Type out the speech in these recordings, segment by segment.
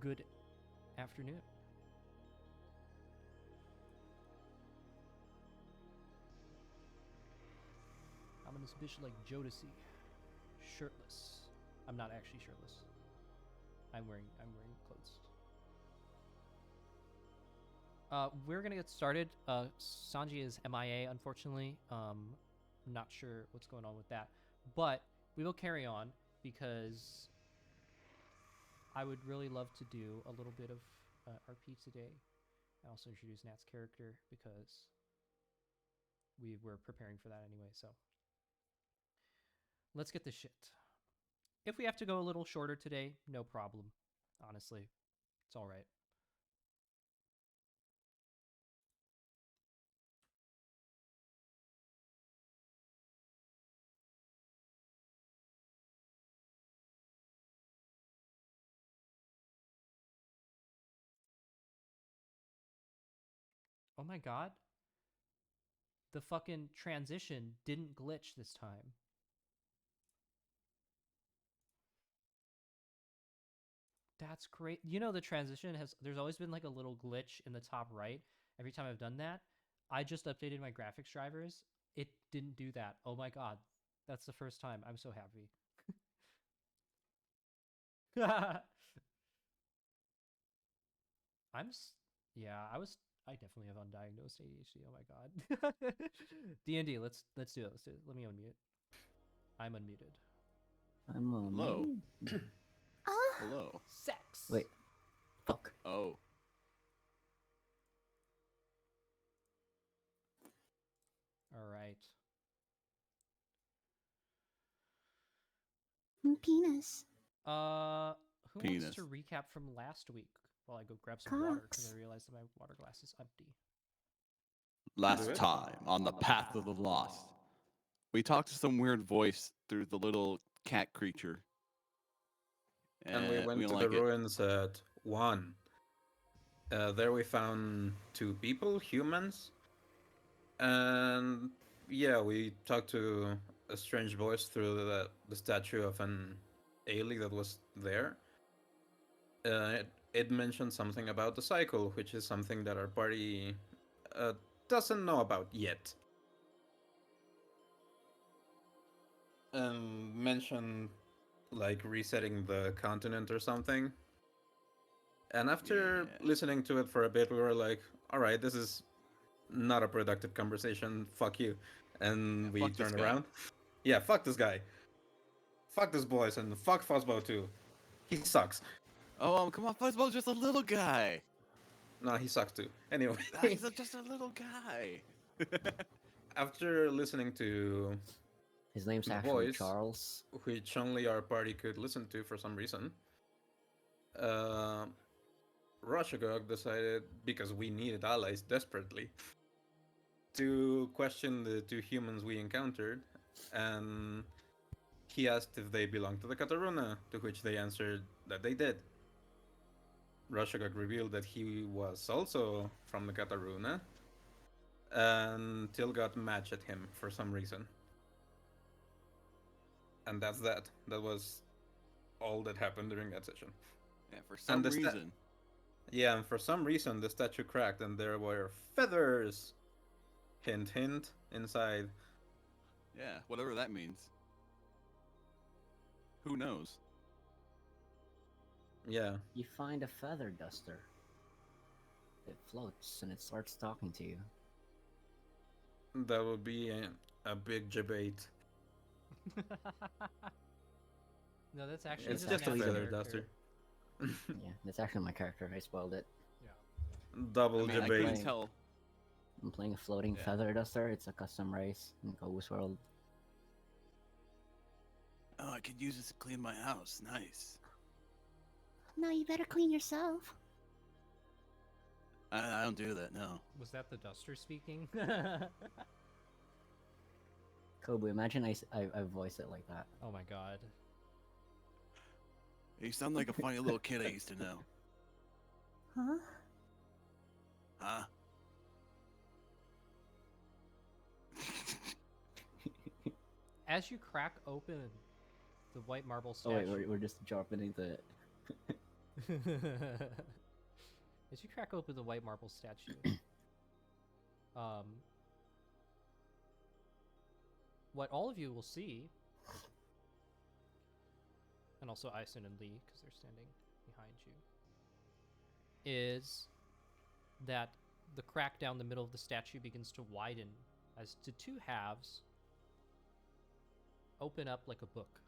good afternoon. I'm in this bitch like Jodeci, shirtless. I'm not actually shirtless. I'm wearing clothes. We're gonna get started. Sanji is MIA, unfortunately. Not sure what's going on with that, but we will carry on because I would really love to do a little bit of RP today. I also introduced Nat's character because we were preparing for that anyway. So let's get this shit. If we have to go a little shorter today, no problem. Honestly, it's all right. Oh my god. The fucking transition didn't glitch this time. That's great. You know, the transition there's always been like a little glitch in the top right every time I've done that. I just updated my graphics drivers. It didn't do that. Oh my god. That's the first time. I'm so happy. I'm yeah, I definitely have undiagnosed ADHD. Oh my god. D&D, let's do it. Let's do it. Let me unmute. I'm unmuted. I'm Hello. Ah, Hello. Sex. Wait. Fuck. Oh. All right. penis. Who Penis. wants to recap from last week while I go grab some water because Cocks. I realized that my water glass is empty. Last time on the path of the lost, we talked to some weird voice through the little cat creature. And we went don't to like the it. ruins at 1. There we found 2 people, humans. And yeah, we talked to a strange voice through the statue of an Aelee that was there. It mentioned something about the cycle, which is something that our party doesn't know about yet. Mentioned like resetting the continent or something. And after listening to it for a bit, we were like, all right, this is not a productive conversation. Fuck you. And we turned around. Yeah, fuck this guy. Fuck this boys, and fuck Fuzzbo too. He sucks. Oh, come on, Fuzzball's just a little guy. No, he sucks too. Anyway. He's just a little guy. After listening to His name's the actually voice, Charles. which only our party could listen to for some reason, Roshagog decided, because we needed allies desperately, to question the 2 humans we encountered, and he asked if they belonged to the Kataruna, to which they answered that they did. Roshagog revealed that he was also from the Kataruna, and Till got mad at him for some reason. And that's that. That was all that happened during that session. Yeah, for some reason. Yeah, and for some reason the statue cracked and there were feathers, hint hint, inside. Yeah, whatever that means. Who knows? Yeah. You find a feather duster. It floats and it starts talking to you. That would be a big debate. No, that's actually It's just just a Nat's feather character. duster. Yeah, that's actually my character. I spoiled it. Yeah. Double I debate. couldn't tell. I'm playing a floating feather duster. It's a custom race in Ghost World. Oh, I could use this to clean my house. Nice. No, you better clean yourself. I don't do that, no. Was that the duster speaking? Kobu, imagine I voice it like that. Oh my god. You sound like a funny little kid I used to know. Huh? Huh? As you crack open the white marble Oh statue. wait, we're just dropping into it. As you crack open the white marble statue, what all of you will see, and also Ison and Lee, because they're standing behind you, is that the crack down the middle of the statue begins to widen as to two halves open up like a book.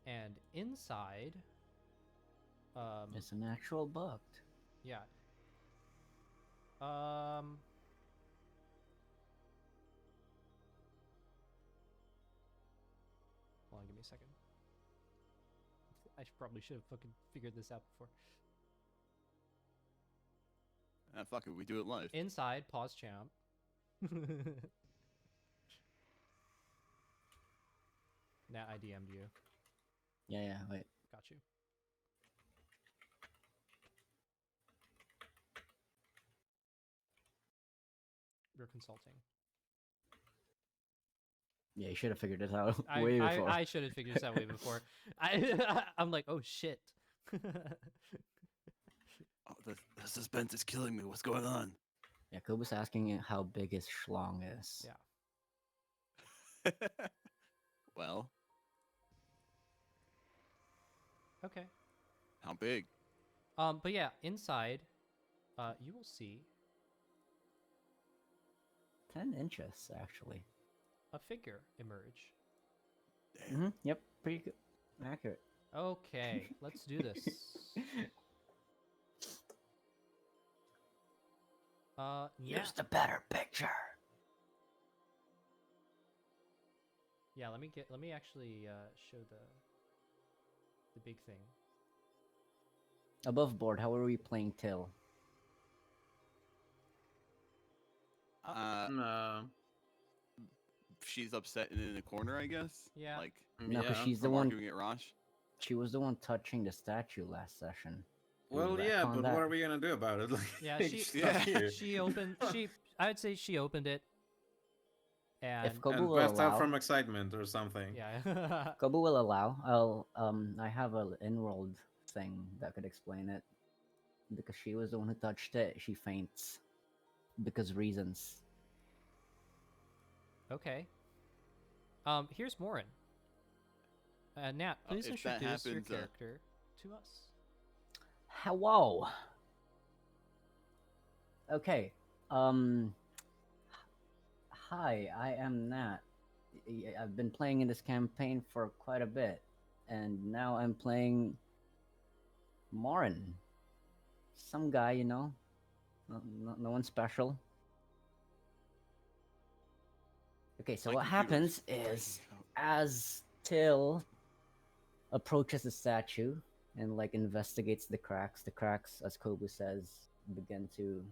And inside, It's an actual book. yeah. Hold on, give me a second. Probably should have fucking figured this out before. Fuck it, we do it live. Inside, pause champ. Nat, I DM'd you. Yeah, wait. Got you. We're consulting. Yeah, you should have figured this out way before. I should have figured this out way before. I'm like, oh shit. Oh, the suspense is killing me. What's going on? Yeah, Kobe's asking how big his schlong is. Yeah. Well, Okay. how big? But yeah, inside, you will see 10 inches, actually. a figure emerge. Damn. Yep, pretty good. Accurate. Okay, let's do this. Yeah. Use the better picture. Yeah, let me actually show the big thing. Above board, how are we playing Till? She's upset and in a corner, I guess. Yeah. Like, No, because Yeah. she's the from one. arguing at Rosh. She was the one touching the statue last session. Well, We yeah, retconned but that. what are we gonna do about it? Like, Yeah, it's she not here. she opened I'd say she opened it. And If Kobe And will passed out allow, from excitement or something. yeah. Kobe will allow. I have an in-world thing that could explain it. Because she was the one who touched it, she faints. Because reasons. Okay. Here's Morin. Nat, please if that introduce your happens, character to us. Hello. Okay. Hi, I am Nat. I've been playing in this campaign for quite a bit, and now I'm playing Morin. Some guy, you know. No one special. Okay, so Like what computers happens is, breaking out. as Till approaches the statue and like investigates the cracks, as Kobu says, begin to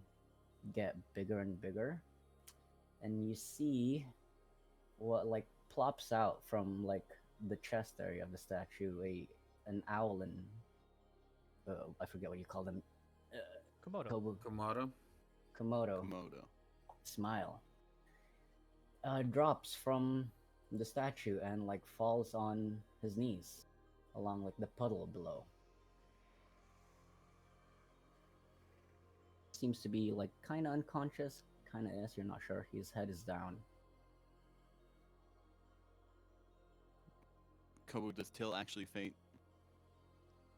get bigger and bigger, and you see what like plops out from like the chest area of the statue, an owl and I forget what you call them. Komodo. Kobu Komodo. Komodo Komodo. smile drops from the statue and like falls on his knees along like the puddle below. Seems to be like kind of unconscious, kind of is, you're not sure. His head is down. Kobo, does Till actually faint?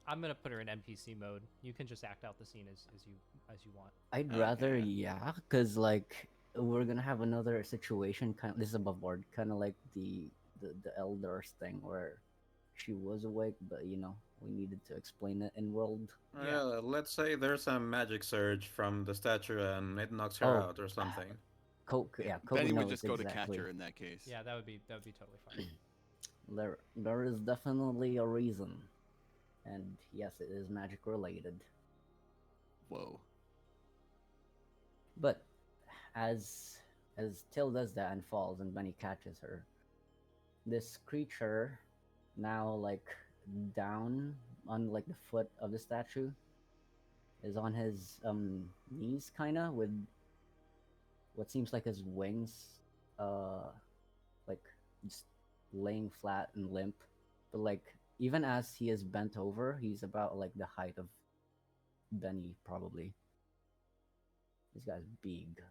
I'm gonna put her in NPC mode. You can just act out the scene as you want. I'd Okay. rather, yeah, because like we're gonna have another situation. Kind of, this is above board, kind of like the elders thing where she was awake, but you know we needed to explain it in world. Yeah. Let's say there's a magic surge from the statue and it knocks her Oh. out or something. Yeah, Kobe Benny knows would just go to exactly. catch her in that case. Yeah, that would be totally fine. There is definitely a reason, and yes, it is magic related. Whoa. But as Till does that and falls, and Benny catches her, this creature now like down on like the foot of the statue is on his knees, kind of with what seems like his wings, like just laying flat and limp. But like even as he is bent over, he's about like the height of Benny probably. This guy's big.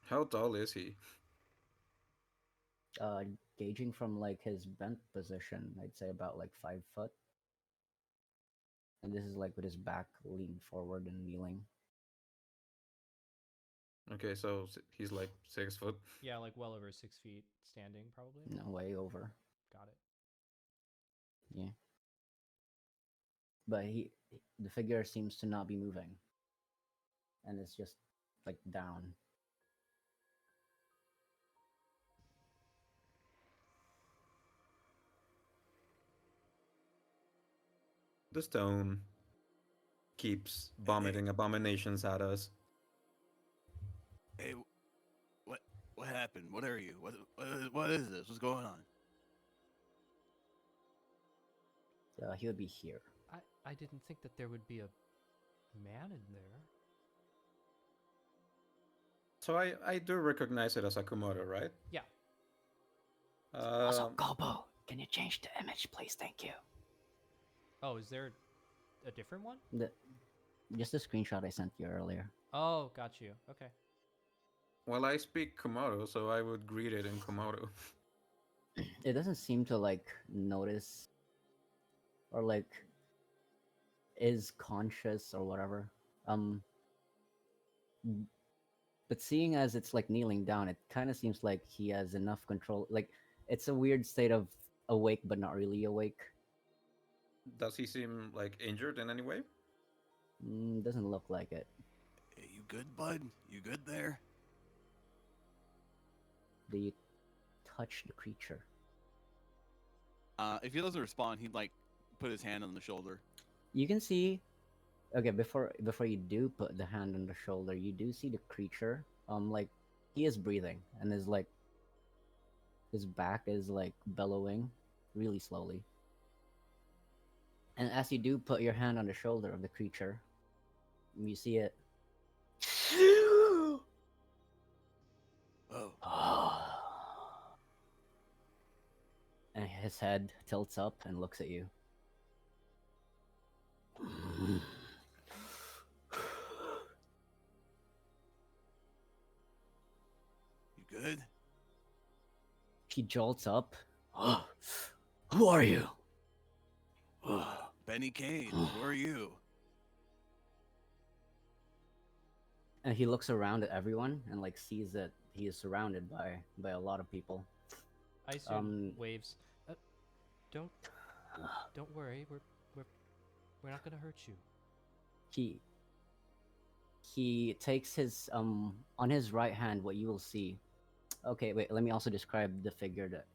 How tall is he? Uh, Gauging from like his bent position, I'd say about like 5 foot. And this is like with his back leaned forward and kneeling. Okay, so he's like 6 foot. Yeah, like well over 6 feet standing, probably. No, way over. Got it. Yeah. But the figure seems to not be moving. And it's just like down. The stone keeps vomiting abominations at us. Hey, what happened? What are you? What is this? What's going on? He would be here. I didn't think that there would be a man in there. So I do recognize it as a Komodo, right? Yeah. Also, Um, Gobo, can you change the image, please? Thank you. Oh, is there a different one? Just the screenshot I sent you earlier. Oh, got you. Okay. well, I speak Komodo, so I would greet it in Komodo. It doesn't seem to like notice or like is conscious or whatever. But seeing as it's like kneeling down, it kind of seems like he has enough control. Like it's a weird state of awake but not really awake. Does he seem like injured in any way? Doesn't look like it. Hey, you good, bud? You good there? Do you touch the creature? If he doesn't respond, he'd like put his hand on the shoulder. You can see. Okay, before you do put the hand on the shoulder, you do see the creature. Like he is breathing, and is like his back is like bellowing, really slowly. And as you do put your hand on the shoulder of the creature, you see it. Oh, And his head tilts up and looks at you. you good? He jolts up. Who are you? Benny Kane, who are you? And he looks around at everyone and like sees that he is surrounded by a lot of people. I assume waves. Don't worry. We're not gonna hurt you. He takes his on his right hand. What you will see. Okay, wait. Let me also describe the figure that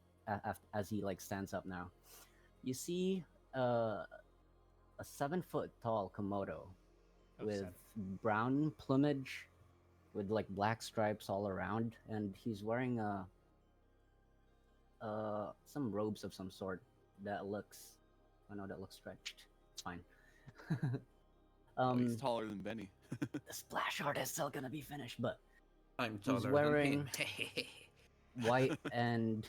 as he like stands up now. You see a 7 foot tall Komodo Oh, with 7. brown plumage, with like black stripes all around, and he's wearing some robes of some sort that looks. Oh no, that looks stretched. It's fine. He's taller than Benny. The splash art is still gonna be finished, but I'm he's taller wearing than him. white and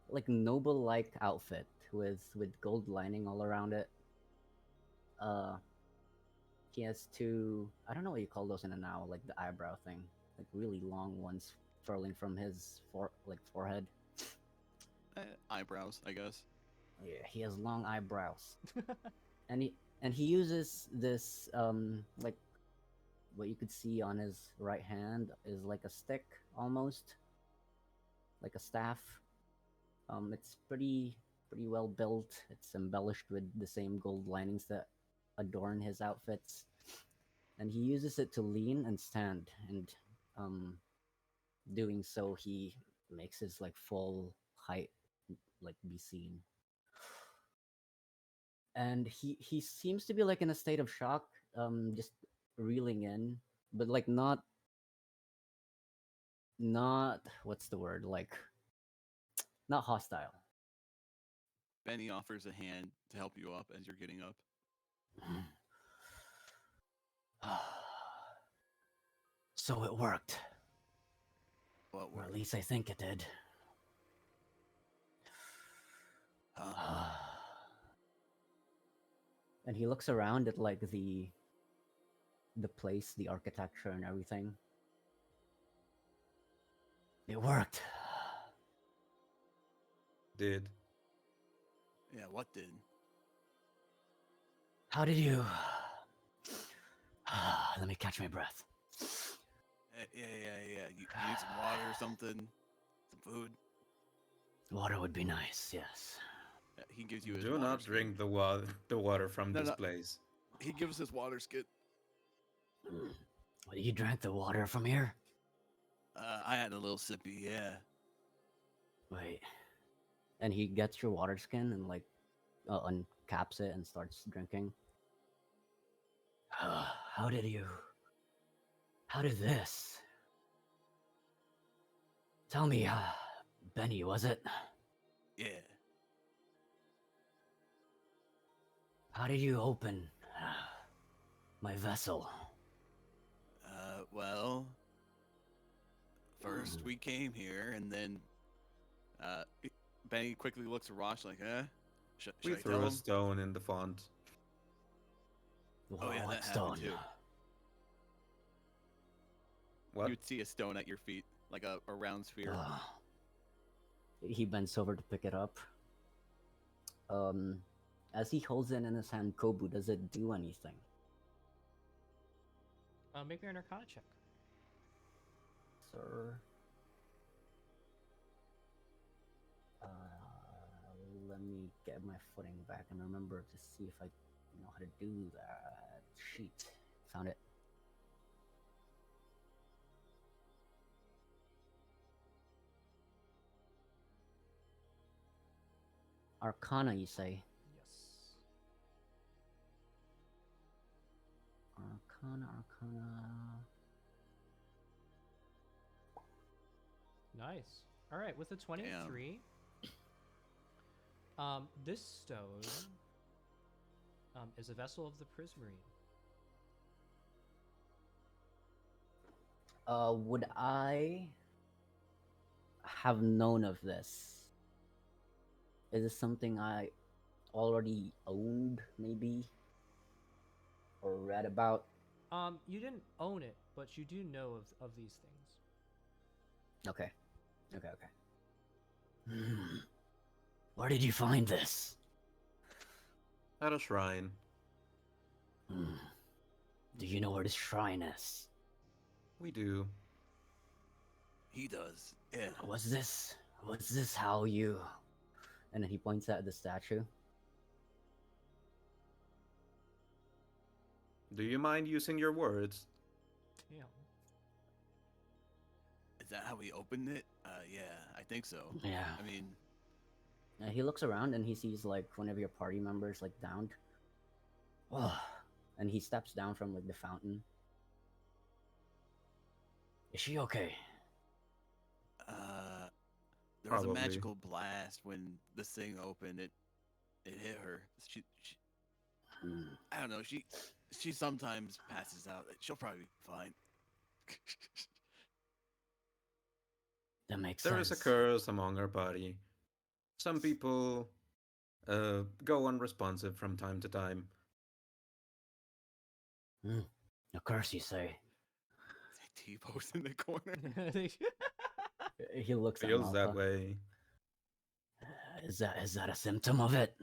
like noble like outfit with gold lining all around it. He has two, I don't know what you call those in an owl, like the eyebrow thing, like really long ones furling from his forehead. Eyebrows, I guess. Yeah, he has long eyebrows. and he uses this like what you could see on his right hand is like a stick almost, like a staff. It's pretty well built. It's embellished with the same gold linings that adorn his outfits, and he uses it to lean and stand. And doing so, he makes his like full height like be seen. And he seems to be like in a state of shock, just reeling in, but like not what's the word, like not hostile. Benny offers a hand to help you up as you're getting up. So it worked. What Or at word? least I think it did. Huh? And he looks around at like the place, the architecture and everything. It worked. Did. Yeah, what did? How did you? Let me catch my breath. Yeah. You need some water or something? Some food? Water would be nice, yes. He gives you his Do water not skin. drink the water from No, this no. place. He gives his water skin. Well, you drank the water from here? I had a little sippy, yeah. Wait. And he gets your water skin and like uncaps it and starts drinking. How did you? How did this? Tell me, Benny, was it? Yeah. How did you open my vessel? Well, first we came here, and then Benny quickly looks at Rosh like, should We I tell threw a him? stone in the font. Oh, yeah, What that stone? happened too. What? You would see a stone at your feet, like a round sphere. He bends over to pick it up. As he holds it in his hand, Kobu, does it do anything? Make me an Arcana check. Sir. Let me get my footing back and remember to see if I know how to do that. Sheet. Found it. Arcana, you say? Yes. Arcana. Nice. All right, with a 23, this stone is a vessel of the Prismarine. Would I have known of this? Is this something I already owned, maybe? Or read about? You didn't own it, but you do know of these things. Okay. Where did you find this? At a shrine. Do you know where this shrine is? We do. He does, yeah. Was this how you... And then he points at the statue. Do you mind using your words? Damn. Is that how we opened it? Yeah, I think so. Yeah. I mean, He looks around and he sees like one of your party members like downed. Oh, and he steps down from like the fountain. Is she okay? there was a Probably. magical blast when this thing opened. It hit her. She I don't know. She sometimes passes out. She'll probably be fine. That makes There sense. is a curse among our body. Some people go unresponsive from time to time. A curse, you say? T-pose in the corner. He looks at Feels that Malpa. way. Is that a symptom of it?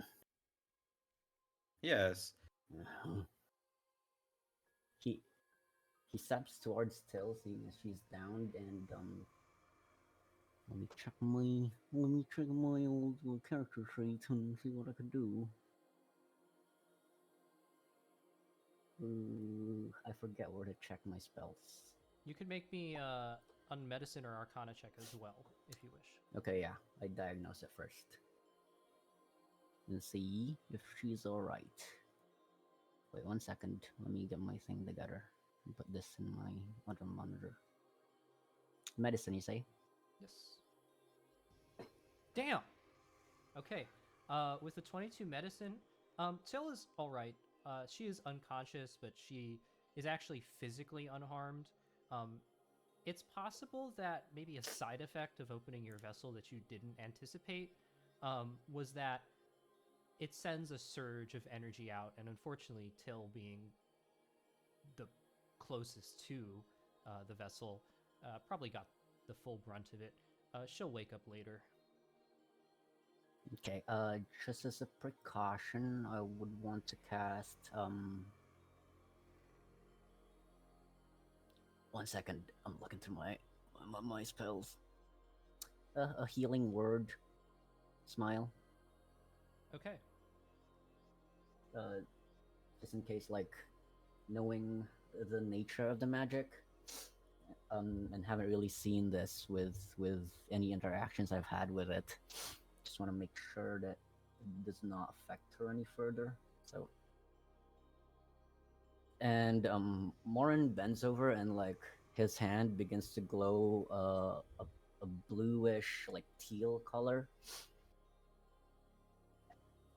Yes. He steps towards Till, seeing as she's downed, and let me check my old character trait and see what I could do. I forget where to check my spells. You could make me a medicine or Arcana check as well, if you wish. Okay, yeah, I diagnose it first. And see if she's alright. Wait 1 second, let me get my thing together and put this in my other monitor. Medicine, you say? Yes. Damn. Okay. With the 22 medicine, Till is all right. She is unconscious, but she is actually physically unharmed. It's possible that maybe a side effect of opening your vessel that you didn't anticipate was that it sends a surge of energy out, and unfortunately, Till being the closest to the vessel probably got the full brunt of it. She'll wake up later. Okay, just as a precaution, I would want to cast, 1 second, I'm looking through my spells. A healing word, smile, Okay. just in case, like, knowing the nature of the magic, and haven't really seen this with any interactions I've had with it. Just want to make sure that it does not affect her any further. So, and Morin bends over and like his hand begins to glow a bluish like teal color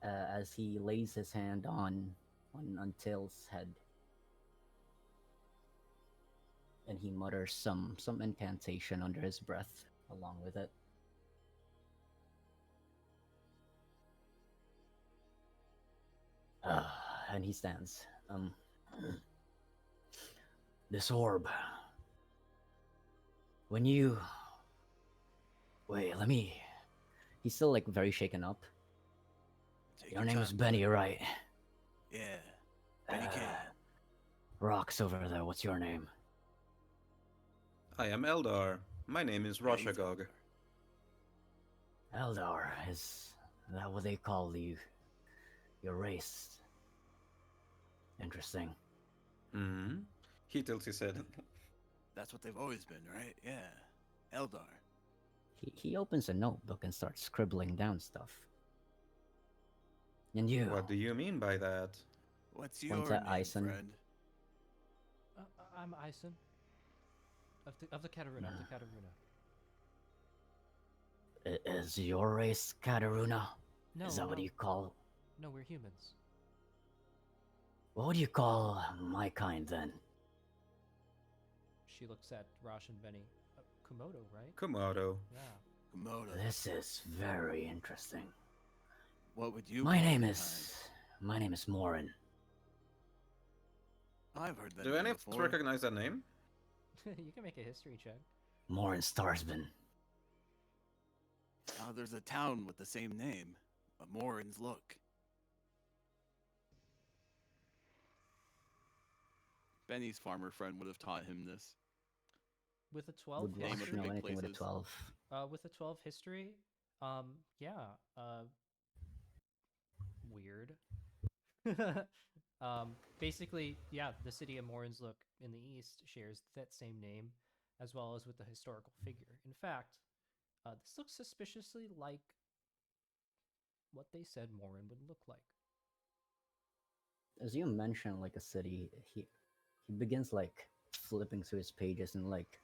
as he lays his hand on Till's head, and he mutters some incantation under his breath along with it. And he stands. This orb. When you... Wait, let me... He's still, like, very shaken up. Take Your name is time, Benny, brother. right? Yeah. Benny K. Rock's over there. What's your name? I am Eldar. My name is Yeah, he's Roshagog. over there. Eldar. Is that what they call you? Your race? Interesting. Hmm. He tilts his head. That's what they've always been, right? Yeah. Eldar. He opens a notebook and starts scribbling down stuff. And you? What do you mean by that? What's Points your at name, Ison. friend? I'm Ison. Of the Kataruna, of the Kataruna. Is your race Kataruna? No, Is that what you call... No, we're humans. What would you call my kind, then? She looks at Rosh and Benny. Komodo, right? Komodo. Yeah. Komodo. This is very interesting. What would you My call name your is Morin. kind? I've heard that Do name any of us before. recognize that name? You can make a history check. Morin Starsman. There's a town with the same name. Morin's Look. Benny's farmer friend would have taught him this. With a 12 Would Name of history, the Rosh know big anything with a places. 12? with a 12 history, yeah, weird. Basically, yeah, the city of Morenslook in the east shares that same name, as well as with the historical figure. In fact, this looks suspiciously like what they said Morin would look like. As you mention, like, a city, he begins, like, flipping through his pages and, like,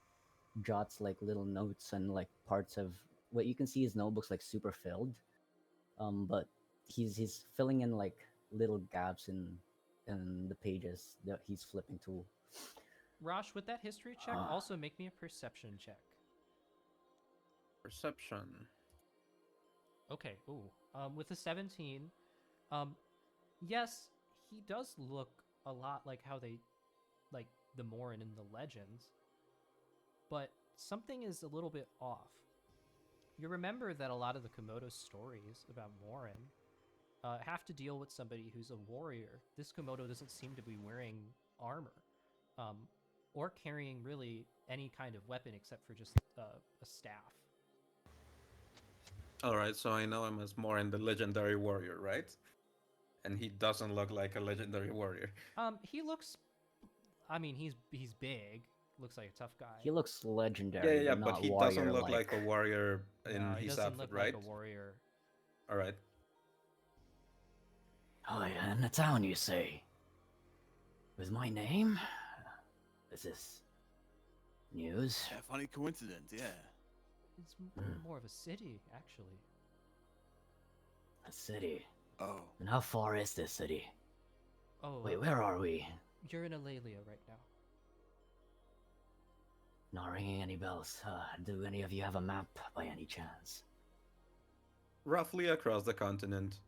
jots, like, little notes and, like, parts of... What you can see his notebook's, like, super filled. But he's filling in, like, little gaps in the pages that he's flipping through. Rosh, with that history check, also make me a perception check. Perception. Okay, ooh. With a 17, yes, he does look a lot like how they, like the Morin in the legends, but something is a little bit off. You remember that a lot of the Komodo stories about Morin have to deal with somebody who's a warrior. This Komodo doesn't seem to be wearing armor, or carrying really any kind of weapon except for just a staff. Alright, so I know him as Morin the legendary warrior, right? And he doesn't look like a legendary warrior. He looks, I mean, he's big. Looks like a tough guy. He looks legendary, Yeah, but but not he warrior doesn't look like a warrior in No, he his doesn't outfit, look right? like a warrior. Alright. Oh yeah, in the town, you say? With my name? Is this news? Yeah, funny coincidence, yeah. It's more of a city, actually. A city. Oh. And how far is this city? Oh, Wait, where are we? you're in Ilaeleeeia right now. Not ringing any bells. Do any of you have a map by any chance? Roughly across the continent.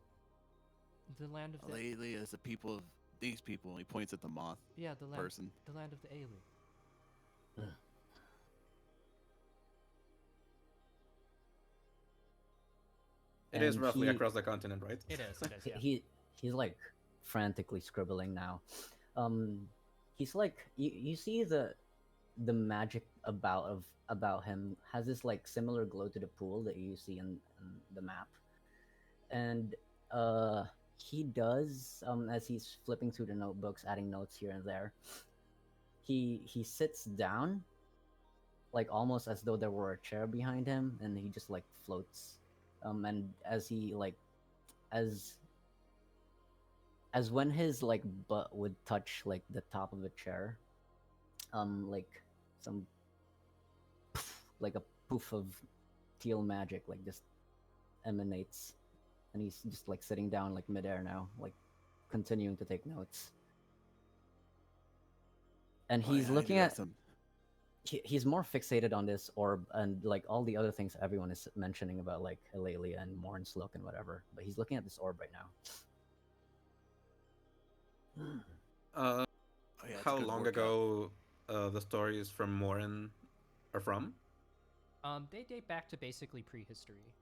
The land of the Aelee is the people of these people, and he points at the moth yeah, the land person. the land of the Aelee. It is And roughly he- across the continent, right? It is. It is. Yeah. he's like frantically scribbling now. He's like you see the magic about him has this like similar glow to the pool that you see in the map, and he does as he's flipping through the notebooks, adding notes here and there. He sits down, like almost as though there were a chair behind him, and he just like floats. And as he like as when his like butt would touch like the top of a chair, like some like a poof of teal magic like just emanates, and he's just like sitting down like midair now, like continuing to take notes. And Oh, he's yeah, I looking do have at some. he's more fixated on this orb and like all the other things everyone is mentioning about like Ilaeleeia and Morn's look and whatever, but he's looking at this orb right now. Uh, Oh, yeah, it's a how good long workout. ago the stories from Morin are from? They date back to basically prehistory.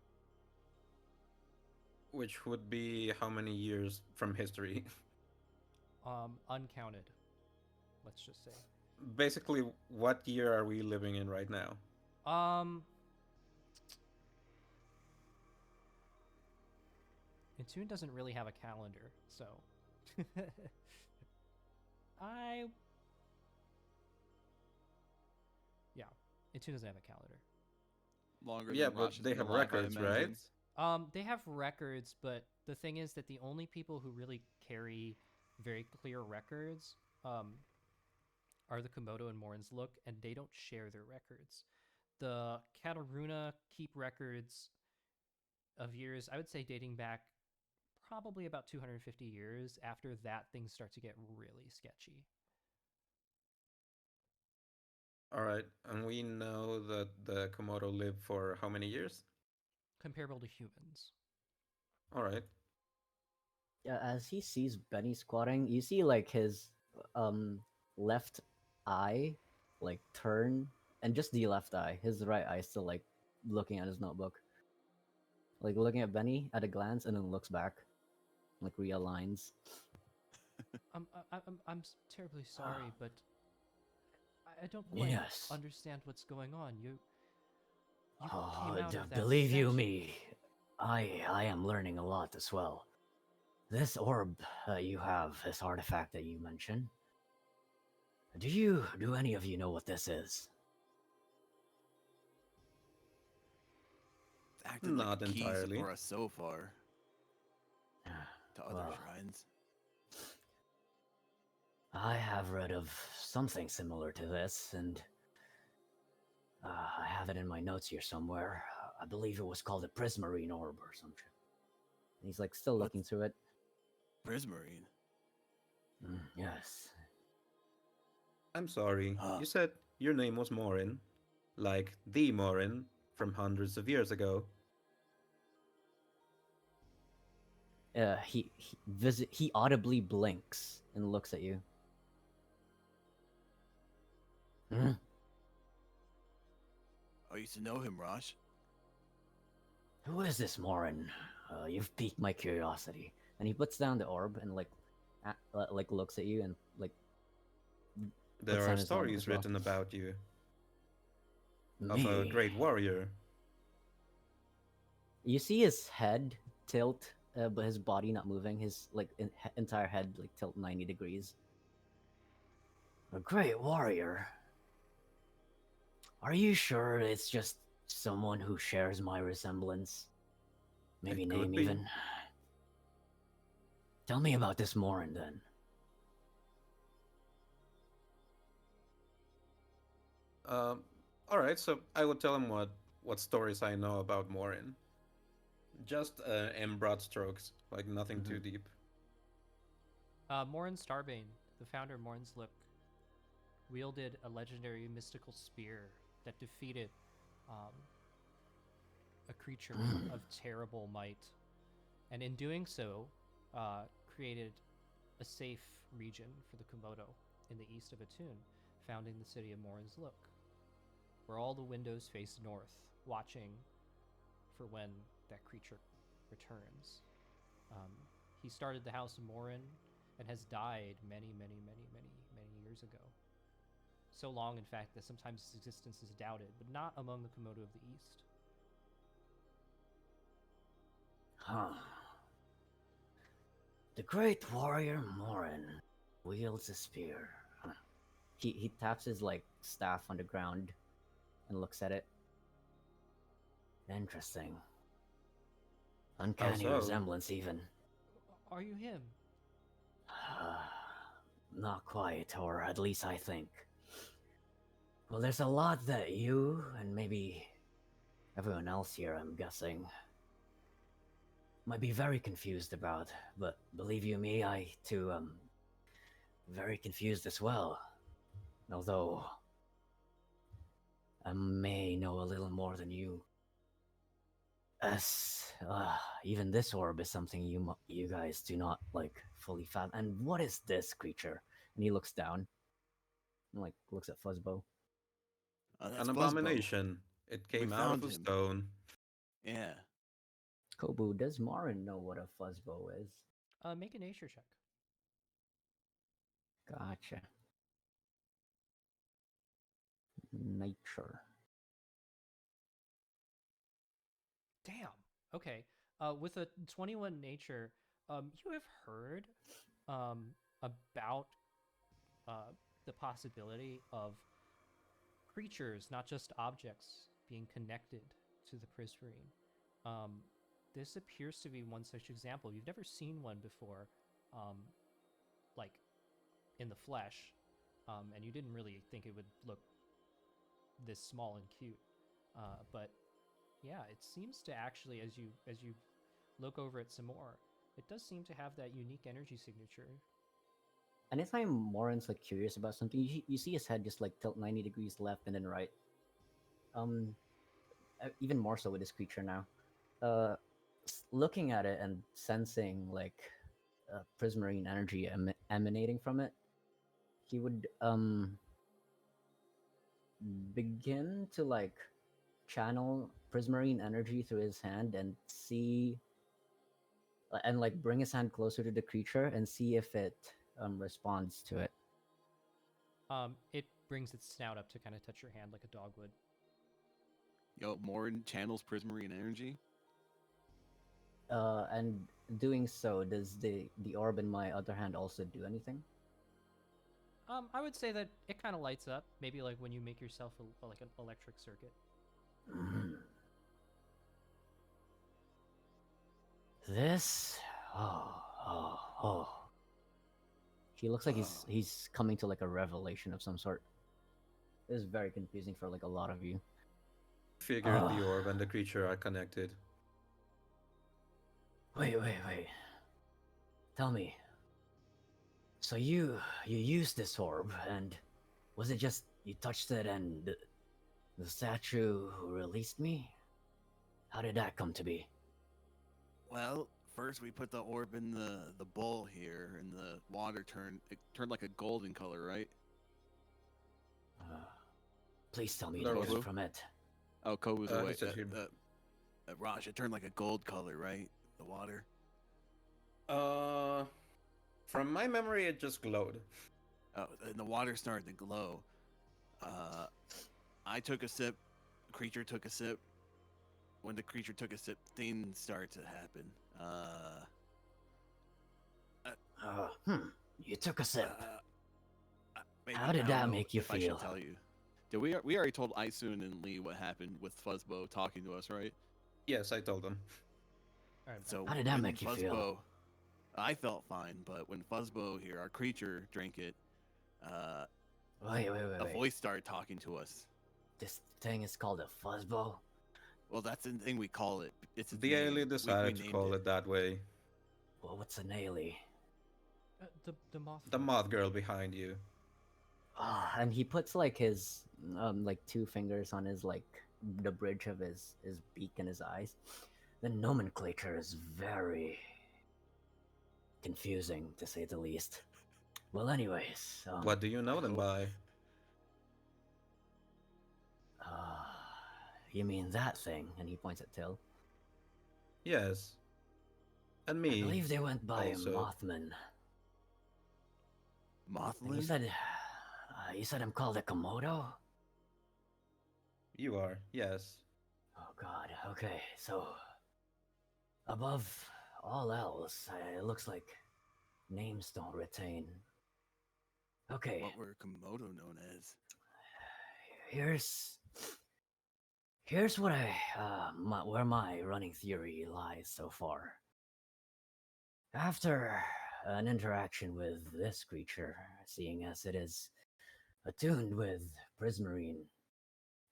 Which would be how many years from history? Uncounted. Let's just say. Basically, what year are we living in right now? Etunn doesn't really have a calendar, so I yeah, Etunn doesn't have a calendar. Longer Yeah, than but Rosh has they been have alive, I records, right? imagine. They have records, but the thing is that the only people who really carry very clear records are the Komodo and Morin's Look, and they don't share their records. The Kataruna keep records of years, I would say dating back probably about 250 years. After that, things start to get really sketchy. All right, and we know that the Komodo live for how many years? Comparable to humans. All right. Yeah, as he sees Benny squatting, you see like his um left eye like turn, and just the left eye. His right eye still like looking at his notebook. Like looking at Benny at a glance and then looks back. Like realigns. I'm terribly sorry, but I don't quite Yes. understand what's going on. You Oh, came out of that believe you statue. me, I am learning a lot as well. This orb you have, this artifact that you mentioned. Do any of you know what this is? It's acted like Not keys entirely. for us so far to other Well, shrines. I have read of something similar to this, and I have it in my notes here somewhere. I believe it was called a prismarine orb or some shit. And he's like still looking through it. Prismarine. Yes. I'm sorry. Huh. You said your name was Morin, like the Morin from hundreds of years ago. He audibly blinks and looks at you. Hmm? I used to know him, Rosh. Who is this Morin? You've piqued my curiosity. And he puts down the orb and like looks at you and like There puts are down his notebook stories as well. written about you, of Me. a great warrior. You see his head tilt, but his body not moving. His like entire head like tilt 90 degrees. A great warrior. Are you sure it's just someone who shares my resemblance? Maybe It could name be. even. Tell me about this Morin then. All right, so I would tell him what stories I know about Morin. Just in broad strokes, like nothing too deep. Morin Starbane, the founder of Morin's Look, wielded a legendary mystical spear that defeated a creature of terrible might, and in doing so, created a safe region for the Komodo in the east of Etunn, founding the city of Morin's Look, where all the windows face north, watching for when that creature returns. He started the House of Morin and has died many years ago. So long, in fact, that sometimes his existence is doubted, but not among the Komodo of the East. Huh. The great warrior Morin wields a spear. Huh. He taps his like staff on the ground and looks at it. Interesting. Uncanny so? resemblance, even. Are you him? Not quite, or at least I think. Well, there's a lot that you and maybe everyone else here, I'm guessing, might be very confused about. But believe you me, I too am very confused as well. Although I may know a little more than you. As even this orb is something you guys do not like fully fathom. And what is this creature? And he looks down and like looks at Fuzzbow. That's An Fuzzbow. abomination. It came out of found a him. stone. Yeah. Kobu, does Marin know what a Fuzzbow is? Make a nature check. Gotcha. Nature. Damn. Okay. With a 21 nature, you have heard about the possibility of creatures, not just objects, being connected to the Prismarine. This appears to be one such example. You've never seen one before, like in the flesh, and you didn't really think it would look this small and cute. But yeah, it seems to actually, as you look over it some more, it does seem to have that unique energy signature. Anytime Morin's like curious about something, you see his head just like tilt 90 degrees left and then right. Even more so with this creature now. Looking at it and sensing like prismarine energy emanating from it, he would begin to like channel prismarine energy through his hand and see and like bring his hand closer to the creature and see if it responds to it. It brings its snout up to kind of touch your hand like a dog would. Yo, Morin channels prismarine energy. And doing so, does the orb in my other hand also do anything? I would say that it kind of lights up, maybe like when you make yourself like an electric circuit. This, oh. He looks like he's coming to like a revelation of some sort. This is very confusing for like a lot of you. Figured the orb and the creature are connected. Wait. Tell me. So you used this orb, and was it just you touched it and the statue released me? How did that come to be? Well, first we put the orb in the bowl here, and the water turned like a golden color, right? Please tell me There it was- wasn't from it. Oh, Kobu's he away. says here- Raj, it turned like a gold color, right? The water. From my memory, it just glowed. Oh, and the water started to glow. I took a sip. The creature took a sip. When the creature took a sip, things started to happen. You took a sip. Maybe, How did I don't that know make you if I feel? should tell you. Did we already told Isun and Lee what happened with Fuzzbow talking to us, right? Yes, I told them. All right. So How did that when make you feel? Fuzzbow- I felt fine, but when Fuzzbow here, our creature, drank it, Wait. a voice started talking to us. This thing is called a fuzzbow? Well, that's the thing we call it. It's its The name. Aelee We decided to named call it that way. Well, what's an Aelee? The moth. The moth girl behind you. And he puts like his like two fingers on his like the bridge of his beak and his eyes. The nomenclature is very confusing, to say the least. Well, anyways, What do you know them hope- by? uh, you mean that thing? And he points at Till. Yes. And I me. believe they went by also. Mothman. And Mothland? you said I'm called a Komodo? You are, yes. Oh god, okay, so above all else, it looks like names don't retain. Okay, What were Komodo known as? here's what where my running theory lies so far. After an interaction with this creature, seeing as it is attuned with prismarine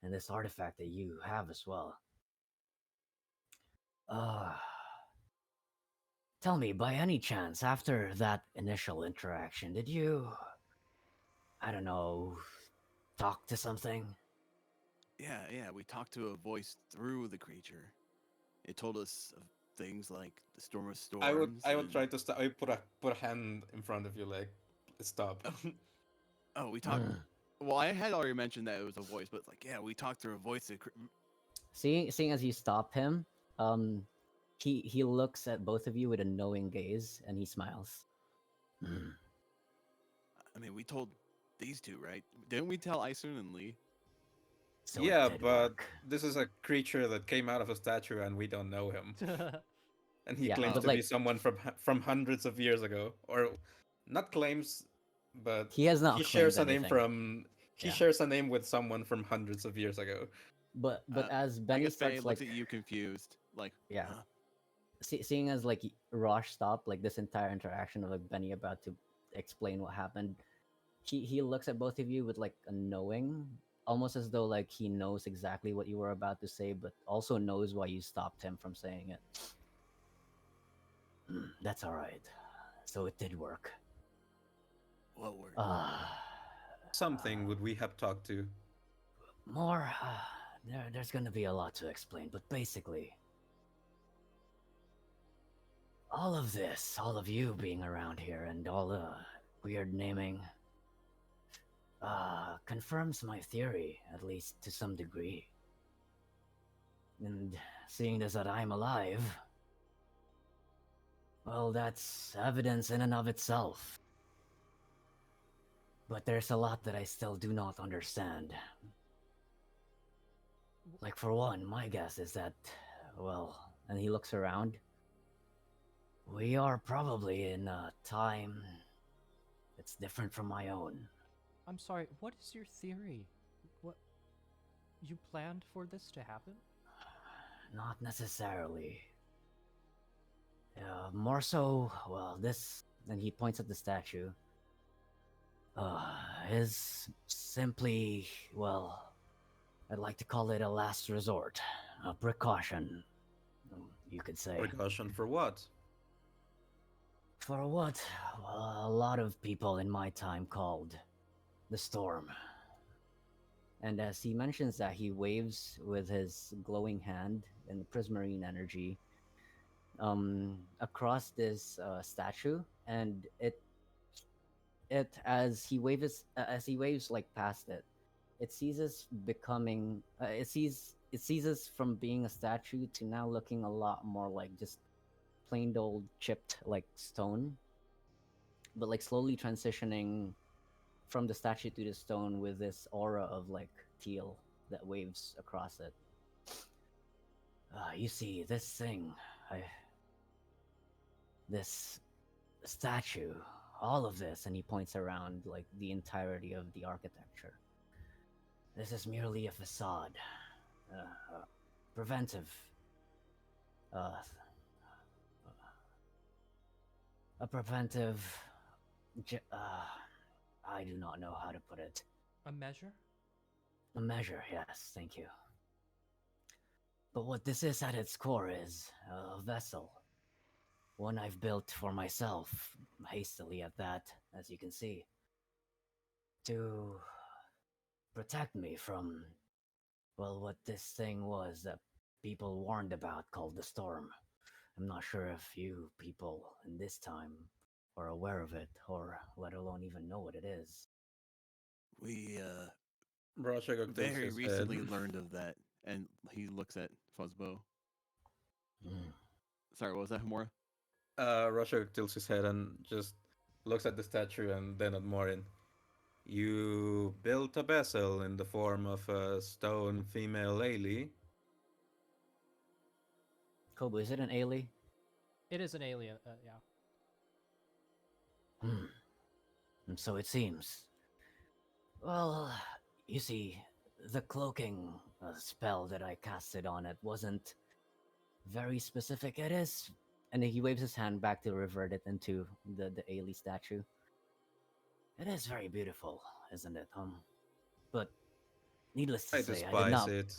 and this artifact that you have as well. Uh, Tell me, by any chance, after that initial interaction, did you, I don't know, talk to something? Yeah, we talked to a voice through the creature. It told us of things like the storm of storms. I would and- try to stop. I put a hand in front of you, like stop. Oh, we talked. Well, I had already mentioned that it was a voice, but like, yeah, we talked through a voice. Seeing as you stop him, he looks at both of you with a knowing gaze and he smiles. Hmm. I mean, we told these two, right? Didn't we tell Isun and Lee? So Yeah, it did but work. this is a creature that came out of a statue, and we don't know him. And he Yeah, claims but to be like someone from hundreds of years ago, or not claims, but he has not he claimed shares a name anything. from. He Yeah. shares a name with someone from hundreds of years ago. But as I Benny guess Faye starts looked like at you confused. Like, yeah, huh? seeing as like Rosh stopped like this entire interaction of like Benny about to explain what happened, he looks at both of you with like a knowing, almost as though like he knows exactly what you were about to say, but also knows why you stopped him from saying it. That's all right. So it did work. What word? Something would we have talked to? More. There's gonna be a lot to explain, but basically, all of this, all of you being around here, and all the weird naming, confirms my theory, at least to some degree. And seeing as that I'm alive, well, that's evidence in and of itself. But there's a lot that I still do not understand. Like, for one, my guess is that, well, and he looks around, we are probably in a time that's different from my own. I'm sorry, what is your theory? What you planned for this to happen? Not necessarily. More so, well, this, and he points at the statue, is simply, well, I'd like to call it a last resort, a precaution, you could say. Precaution for what? For what, well, a lot of people in my time called the storm. And as he mentions that, he waves with his glowing hand in the prismarine energy across this statue, and it as he waves like past it, it ceases becoming it ceases from being a statue to now looking a lot more like just plain old chipped like stone, but like slowly transitioning from the statue to the stone with this aura of like teal that waves across it. You see, this statue, all of this, and he points around like the entirety of the architecture. This is merely a facade, preventive, uh, a preventive. I do not know how to put it. A measure? A measure, yes, thank you. But what this is at its core is a vessel. One I've built for myself, hastily at that, as you can see. to protect me from, well, what this thing was that people warned about called the storm. I'm not sure if you people in this time are aware of it, or let alone even know what it is. We Rashagok tilts very his head. recently learned of that, and he looks at Fuzzbow. Hmm. Sorry, what was that, Homura? Rashagok tilts his head and just looks at the statue and then at Morin. You built a vessel in the form of a stone female Aelee. Kobu, is it an Aelee? It is an alien. Yeah. Hmm. And so it seems. Well, you see, the cloaking spell that I casted on it wasn't very specific. It is, and he waves his hand back to revert it into the Ailey statue. It is very beautiful, isn't it? But needless to I say, despise it.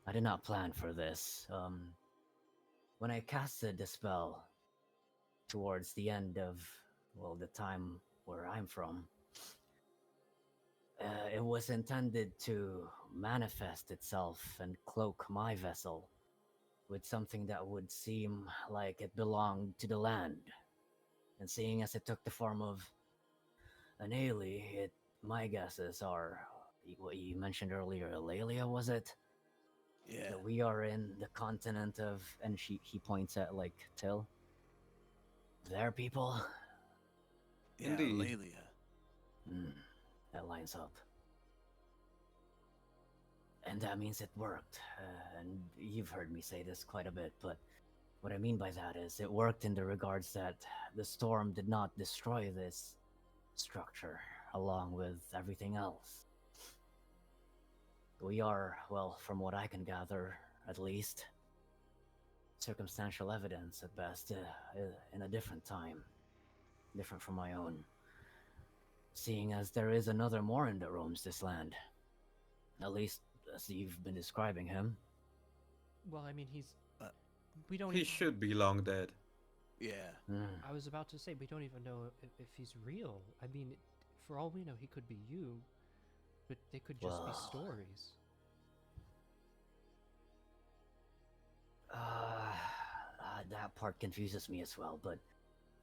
I did not plan for this. When I casted the spell towards the end of, well, the time where I'm from, it was intended to manifest itself and cloak my vessel with something that would seem like it belonged to the land. And seeing as it took the form of an Aelee, my guesses are what you mentioned earlier, Ilaeleeia, was it? Yeah. That we are in the continent of, and he points at like Till. Their people. Yeah, Indeed. Lelia. That lines up. And that means it worked. And you've heard me say this quite a bit, but what I mean by that is it worked in the regards that the storm did not destroy this structure along with everything else. We are, well, from what I can gather, at least, circumstantial evidence at best, in a different time, different from my own. Seeing as there is another Morin that roams this land, at least as you've been describing him. Well, I mean, he's. Uh, We don't. He even, should be long dead. Yeah. I was about to say we don't even know if he's real. I mean, for all we know, he could be you, but they could just be Well. stories. That part confuses me as well, but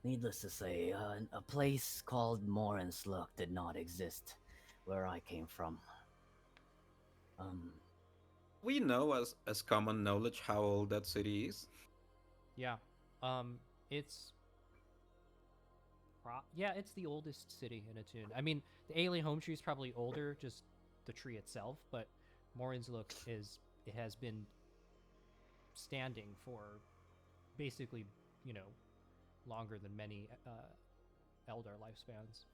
needless to say, a place called Morinsluk did not exist where I came from. We know as common knowledge how old that city is. Yeah. It's. Yeah, it's the oldest city in Etunn. I mean, the Aelee home tree is probably older, just the tree itself, but Morinsluk is. It has been standing for basically, longer than many elder lifespans.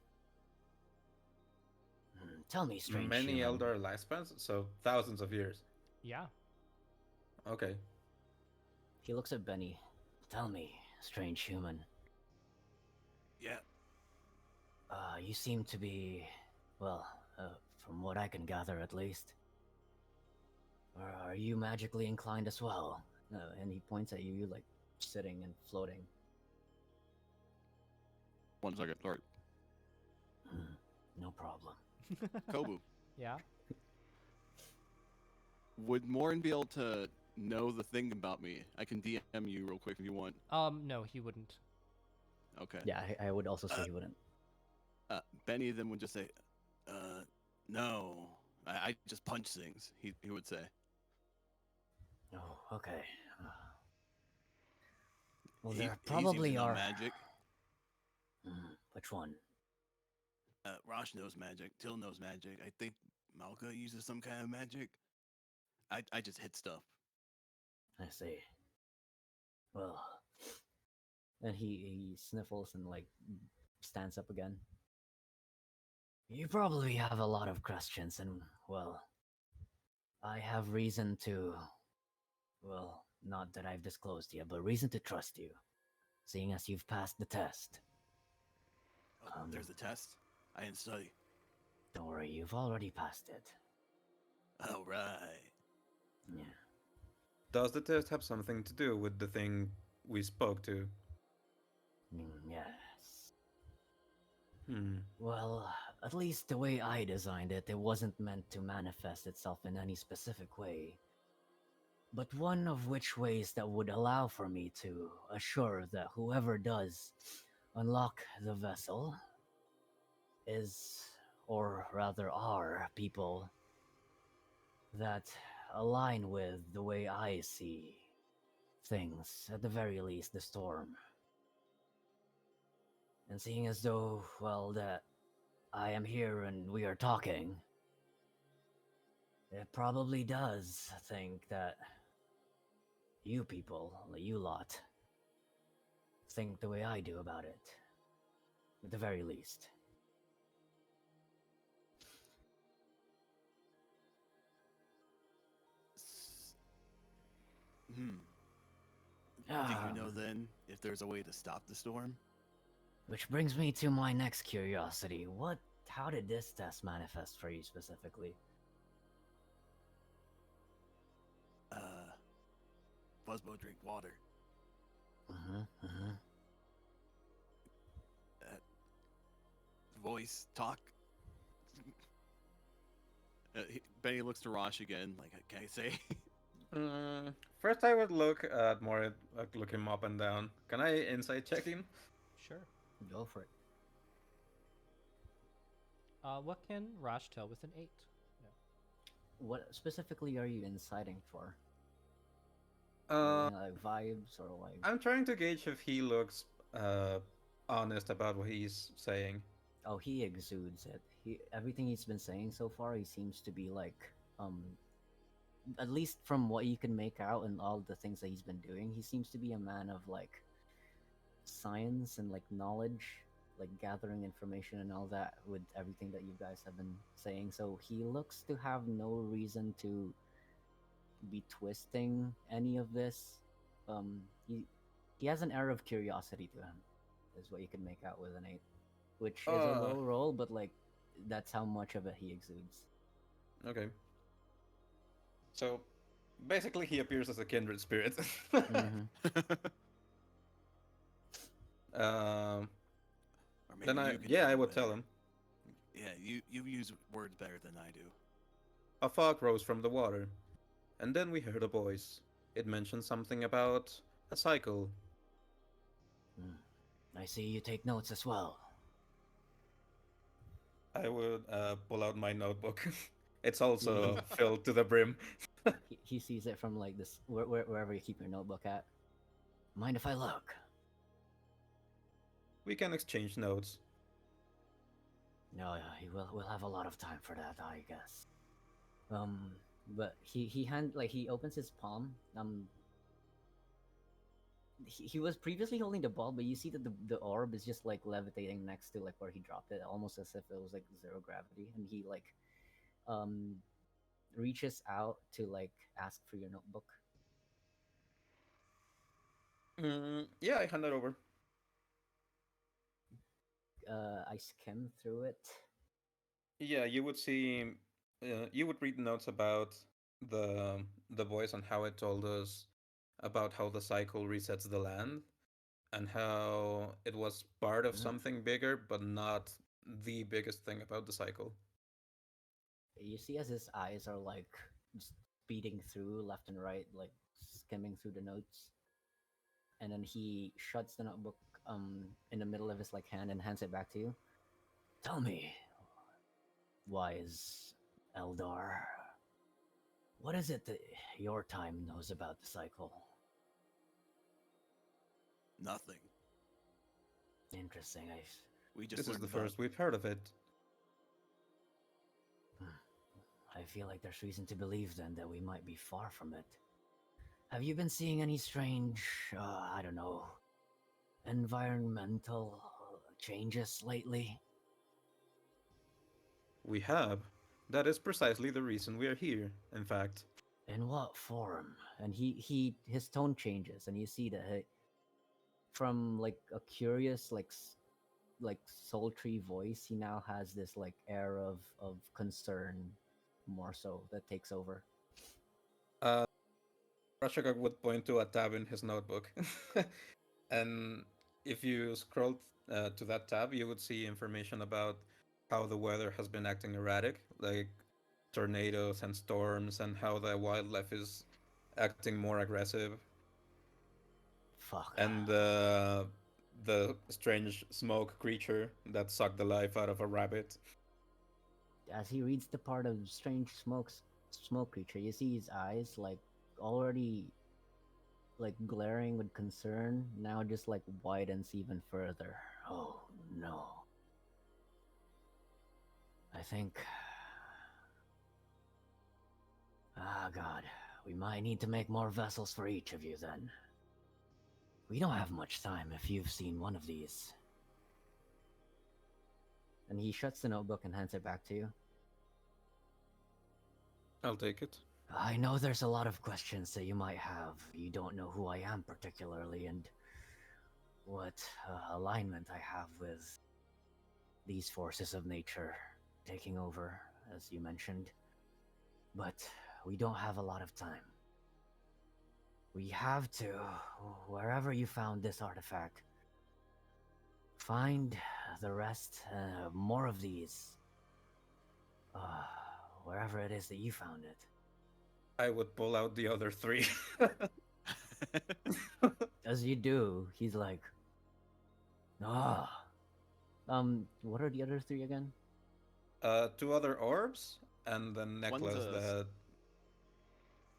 Tell me, strange Many human. elder lifespans, so thousands of years. Yeah. Okay. He looks at Benny. Tell me, strange human. Yeah. You seem to be, well, from what I can gather at least. Are you magically inclined as well? And he points at you, like sitting and floating. 1 second. Sorry. No problem. Kobu. Yeah. Would Morin be able to know the thing about me? I can DM you real quick if you want. No, he wouldn't. Okay. Yeah, I would also say he wouldn't. Benny then would just say, no. I just punch things, he would say. Oh, okay. Well, He- there he seems to probably know are. magic. Which one? Rosh knows magic. Till knows magic. I think Malka uses some kind of magic. I just hit stuff. I see. Well, and he sniffles and like stands up again. You probably have a lot of questions, and well, I have reason to. Well, not that I've disclosed yet, but reason to trust you, seeing as you've passed the test. Oh, there's a test. I didn't study. Don't worry, you've already passed it. All right. Yeah. Does the test have something to do with the thing we spoke to? Yes. Hmm. Well, At least the way I designed it, it wasn't meant to manifest itself in any specific way, but one of which ways that would allow for me to assure that whoever does unlock the vessel is, or rather are, people that align with the way I see things, at the very least, the storm. And seeing as though, well, that I am here and we are talking, it probably does think that you people, you lot, think the way I do about it. At the very least. S- Hmm. Do you know Um, then if there's a way to stop the storm? Which brings me to my next curiosity. How did this test manifest for you specifically? Fuzzbo drink water. Mm-hmm. Voice talk. Benny looks to Rosh again. Like, can I say? First, I would look at more, like, look him up and down. Can I insight check him? Sure. Go for it. What can Raj tell with an 8? What specifically are you inciting for? Uh, Like vibes or like? I'm trying to gauge if he looks honest about what he's saying. Oh, he exudes it. Everything he's been saying so far, he seems to be like, at least from what you can make out and all the things that he's been doing, he seems to be a man of like science and like knowledge, like gathering information and all that with everything that you guys have been saying. So he looks to have no reason to be twisting any of this. Um, he he has an air of curiosity to him, is what you can make out with an 8, which is a low roll, but like that's how much of it he exudes. Okay. So, basically, he appears as a kindred spirit. Mhm. Um, Or maybe then you can yeah, tell I me would tell better. him. Yeah, you use words better than I do. A fog rose from the water, and then we heard a voice. It mentioned something about a cycle. I see you take notes as well. I would pull out my notebook. It's He, also filled to the brim. he sees it from like this wherever you keep your notebook at. Mind if I look? We can exchange notes. No, yeah, we'll have a lot of time for that, I guess. But he opens his palm. He was previously holding the ball, but you see that the orb is just like levitating next to like where he dropped it, almost as if it was like zero gravity, and he like um reaches out to like ask for your notebook. Yeah, I hand it over. I skim through it. Yeah, you would see, you would read notes about the voice and how it told us about how the cycle resets the land and how it was part of Mhm. something bigger, but not the biggest thing about the cycle. You see as his eyes are like just speeding through left and right, like skimming through the notes, and then he shuts the notebook in the middle of his like hand and hands it back to you. Tell me, wise Eldar, what is it that your time knows about the cycle? Nothing. Interesting. We just This is learned the about. first we've heard of it. I feel like there's reason to believe then that we might be far from it. Have you been seeing any strange, I don't know, environmental changes lately? We have. That is precisely the reason we are here, in fact. In what form? And his tone changes, and you see that from like a curious, like sultry voice, he now has this like air of concern, more so, that takes over. Uh, Rashagak would point to a tab in his notebook. And if you scroll to that tab, you would see information about how the weather has been acting erratic, like tornadoes and storms, and how the wildlife is acting more aggressive, Fuck. and the strange smoke creature that sucked the life out of a rabbit. As he reads the part of strange smoke creature, you see his eyes like already like glaring with concern, now just like widens even further. Oh no. I think. Ah, God. We might need to make more vessels for each of you then. We don't have much time if you've seen one of these. And he shuts the notebook and hands it back to you. I'll take it. I know there's a lot of questions that you might have. You don't know who I am particularly and what alignment I have with these forces of nature taking over, as you mentioned. But we don't have a lot of time. We have to, wherever you found this artifact, find the rest, more of these. Wherever it is that you found it. I would pull out the other three. As you do, he's like, what are the other three again? Two other orbs and the necklace One's a that.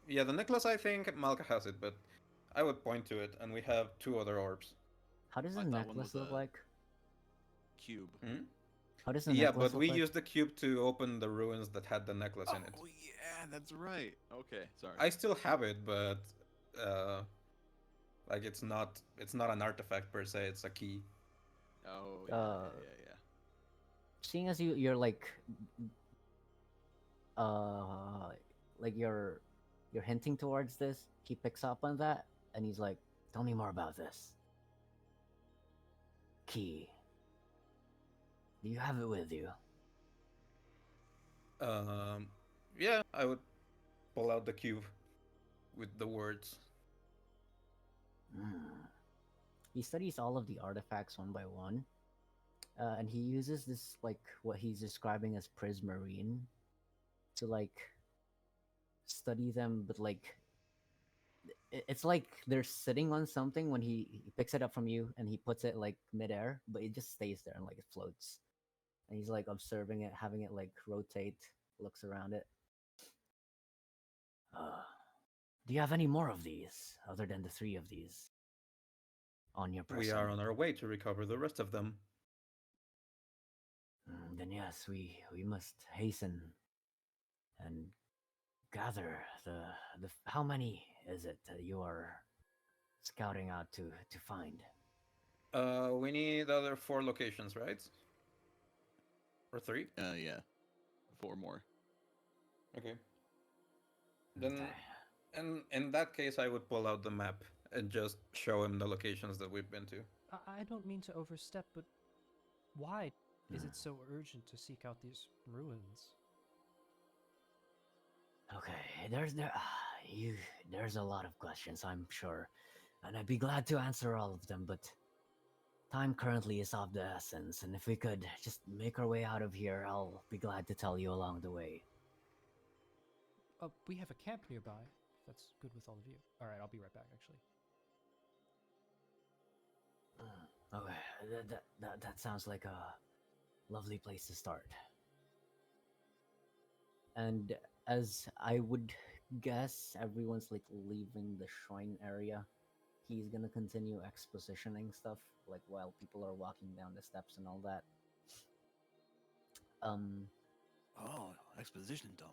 Yeah, the necklace. I think Malka has it, but I would point to it, and we have two other orbs. How does I the thought one necklace was look a- like? Cube. Hmm? How does the Yeah, necklace but look we like? used the cube to open the ruins that had the necklace in it. Oh yeah, that's right. Okay, sorry. I still have it, but like it's not an artifact per se. It's a key. Oh yeah, Uh, yeah. Seeing as you're uh like you're hinting towards this, he picks up on that and he's like, tell me more about this key. Do you have it with you? Yeah, I would pull out the cube with the words. He studies all of the artifacts one by one, and he uses this like what he's describing as prismarine to like study them, but like it's like they're sitting on something when he picks it up from you and he puts it like midair, but it just stays there and like it floats. And he's like observing it, having it like rotate, looks around it. Do you have any more of these other than the three of these on your person? We are on our way to recover the rest of them. Then yes, we must hasten and gather the. How many is it that you are scouting out to find? We need other 4 locations, right? Or 3? Yeah. 4 more. Okay. Then, Okay. and in that case, I would pull out the map and just show him the locations that we've been to. I don't mean to overstep, but why is it so urgent to seek out these ruins? Okay, there's a lot of questions, I'm sure, and I'd be glad to answer all of them, but time currently is of the essence, and if we could just make our way out of here, I'll be glad to tell you along the way. We have a camp nearby. If that's good with all of you. All right, I'll be right back. Actually. Okay, that sounds like a lovely place to start. And as I would guess, everyone's like leaving the shrine area. He's gonna continue expositioning stuff, like while people are walking down the steps and all that. Oh, exposition dump.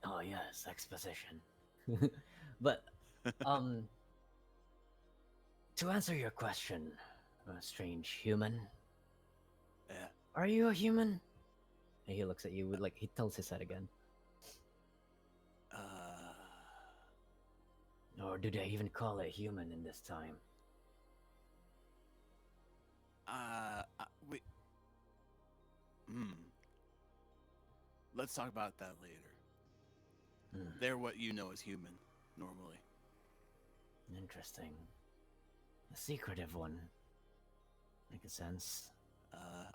Oh yes, exposition. But to answer your question, strange human, Yeah. are you a human? And he looks at you with like he tilts his head again. Or do they even call it human in this time? Wait. Let's talk about that later. They're what you know as human, normally. Interesting. A secretive one. Makes sense.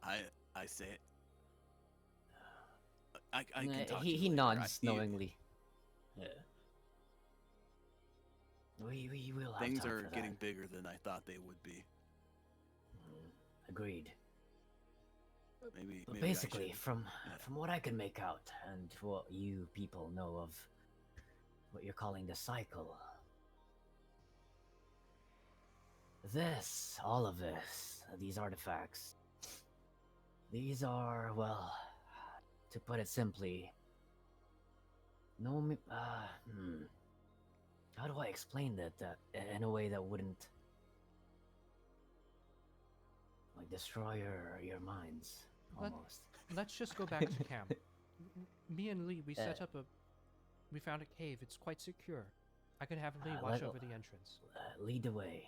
I say it. I can talk to He you later. nods knowingly. Yeah. We will have Things time are for that. getting bigger than I thought they would be. Agreed. Maybe But maybe basically, I should. from Yeah. from what I can make out, and what you people know of what you're calling the cycle, all of this, these artifacts, these are, well, to put it simply, how do I explain that in a way that wouldn't like destroy your minds Let, almost? let's just go back to camp. Me and Lee, we set Uh, up a. We found a cave. It's quite secure. I could have Lee Uh, watch let- over the entrance. Lead the way.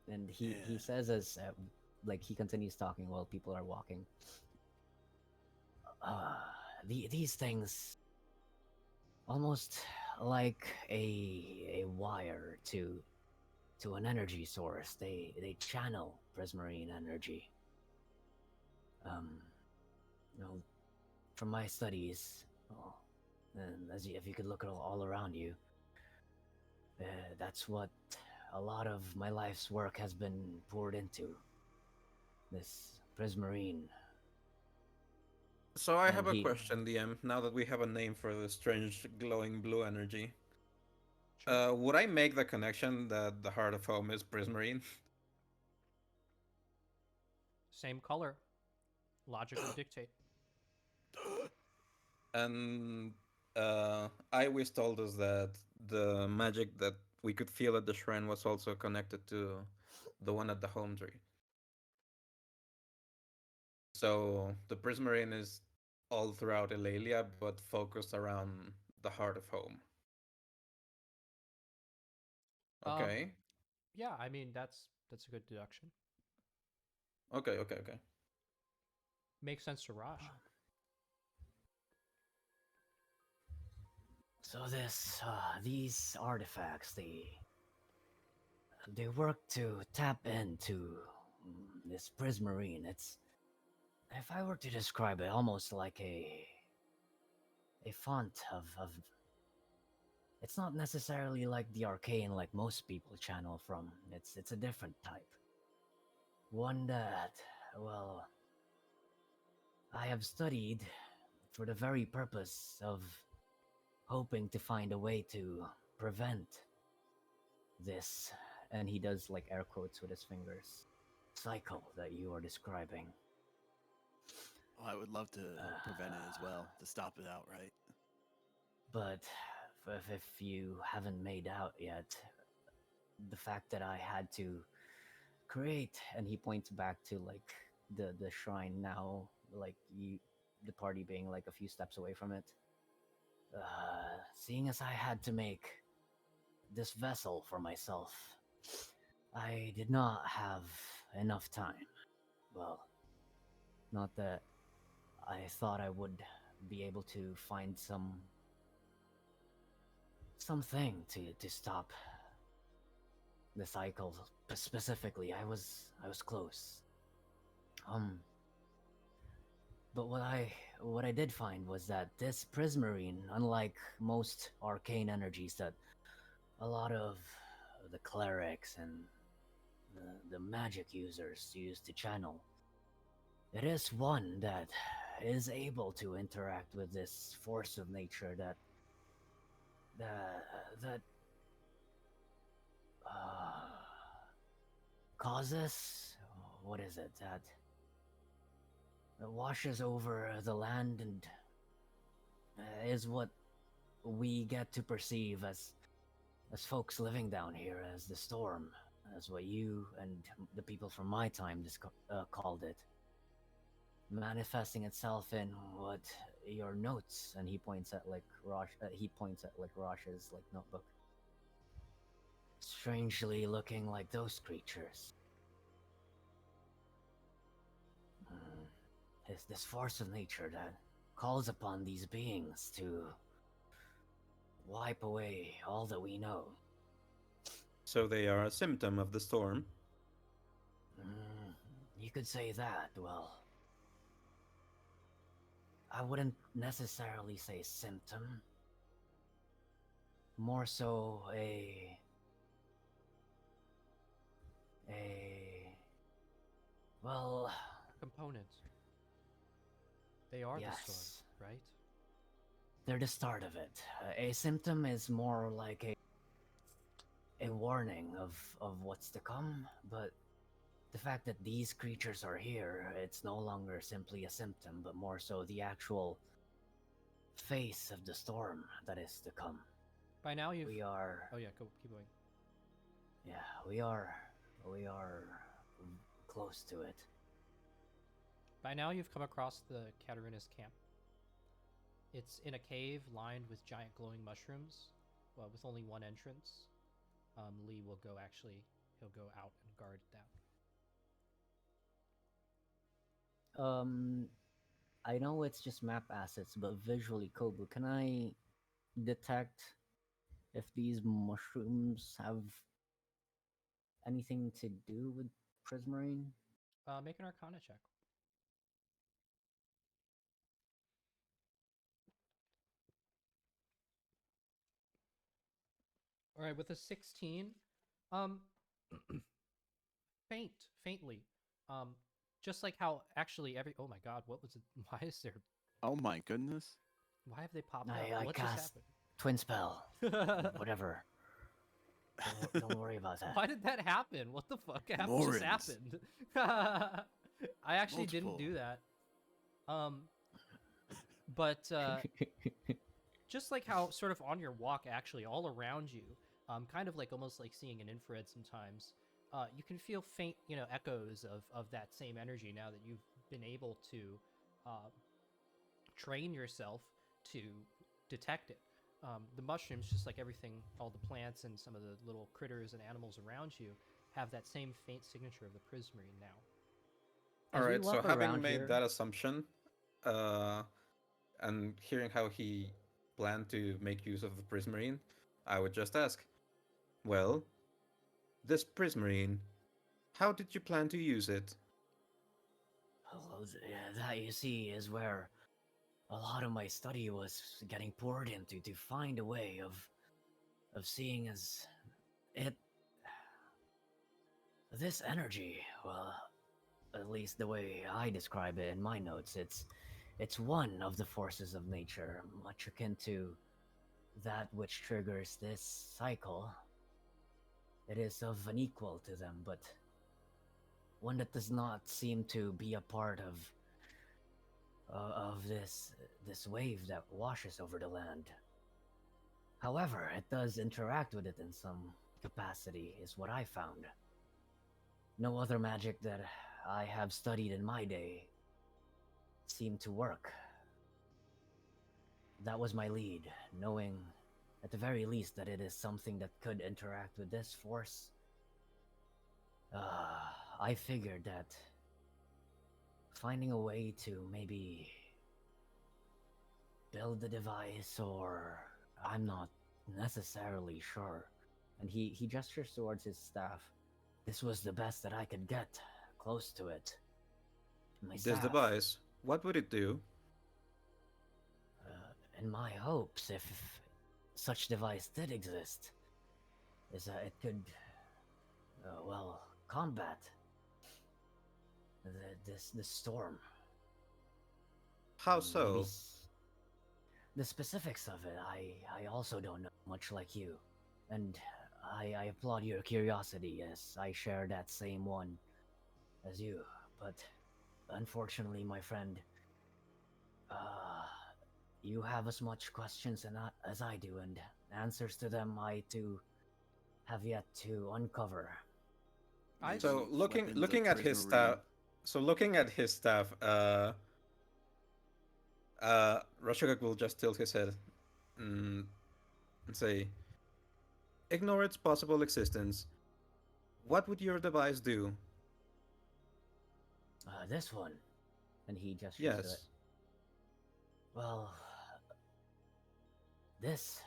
And he Yeah. says as like he continues talking while people are walking. Uh, these things almost like a wire to an energy source. They channel prismarine energy. You know, from my studies, well, and if you could look all around you, that's what a lot of my life's work has been poured into. This prismarine. So I And have a he question, DM. Now that we have a name for the strange glowing blue energy, Sure. would I make the connection that the heart of home is prismarine? Same color. Logic would dictate. And Iwis told us that the magic that we could feel at the shrine was also connected to the one at the home tree. So the prismarine is all throughout Ilaeleeia, but focused around the heart of home. Um, Okay. yeah, I mean that's a good deduction. Okay. Makes sense to Raj. So these artifacts, they work to tap into this prismarine. It's, if I were to describe it, almost like a font of. It's not necessarily like the arcane like most people channel from. It's a different type. One that, well, I have studied for the very purpose of hoping to find a way to prevent this, and he does like air quotes with his fingers, cycle that you are describing. Oh, I would love to prevent it as well, to stop it outright. But if you haven't made out yet, the fact that I had to create, and he points back to like the shrine now, like you, the party being like a few steps away from it. Seeing as I had to make this vessel for myself, I did not have enough time. Well, not that I thought I would be able to find something to stop the cycle specifically. I was close. But what I did find was that this prismarine, unlike most arcane energies that a lot of the clerics and the magic users use to channel, it is one that is able to interact with this force of nature that causes, what is it, that washes over the land and is what we get to perceive as folks living down here as the storm, as what you and the people from my time called it, manifesting itself in what your notes, and he points at like Rosh's like notebook, strangely looking like those creatures. It's this force of nature that calls upon these beings to wipe away all that we know. So they are a symptom of the storm. could say that. Well, I wouldn't necessarily say symptom. More so a well, Components. They are the storm, yes. right? They're the start of it. A symptom is more like a warning of what's to come, but the fact that these creatures are here, it's no longer simply a symptom, but more so the actual face of the storm that is to come. By now you've. We are, Oh yeah, go keep going. yeah, we are close to it. By now you've come across the Katarina's camp. It's in a cave lined with giant glowing mushrooms, well, with only one entrance. Lee will go he'll go out and guard that. I know it's just map assets, but visually, Kobu, can I detect if these mushrooms have anything to do with Prismarine? Make an Arcana check. All right, with a 16, um, faintly, um, just like how actually every. Oh my God, what was it? Why is there? Oh my goodness. Why have they popped I up? What just cast Twin Spell. happened? Whatever. Don't worry about that. Why did that happen? What the fuck just Morans. happened? I actually didn't do that. But just like how sort of on your walk, actually, all around you, kind of like almost like seeing an infrared sometimes, you can feel faint, echoes of that same energy now that you've been able to train yourself to detect it. The mushrooms, just like everything, all the plants and some of the little critters and animals around you, have that same faint signature of the prismarine now. As All we right, so walk having around made here- that assumption, and hearing how he planned to make use of the prismarine, I would just ask, well, this prismarine, how did you plan to use it? Well, that you see is where a lot of my study was getting poured into to find a way of seeing as it this energy. Well, at least the way I describe it in my notes, it's one of the forces of nature, much akin to that which triggers this cycle. It is of an equal to them, but one that does not seem to be a part of this wave that washes over the land. However, it does interact with it in some capacity, is what I found. No other magic that I have studied in my day seemed to work. That was my lead, knowing at the very least that it is something that could interact with this force. I figured that finding a way to maybe build the device, or I'm not necessarily sure. And he gestures towards his staff. This was the best that I could get close to it. My This staff, device, what would it do? in my hopes, if such device did exist, is that it could, combat this storm. How Maybe so? The specifics of it, I also don't know, much like you. And I applaud your curiosity, as I share that same one as you. But unfortunately, my friend, you have as much questions as I do, and answers to them I too have yet to uncover. So Weapons of looking at his prismarine. staff, Rashogak will just tilt his head and say, "Ignore its possible existence. What would your device do?" This one. And he gestures to it. Yes. Well, this,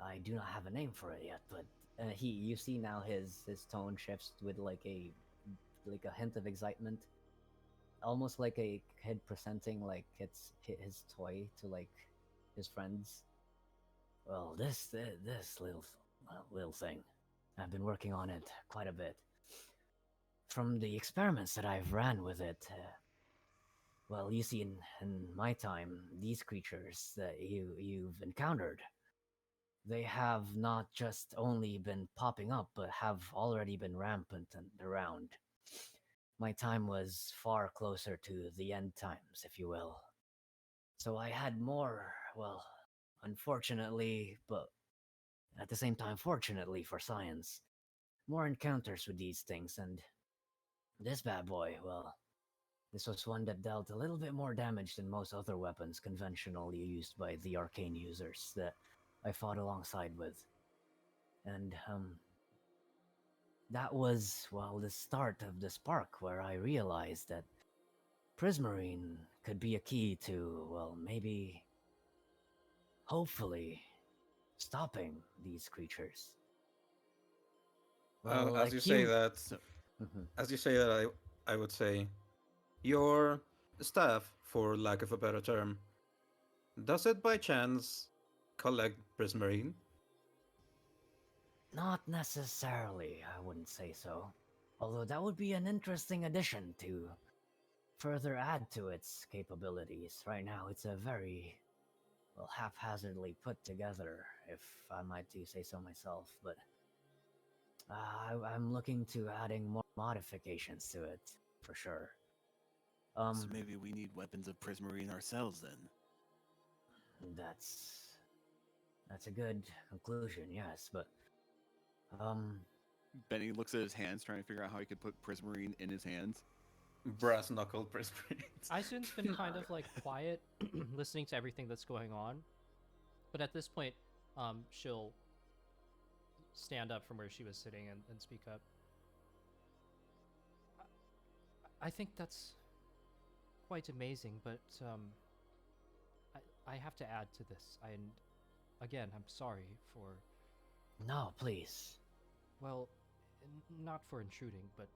I do not have a name for it yet, but you see now his tone shifts with like like a hint of excitement, almost like a kid presenting like it's his toy to like his friends. Well, this little thing, I've been working on it quite a bit. From the experiments that I've ran with it, well, you see, in my time, these creatures that you've encountered, they have not just only been popping up, but have already been rampant and around. My time was far closer to the end times, if you will. So I had more, well, unfortunately, but at the same time, fortunately for science, more encounters with these things, and this bad boy, well, this was one that dealt a little bit more damage than most other weapons conventionally used by the arcane users that I fought alongside with. And, that was, well, the start of the spark where I realized that Prismarine could be a key to, well, maybe, hopefully, stopping these creatures. Well, As like you say that, So Mhm. as you say that, I would say your staff, for lack of a better term, does it by chance collect prismarine? Not necessarily, I wouldn't say so. Although that would be an interesting addition to further add to its capabilities. Right now, it's a very, well, haphazardly put together, if I might do say so myself, but I'm looking to adding more modifications to it, for sure. so maybe we need weapons of prismarine ourselves then. That's that's a good conclusion, yes, but um Benny looks at his hands, trying to figure out how he could put prismarine in his hands. Brass knuckle prismarine. Isun's been kind of like quiet, listening to everything that's going on. But at this point, she'll stand up from where she was sitting and speak up. I think that's quite amazing, but I have to add to this. And again, I'm sorry for, no, please. well, not for intruding, but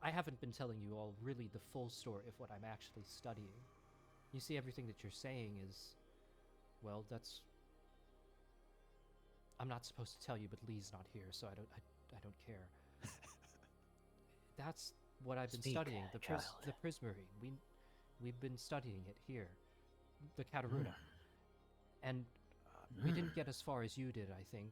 I haven't been telling you all really the full story of what I'm actually studying. You see, everything that you're saying is, well, that's. I'm not supposed to tell you, but Lee's not here, so I don't care. That's what I've been Speak, studying. The child. Prismarine. We've been studying it here, the Kataruna, and we didn't get as far as you did. I think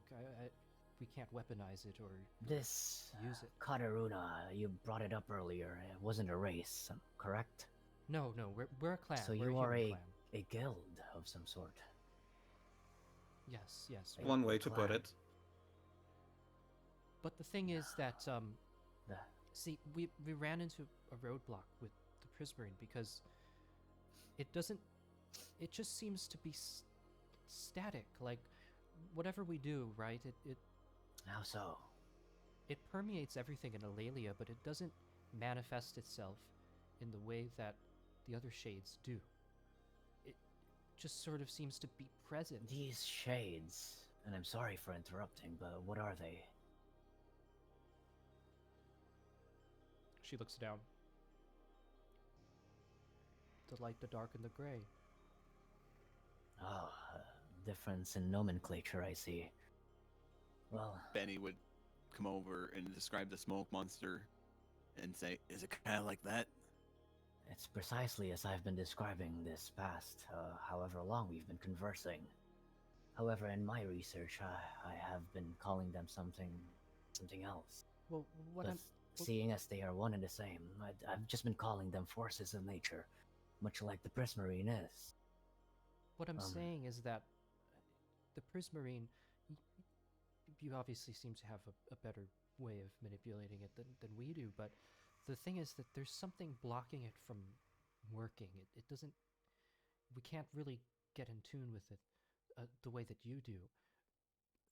we can't weaponize it or This use it. Kataruna, you brought it up earlier. It wasn't a race, correct? No, we're a clan. So we're you a are human a clan. a guild of some sort. Yes. Like One a way to put clan. it. But the thing is that The- see, we ran into a roadblock with the Prismarine because it doesn't. It just seems to be static. Like whatever we do, right? How so? It permeates everything in Ilaeleeia, but it doesn't manifest itself in the way that the other shades do. It just sort of seems to be present. These shades, and I'm sorry for interrupting, but what are they? She looks down. The light, the dark, and the gray. Oh, difference in nomenclature, I see. Well, Benny would come over and describe the smoke monster and say, "Is it kind of like that?" it's precisely as I've been describing this past, however long we've been conversing. However, in my research, I have been calling them something else. Well, what But I'm seeing as they are one and the same, I've just been calling them forces of nature, much like the Prismarine is. what I'm Um, saying is that the Prismarine, you obviously seem to have a better way of manipulating it than we do, but the thing is that there's something blocking it from working. It doesn't. We can't really get in tune with it the way that you do.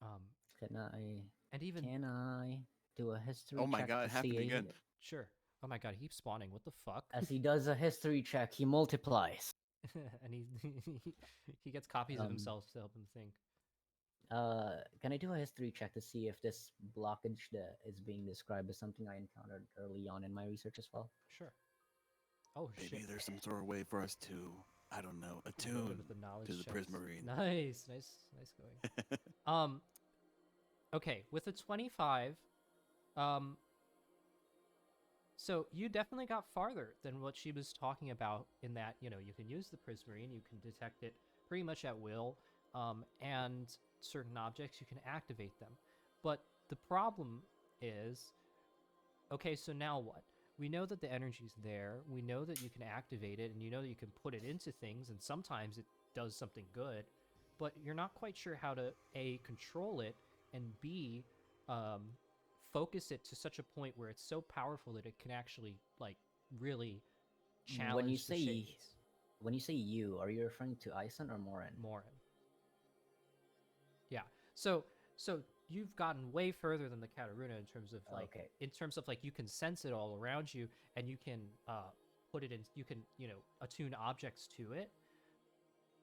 Um, Can I and even can I do a history Oh my check god, to it happened see? again. sure. Oh my god, he keeps spawning. What the fuck? As he does a history check, he multiplies. And he he gets copies of Um, himself to help him think. Can I do a history check to see if this blockage that is being described is something I encountered early on in my research as well? Sure. Oh Maybe shit. there's some sort of way for us to, I don't know, Really attune with the knowledge to the checks. Prismarine. Nice going. Um, okay, with a 25, um, so you definitely got farther than what she was talking about in that, you know, you can use the prismarine, you can detect it pretty much at will, and certain objects, you can activate them. But the problem is, okay, so now what? We know that the energy's there, we know that you can activate it, and you know that you can put it into things, and sometimes it does something good, but you're not quite sure how to, A, control it, and B, um, focus it to such a point where it's so powerful that it can actually, like, really When you challenge the say shades. when you say you, are you referring to Ison or Morin? Morin. Yeah. So you've gotten way further than the Kataruna Okay. in terms of like you can sense it all around you and you can put it in, you can, you know, attune objects to it.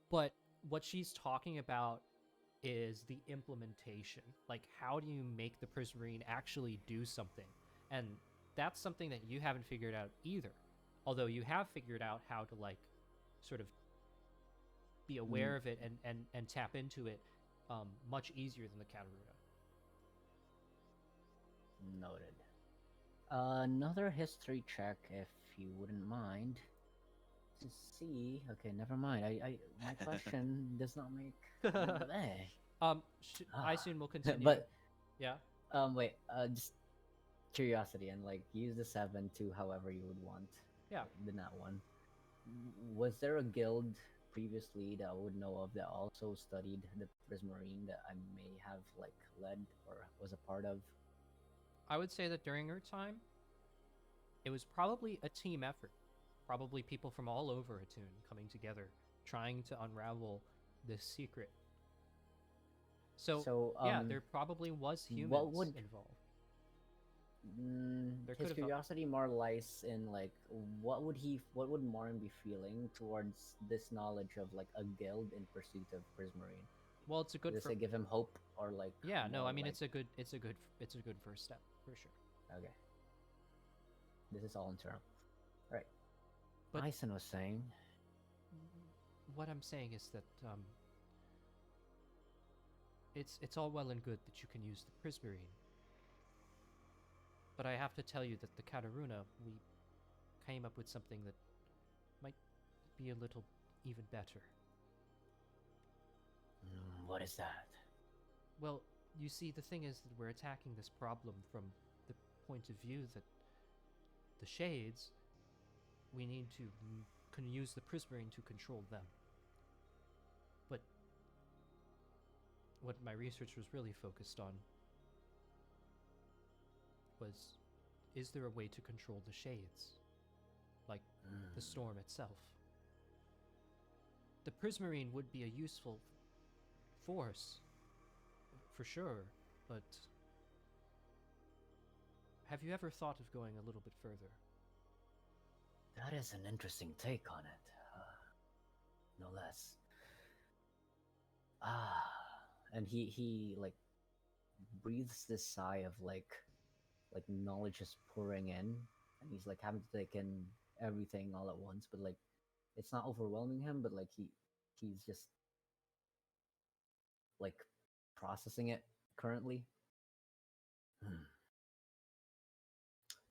But what she's talking about is the implementation. Like, how do you make the prismarine actually do something? And that's something that you haven't figured out either. Although you have figured out how to, like, sort of be aware of it and tap into it much easier than the Kataruna. Noted. Another history check, if you wouldn't mind, to see. Okay, never mind. My question does not make. Eh. I soon will continue. But Yeah. wait. Just curiosity and like use the 7 to however you would want. Yeah. The nat one. Was there a guild previously that I would know of that also studied the Prismarine that I may have like led or was a part of? I would say that during her time, it was probably a team effort. Probably people from all over Etunn coming together, trying to unravel this secret. So, yeah, there probably was humans involved. His curiosity more lies in like what would Morin be feeling towards this knowledge of like a guild in pursuit of Prismarine? Well, it's a good. Does it give him hope or like? Yeah, no, I mean like... it's a good first step for sure. Okay. This is all internal. All right. But Ison was saying. What I'm saying is that it's all well and good that you can use the Prismarine, but I have to tell you that the Kataruna, we came up with something that might be a little even better. What is that? Well, you see, the thing is that we're attacking this problem from the point of view that the shades, we need to can use the Prismarine to control them. But what my research was really focused on was, is there a way to control the shades? Like the storm itself. The Prismarine would be a useful force, for sure, but have you ever thought of going a little bit further? That is an interesting take on it, no less. And he like breathes this sigh of like knowledge is pouring in, and he's like having to take in everything all at once, but like it's not overwhelming him, but like he's just like processing it currently.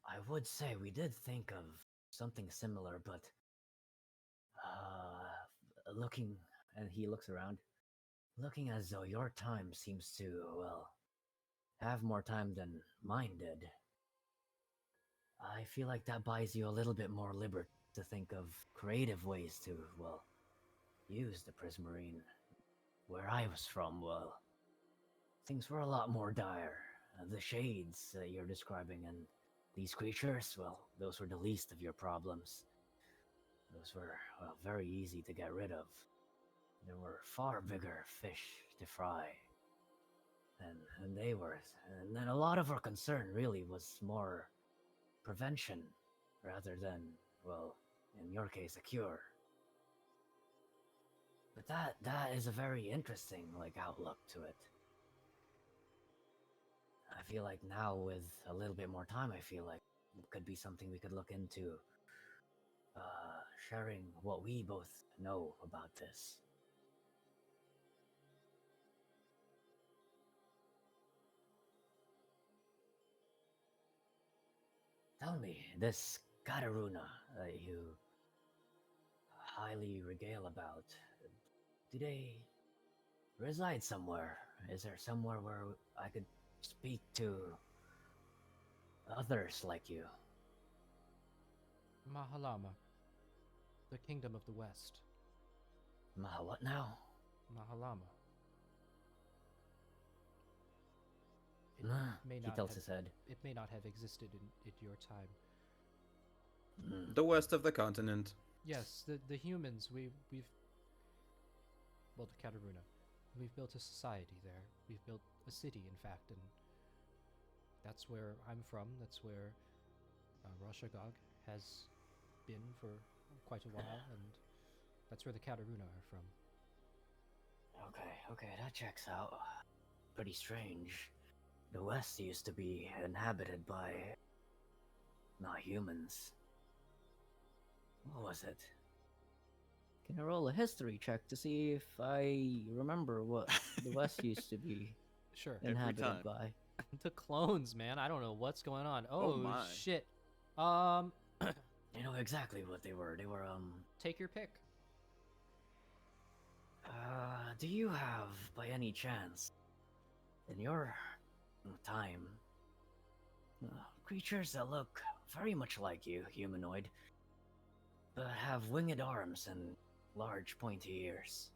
I would say we did think of something similar, but looking, and he looks around, looking as though your time seems to, well, have more time than mine did. I feel like that buys you a little bit more liberty to think of creative ways to, well, use the Prismarine. Where I was from, well, things were a lot more dire. The shades that you're describing and these creatures, well, those were the least of your problems. Those were, well, very easy to get rid of. There were far bigger fish to fry than they were. And then a lot of our concern really was more prevention rather than, well, in your case, a cure. But that is a very interesting, like, outlook to it. feel like now, with a little bit more time, I feel like it could be something we could look into. Sharing what we both know about this. Tell me, this Kataruna that you highly regale about, do they reside somewhere? Is there somewhere where I could speak to others like you? Mahalama, the kingdom of the west. What now? Mahalama. It may He not tilts have, his head. it may not have existed in your time. The west of the continent. Yes, the humans, we've well, the Kataruna. We've built a society there. We've built a city, in fact, and that's where I'm from. That's where Roshagog has been for quite a while, and that's where the Kataruna are from. Okay, that checks out. Pretty strange. The West used to be inhabited by not humans. What was it? Can I roll a history check to see if I remember what the West used to be Sure. Every inhabited time. by? The clones, man. I don't know what's going on. Oh Oh, my. shit. You know exactly what they were. They were, Take your pick. do you have, by any chance, in your time, creatures that look very much like you, humanoid, but have winged arms and large pointy ears?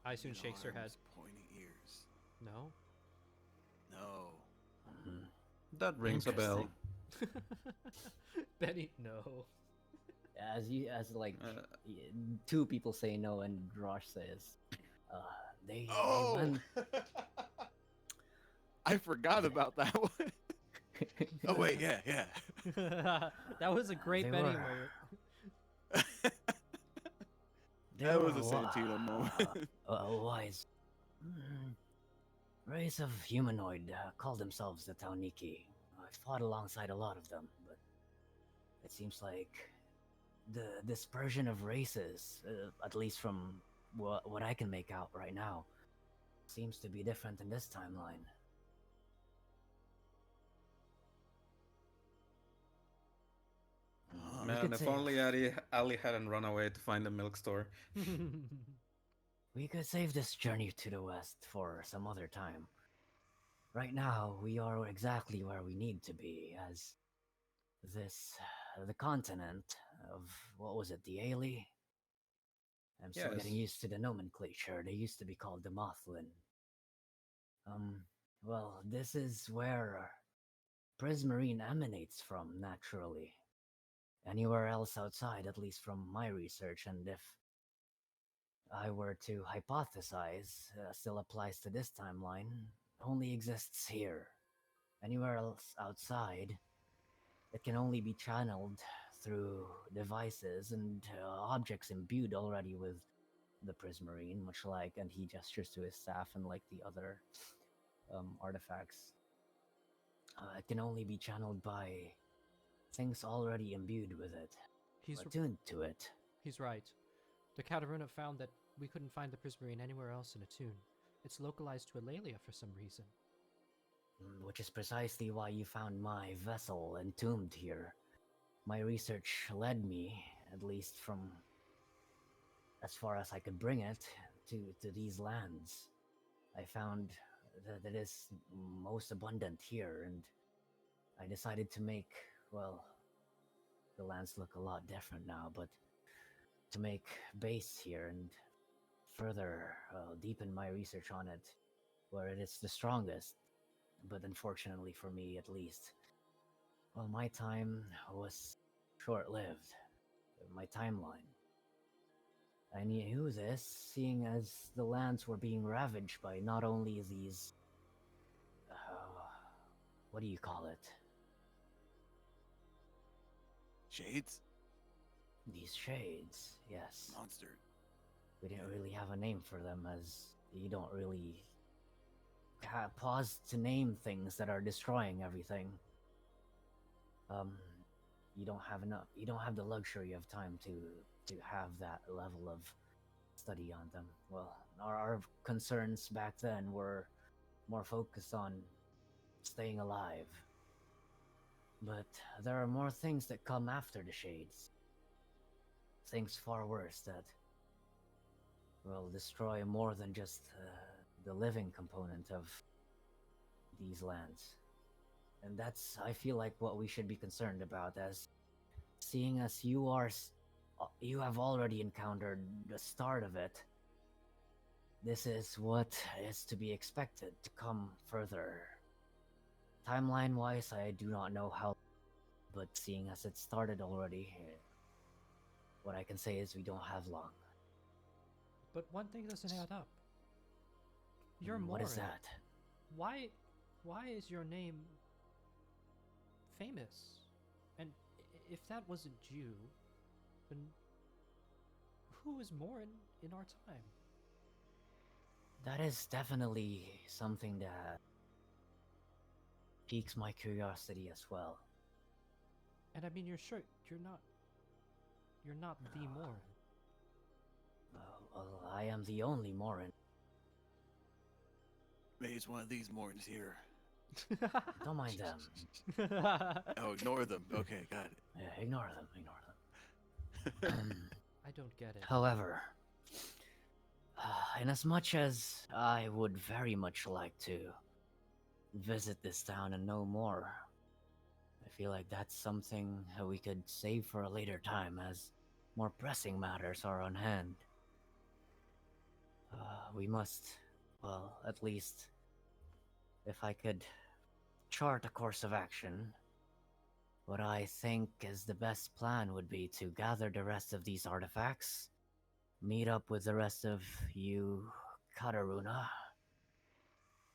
Aisun Big shakes her head. arms, pointy ears. No? No. Mhm. That rings a bell. Benny, no. As like Uh, two people say no, and Rosh says, they Oh! went. I forgot about that one. Oh wait, yeah. That was a great They Benny were- moment. They That were was a Santino moment. A wise race of humanoid called themselves the Tauniki. I fought alongside a lot of them, but it seems like the dispersion of races, at least from what I can make out right now, seems to be different in this timeline. We Man, could if save- only Ali hadn't run away to find the milk store. We could save this journey to the west for some other time. Right now, we are exactly where we need to be, as the continent of, what was it, the Aelee? I'm still Yes. getting used to the nomenclature. They used to be called the Mothlin. Well, this is where Prismarine emanates from, naturally. Anywhere else outside, at least from my research, and if I were to hypothesize, still applies to this timeline, only exists here. Anywhere else outside, it can only be channeled through devices and objects imbued already with the Prismarine, much like, and he gestures to his staff and like the other artifacts. It can only be channeled by things already imbued with it, He's attuned to it. he's right. The Kataruna found that we couldn't find the Prismarine anywhere else in Etunn. It's localized to Ilaeleeia for some reason. Which is precisely why you found my vessel entombed here. My research led me, at least from as far as I could bring it, to these lands. I found that it is most abundant here, and I decided to make, well, the lands look a lot different now, but to make base here and further deepen my research on it, where it is the strongest. But unfortunately for me, at least, well, my time was short-lived. My timeline. I knew this, seeing as the lands were being ravaged by not only these... what do you call it? Shades? These shades, yes. Monster. We didn't really have a name for them, as you don't really pause to name things that are destroying everything. You don't have enough. You don't have the luxury of time to have that level of study on them. Well, our concerns back then were more focused on staying alive. But there are more things that come after the shades. Things far worse that will destroy more than just the living component of these lands. And that's, I feel like, what we should be concerned about, as seeing as you have already encountered the start of it. This is what is to be expected to come further. Timeline-wise, I do not know how, but seeing as it started already, what I can say is we don't have long. But one thing doesn't add up. You're Morin. What is that? Why is your name famous? And if that was a Jew, then who is Morin in our time? That is definitely something that piques my curiosity as well. And I mean, you're not the Morin. Well, I am the only Morin. Maybe it's one of these Mortons here. Don't mind them. Oh, ignore them. Okay, got it. Yeah, ignore them. I don't get it. However, in as much as I would very much like to visit this town and know more, I feel like that's something that we could save for a later time, as more pressing matters are on hand. We must, well, at least, if I could chart a course of action, what I think is the best plan would be to gather the rest of these artifacts, meet up with the rest of you, Kataruna,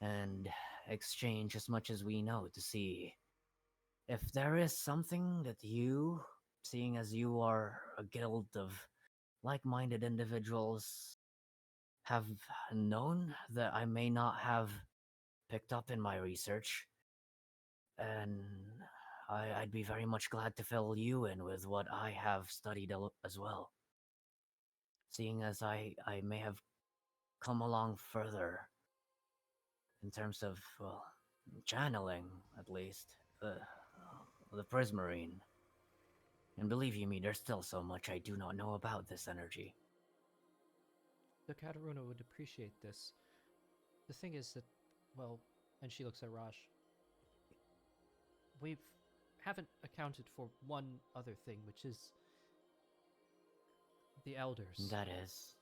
and exchange as much as we know to see if there is something that you, seeing as you are a guild of like-minded individuals, have known that I may not have picked up in my research. And I'd be very much glad to fill you in with what I have studied as well. Seeing as I may have come along further in terms of, well, channeling, at least, the Prismarine. And believe you me, there's still so much I do not know about this energy. The Kataruna would appreciate this. The thing is that, well, and she looks at Raj. We haven't accounted for one other thing, which is the elders. That is.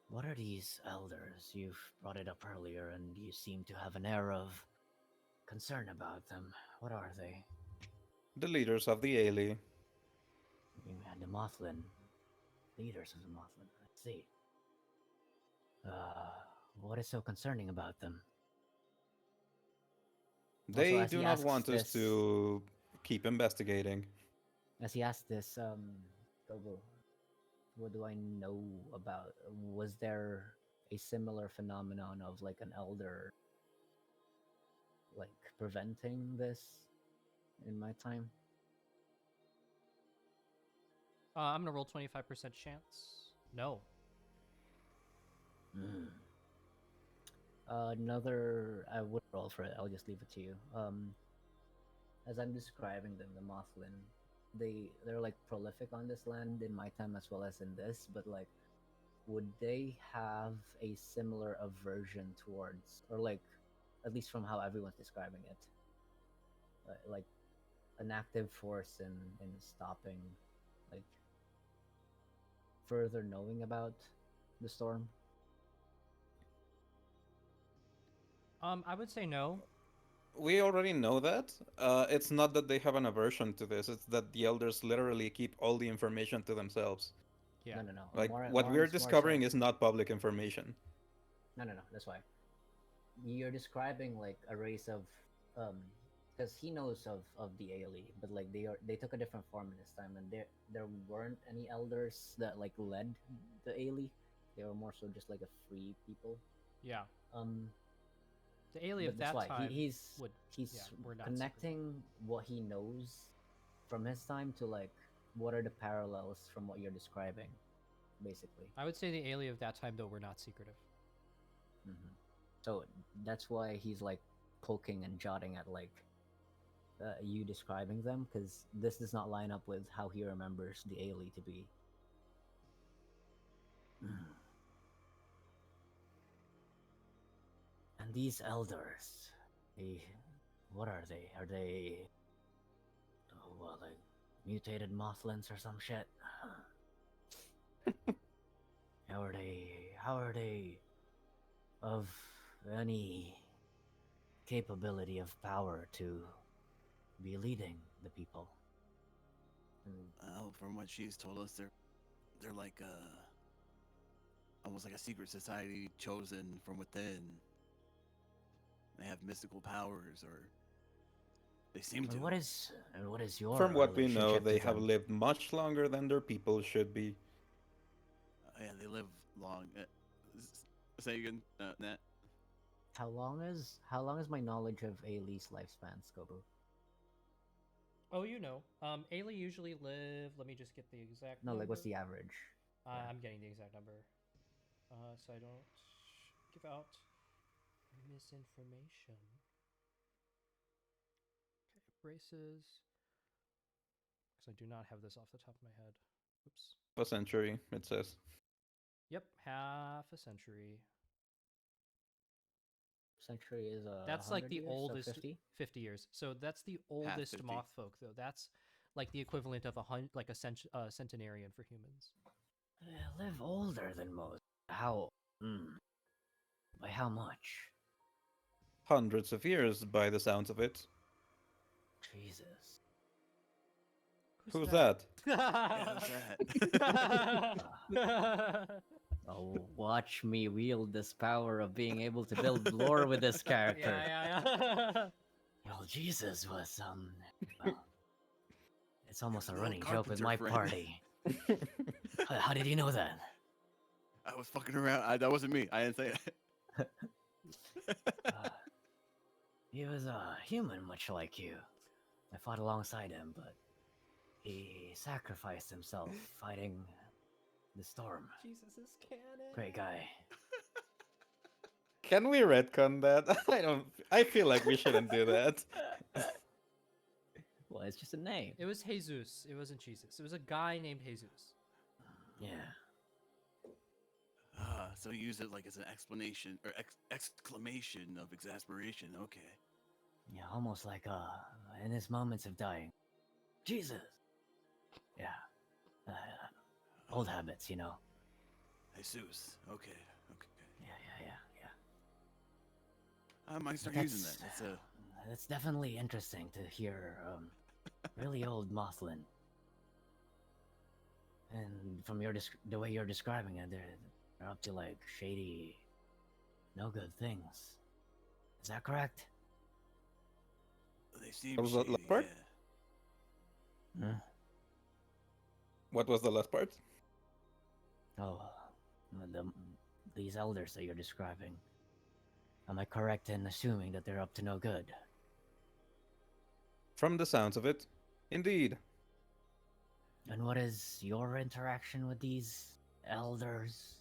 What are these elders? You've brought it up earlier, and you seem to have an air of concern about them. What are they? The leaders of the Aelee. You had the Mothlin. Leaders of the Mothlin. I see. What is so concerning about them? They as do he not asks want us this- to keep investigating. As he asked this, Gogo, what do I know about? Was there a similar phenomenon of like an elder, like preventing this in my time? I'm gonna roll 25% chance. No. Another, I would roll for it. I'll just leave it to you. As I'm describing them, the Mothlin, they're like prolific on this land in my time as well as in this. But like, would they have a similar aversion towards, or like, at least from how everyone's describing it, like an active force in stopping, like further knowing about the storm? I would say no. We already know that. It's not that they have an aversion to this, it's that the elders literally keep all the information to themselves. Yeah. No. Like, More- what more we're is more discovering so- is not public information. No. That's why. You're describing like a race of, because he knows of the Aelee, but like they took a different form in this time, and there weren't any elders that like led the Aelee. They were more so just like a free people. Yeah. Um, The Aelee but of that's that why time he's would. he's Yeah, we're not connecting what he knows from his time to like what are the parallels from what you're describing, basically. I would say the Aelee of that time, though, were not secretive. So that's why he's like poking and jotting at like you describing them, because this does not line up with how he remembers the Aelee to be. And these elders, what are they? Are they, oh, well, like mutated mothlins or some shit? How are they of any capability of power to be leading the people? Well, from what she's told us, they're like almost like a secret society chosen from within. They have mystical powers, or they seem to. And what is your From what we know, relationship to they have them? lived much longer than their people should be. Yeah, they live long. Say again, Nat. How long is my knowledge of Aelee's lifespan, Skobu? Oh, you know. Aelee usually live. Let me just get the exact. No, like what's number. the average? I'm getting the exact number, so I don't give out misinformation. Okay, braces. Because I do not have this off the top of my head. Oops. A century, it says. Yep, half a century. Century is That's like 100 the years, so oldest 50. 50 years. So that's the oldest 50. mothfolk, though. That's like the equivalent of a centenarian for humans. They live older than most. How? By how much? Hundreds of years by the sounds of it. Jesus. Who's that? Yeah, who's that? Oh, watch me wield this power of being able to build lore with this character. Yeah. Well, Jesus was well, it's almost a the old running joke with carpenter my friend. party. How did you know that? I was fucking around. That wasn't me. I didn't say it. He was a human, much like you. I fought alongside him, but he sacrificed himself fighting the storm. Jesus is canon. Great guy. Can we retcon that? I feel like we shouldn't do that. Well, it's just a name. It was Jesus. It wasn't Jesus. It was a guy named Jesus. Yeah. So you use it like as an explanation or exclamation of exasperation. Okay. Yeah, almost like in his moments of dying. Jesus. Yeah. Old habits, you know. Jesus. Okay. Yeah. I might start That's- using that. That's a. That's definitely interesting to hear. Really old Mothlin. And from the way you're describing it, they're up to like shady, no good things. Is that correct? They seem What was that shady. last part? Yeah. What was the last part? Oh, these elders that you're describing. Am I correct in assuming that they're up to no good? From the sounds of it, indeed. And what is your interaction with these elders?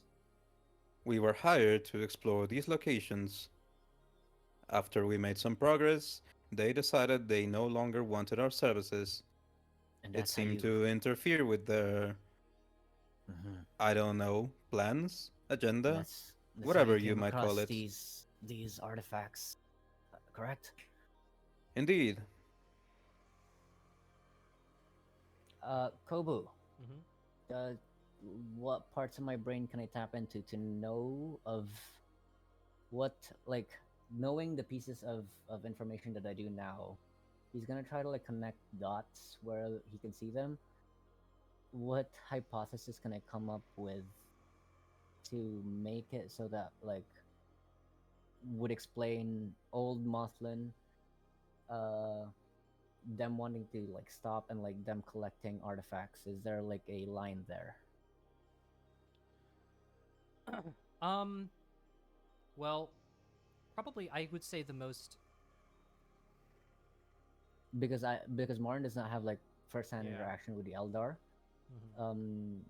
We were hired to explore these locations. After we made some progress, they decided they no longer wanted our services. And It that's how seemed you... to interfere with their, Mhm. I don't know, plans, agenda, That's how whatever you you came might call across it. these artifacts, correct? Indeed. Kobu, Mm-hmm. what parts of my brain can I tap into to know of what, like, knowing the pieces of information that I do now? He's gonna try to like connect dots where he can see them. What hypothesis can I come up with to make it so that like would explain old Mothlin, them wanting to like stop and like them collecting artifacts? Is there like a line there? Well, probably I would say the most. Because Martin does not have like first-hand Yeah. interaction with the Eldar. Mhm.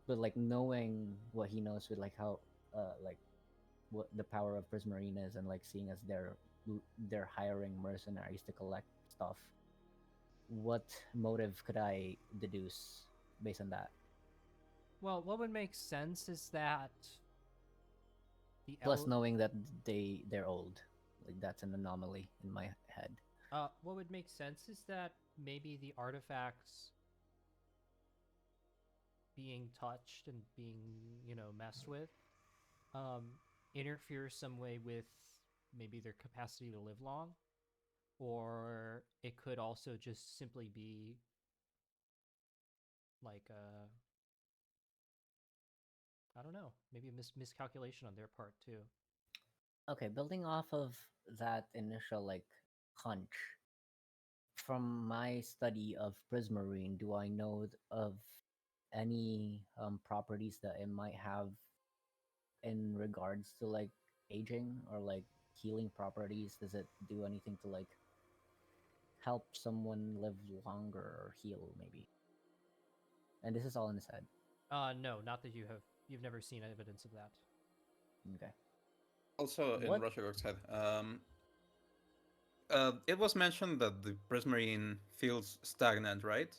But like knowing what he knows with like how like what the power of Prismarine is, and like seeing as they're hiring mercenaries to collect stuff, what motive could I deduce based on that? Well, what would make sense is that the Plus knowing that they're old, like that's an anomaly in my head. what would make sense is that maybe the artifacts being touched and being, messed with, um, interfere some way with maybe their capacity to live long, or it could also just simply be like I don't know, maybe a miscalculation on their part too. Okay, building off of that initial like hunch, from my study of Prismarine, do I know of any properties that it might have in regards to like aging or like healing properties? Does it do anything to like help someone live longer or heal maybe? And this is all in his head. No, not that you've never seen evidence of that. Okay. Also, in What? Roshagog's head, it was mentioned that the Prismarine feels stagnant, right?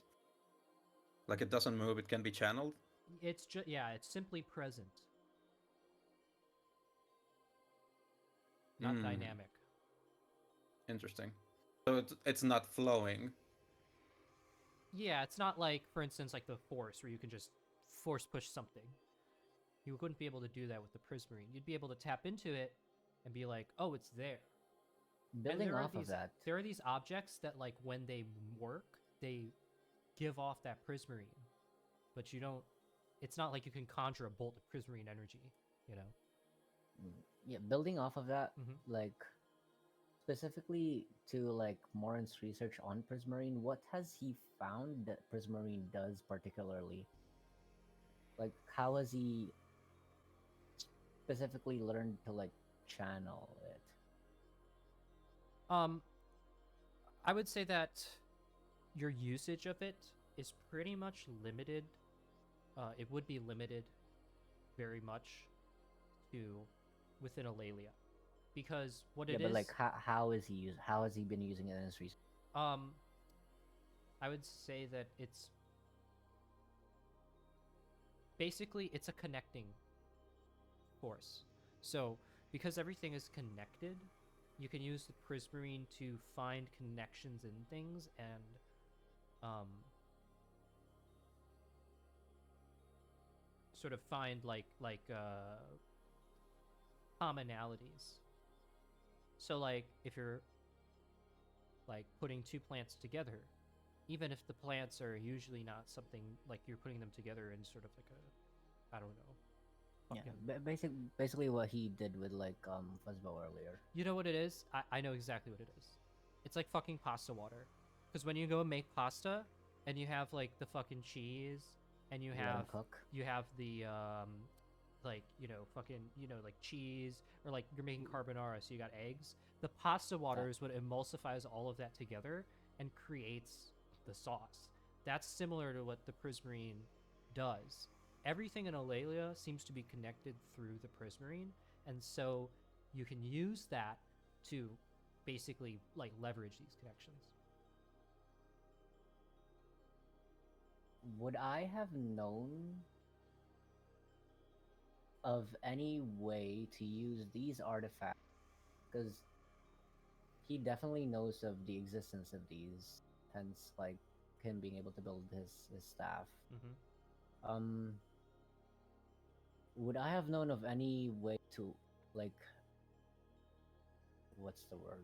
Like it doesn't move; it can be channeled. It's just yeah, it's simply present, not Hmm, dynamic. interesting. So it's not flowing. Yeah, it's not like, for instance, like the Force, where you can just force push something. You wouldn't be able to do that with the Prismarine. You'd be able to tap into it and be like, "Oh, it's there." And Building off of that, there are these objects that, like, when they work, they give off that Prismarine, but you don't. It's not like you can conjure a bolt of Prismarine energy, you know. yeah, building off of that, Mm-hmm. like specifically to like Morin's research on Prismarine, what has he found that Prismarine does particularly? Like, how has he specifically learned to like channel it? Um, I would say that your usage of it is pretty much limited. It would be limited very much to within Aelee, because what Yeah, it but like, is, how is he use? How has he been using it in his research? um, I would say that it's basically it's a connecting force. So because everything is connected, you can use the Prismarine to find connections in things and um, sort of find commonalities. So like if you're like putting two plants together, even if the plants are usually not something like you're putting them together in sort of like a, I don't know, Yeah, fucking. basically what he did with like Fuzzbow earlier. You know what it is? I know exactly what it is. It's like fucking pasta water. Because when you go make pasta and you have like the fucking cheese and you You let him have cook. the like, fucking, like cheese, or like you're making carbonara, so you got eggs. The pasta water That is what emulsifies all of that together and creates the sauce. That's similar to what the Prismarine does. Everything in Eulalia seems to be connected through the Prismarine, and so you can use that to basically like leverage these connections. would I have known of any way to use these artifacts? Because he definitely knows of the existence of these, hence like him being able to build his staff. Mm-hmm. Um, would I have known of any way to like what's the word?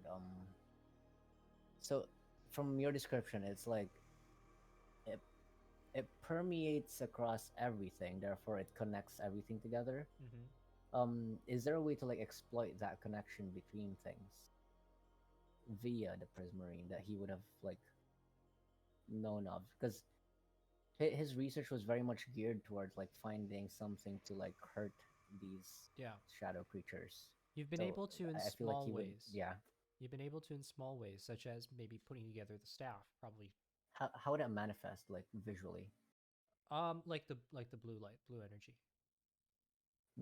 So from your description, it's like it it permeates across everything, therefore it connects everything together. Mm-hmm. Is there a way to like exploit that connection between things via the Prismarine that he would have like known of? Because his research was very much geared towards like finding something to like hurt these Yeah. shadow creatures. You've been So able to in I feel like small he would. ways. Yeah. You've been able to in small ways, such as maybe putting together the staff, probably. How would that manifest like visually? Like the blue light, blue energy.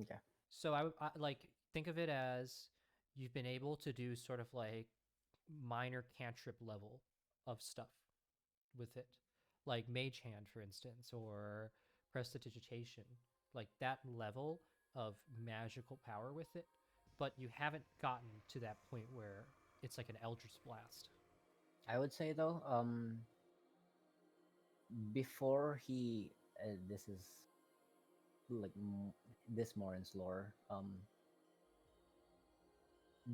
Okay. So I like think of it as you've been able to do sort of like minor cantrip level of stuff with it, like Mage Hand, for instance, or Prestidigitation, like that level of magical power with it. But you haven't gotten to that point where it's like an Eldritch Blast. I would say though, before he, this is like this Morin's lore,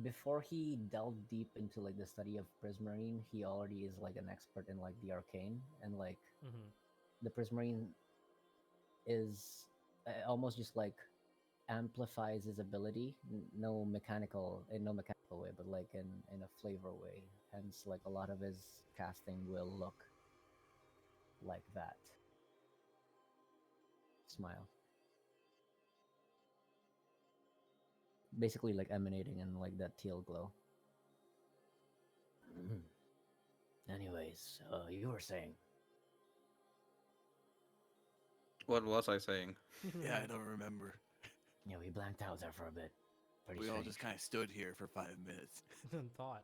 before he delved deep into like the study of Prismarine, he already is like an expert in like the arcane, and like Mm-hmm. the Prismarine is almost just like amplifies his ability, no mechanical way, but like in a flavor way. Hence, like a lot of his casting will look like that. Smile. Basically, like emanating in like that teal glow. Anyways, you were saying. What was I saying? Yeah, I don't remember. Yeah, we blanked out there for a bit. Pretty We all strange. just kind of stood here for 5 minutes. Thought.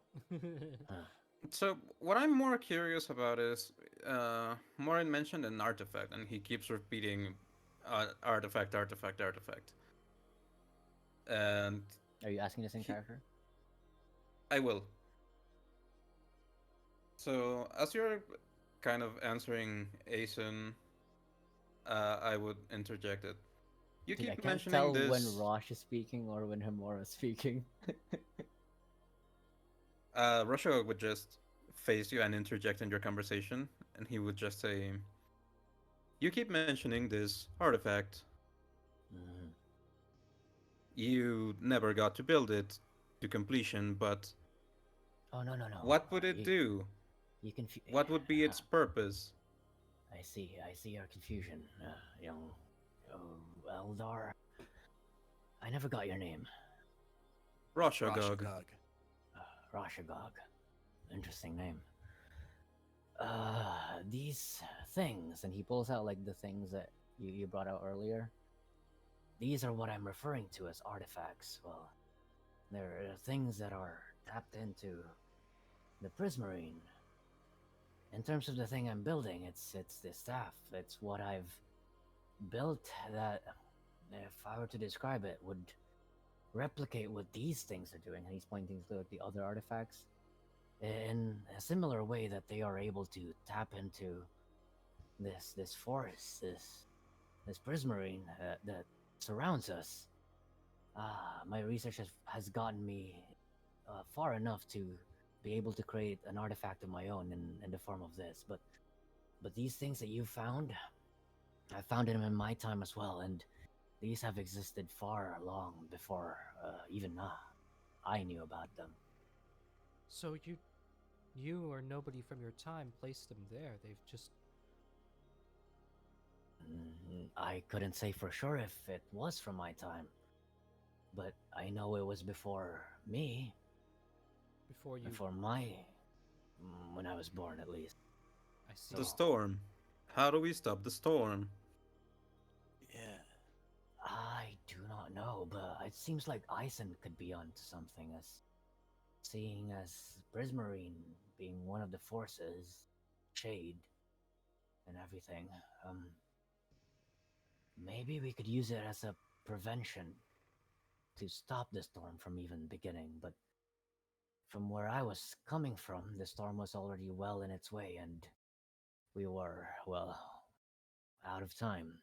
Huh. So what I'm more curious about is, Morin mentioned an artifact, and he keeps repeating, artifact, artifact, artifact. And Are you asking this in he, character? I will. So as you're kind of answering Aeson, I would interject it. You Dude, I keep can't mentioning tell when this. Rosh is speaking or when Hamura is speaking. Russia would just face you and interject in your conversation, and he would just say, "You keep mentioning this artifact. Mhm. You never got to build it to completion, but Oh no. what would it do? You What would be its purpose?" I see. I see your confusion, young Eldar. I never got your name. Roshagog. Roshagog. Roshagog. Interesting name. These things, and he pulls out like the things that you brought out earlier. These are what I'm referring to as artifacts. Well, they're things that are tapped into the Prismarine. In terms of the thing I'm building, it's the staff. It's what I've built that, if I were to describe it, would replicate what these things are doing. And he's pointing to the other artifacts in a similar way that they are able to tap into this force, this prismarine that surrounds us. My research has gotten me far enough to be able to create an artifact of my own in the form of this. But these things that you found, I found them in my time as well, and these have existed far long before even I knew about them. So you or nobody from your time placed them there. They've just I couldn't say for sure if it was from my time, but I know it was before me, before you. before my when I was born at least. I see. The storm. How do we stop the storm? Yeah. I do not know, but it seems like Ison could be onto something, as seeing as Prismarine being one of the forces, shade, and everything. Maybe we could use it as a prevention to stop the storm from even beginning, but from where I was coming from, the storm was already well in its way, and we were, well, out of time.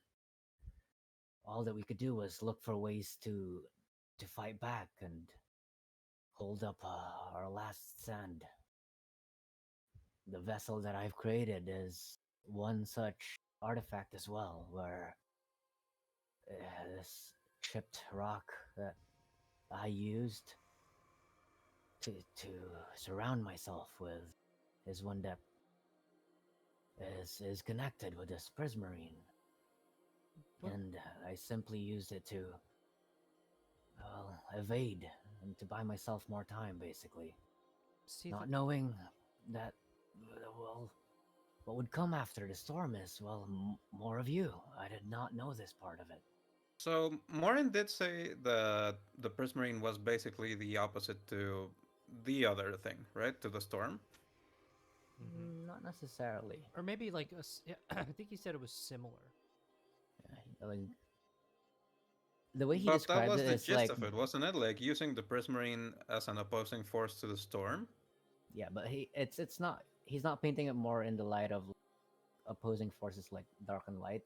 All that we could do was look for ways to fight back and hold up our last stand. The vessel that I've created is one such artifact as well, where this chipped rock that I used to surround myself with is one that is connected with this prismarine, But- and I simply used it to, well, evade and to buy myself more time, basically. See, Not knowing that, well, what would come after the storm is, well, more of you. I did not know this part of it. So Morin did say that the Prismarine was basically the opposite to the other thing, right? To the storm. Not necessarily. or maybe like yeah, I think he said it was similar. Like, the way he But that described was it the is gist like, of it, wasn't it? Like using the Prismarine as an opposing force to the storm. yeah, but it's not. He's not painting it more in the light of opposing forces like dark and light.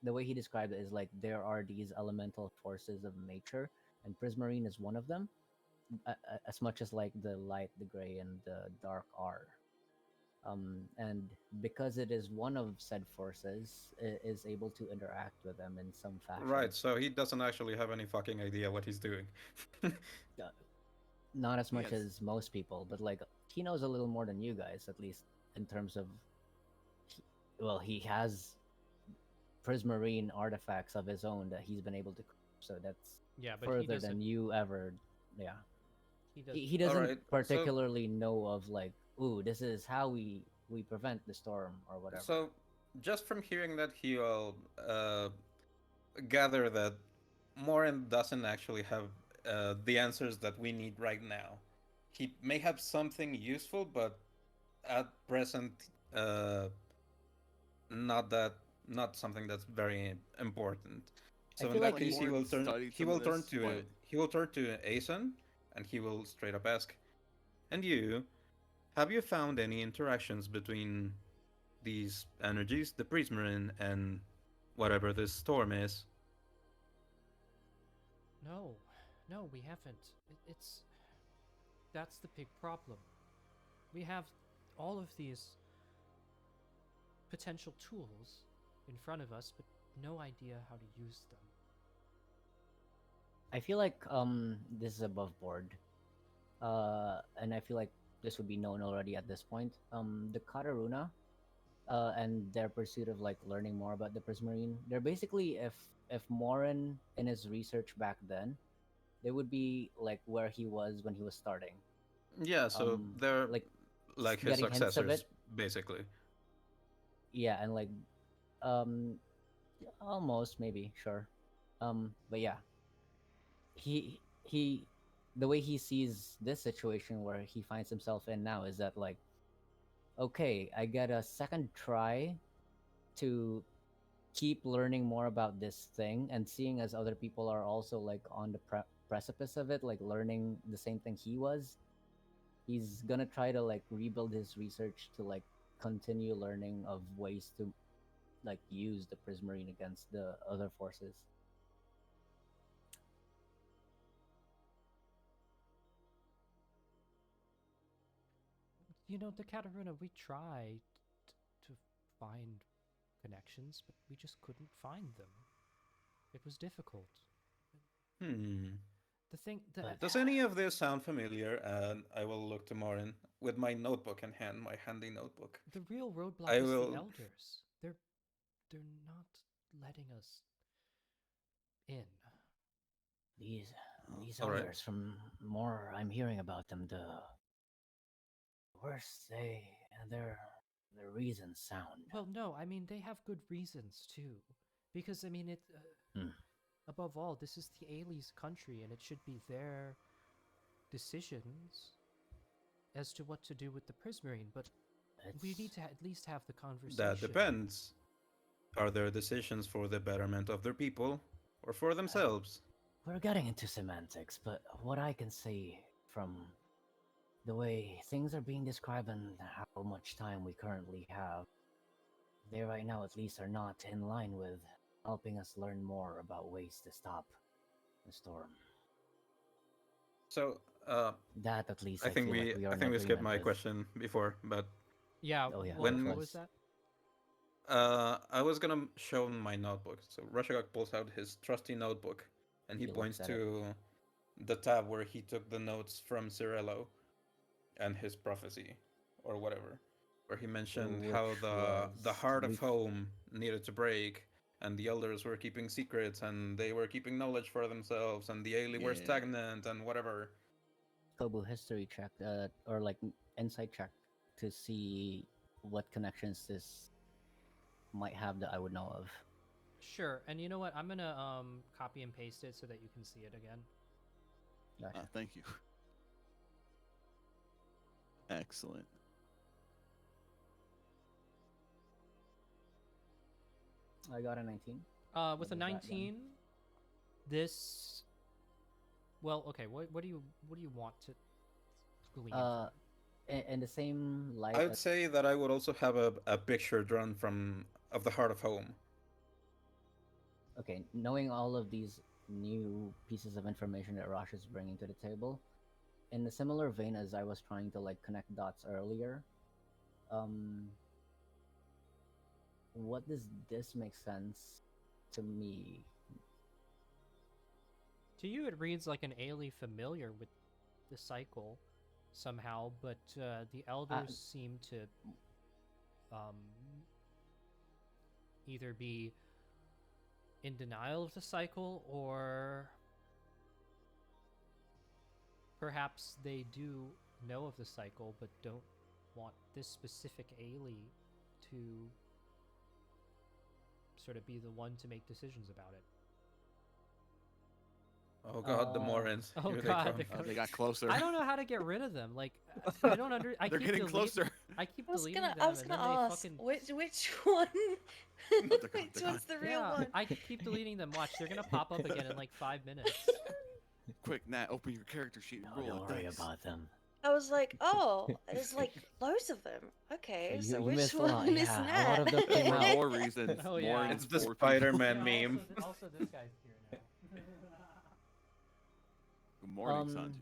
The way he described it is like there are these elemental forces of nature, and Prismarine is one of them. As much as like the light, the gray, and the dark are. And because it is one of said forces, it is able to interact with them in some fashion. Right, so he doesn't actually have any fucking idea what he's doing. Uh, Not as much Yes. as most people, but like he knows a little more than you guys, at least in terms of. Well, he has Prismarine artifacts of his own that he's been able to. So that's Yeah, but he further doesn't. than you ever. Yeah, He doesn't. he doesn't Alright, so particularly know of like, ooh, this is how we prevent the storm or whatever. so just from hearing that, he'll gather that Morin doesn't actually have the answers that we need right now. He may have something useful, but at present, uh, not that, not something that's very important. I So in feel that like case, Morin studied he some will of turn this, to but Aeson, and he will straight up ask, "And you, have you found any interactions between these energies, the Prismarine and whatever this storm is?" No, no, we haven't. It's that's the big problem. We have all of these potential tools in front of us, but no idea how to use them. I feel like this is above board. And I feel like this would be known already at this point. The Kataruna, and their pursuit of like learning more about the Prismarine. They're basically if Morin in his research back then, they would be like where he was when he was starting. Yeah, so they're Like like his getting hints of successors, it. basically. Yeah, and like um almost maybe sure. But yeah, he the way he sees this situation where he finds himself in now is that like, okay, I get a second try to keep learning more about this thing, and seeing as other people are also like on the precipice of it, like learning the same thing he was, he's gonna try to like rebuild his research to like continue learning of ways to like use the Prismarine against the other forces. You know, the Kataruna, we tried to find connections, but we just couldn't find them. It was difficult. Hmm. The thing, the But Does any of this sound familiar? And I will look to Morin with my notebook in hand, my handy notebook. the real roadblock I is the will. elders. They're not letting us in. these these All right. elders, from more I'm hearing about them, the worse their reasons sound. Well, no, I mean they have good reasons too, because I mean it. Hmm. Above all, this is the Aelee's country, and it should be their decisions as to what to do with the Prismarine. But we need to at least have the conversation. That depends. Are their decisions for the betterment of their people or for themselves? We're getting into semantics, but what I can say from the way things are being described and how much time we currently have, they right now at least are not in line with helping us learn more about ways to stop the storm. So, That at least I I think feel like we are I in think we skipped agreement my with. question before, but Yeah. Oh yeah, What, which when what was was that? I was gonna show my notebook. So Rashagak pulls out his trusty notebook, and he he points looks at it. to the tab where he took the notes from Cirello and his prophecy, or whatever, where he mentioned how Which the was heart of we home needed to break, and the elders were keeping secrets, and they were keeping knowledge for themselves, and the Aelee were Yeah. stagnant, and whatever. Kobu history check, or like insight check to see what connections this might have that I would know of. Sure. And you know what? I'm gonna copy and paste it so that you can see it again. Gotcha. Thank you. Excellent. I got a 19. With a What was that then? 19, this. Well, okay. What do you want to glean? Uh, in the same light. I would say that I would also have a picture drawn of the heart of home. Okay, knowing all of these new pieces of information that Rosh is bringing to the table, in a similar vein as I was trying to like connect dots earlier, what does this make sense to me? To you, it reads like an Aelee familiar with the cycle somehow, but the elders seem to either be in denial of the cycle, or perhaps they do know of the cycle but don't want this specific Aelee to sort of be the one to make decisions about it. Oh god, the Morans. Oh Here god, they come. They got closer. I don't know how to get rid of them. Like, I don't under. I They're keep getting closer. I keep I was deleting gonna, them, I was and gonna then they ask fucking. which one? they're gone, Which they're one's the real Yeah, one? I keep deleting them. Watch, they're gonna pop up again in like 5 minutes. Quick, Nat, open your character sheet and roll Don't a worry dice. about them. I was like, oh, there's like loads of them. Okay, so You which missed a lot, one is yeah, a Nat? lot of them came For out. more reasons. Oh, more yeah. reasons It's the for people. Spider-Man Yeah, meme. Also, this guy's here now. Good morning, Um,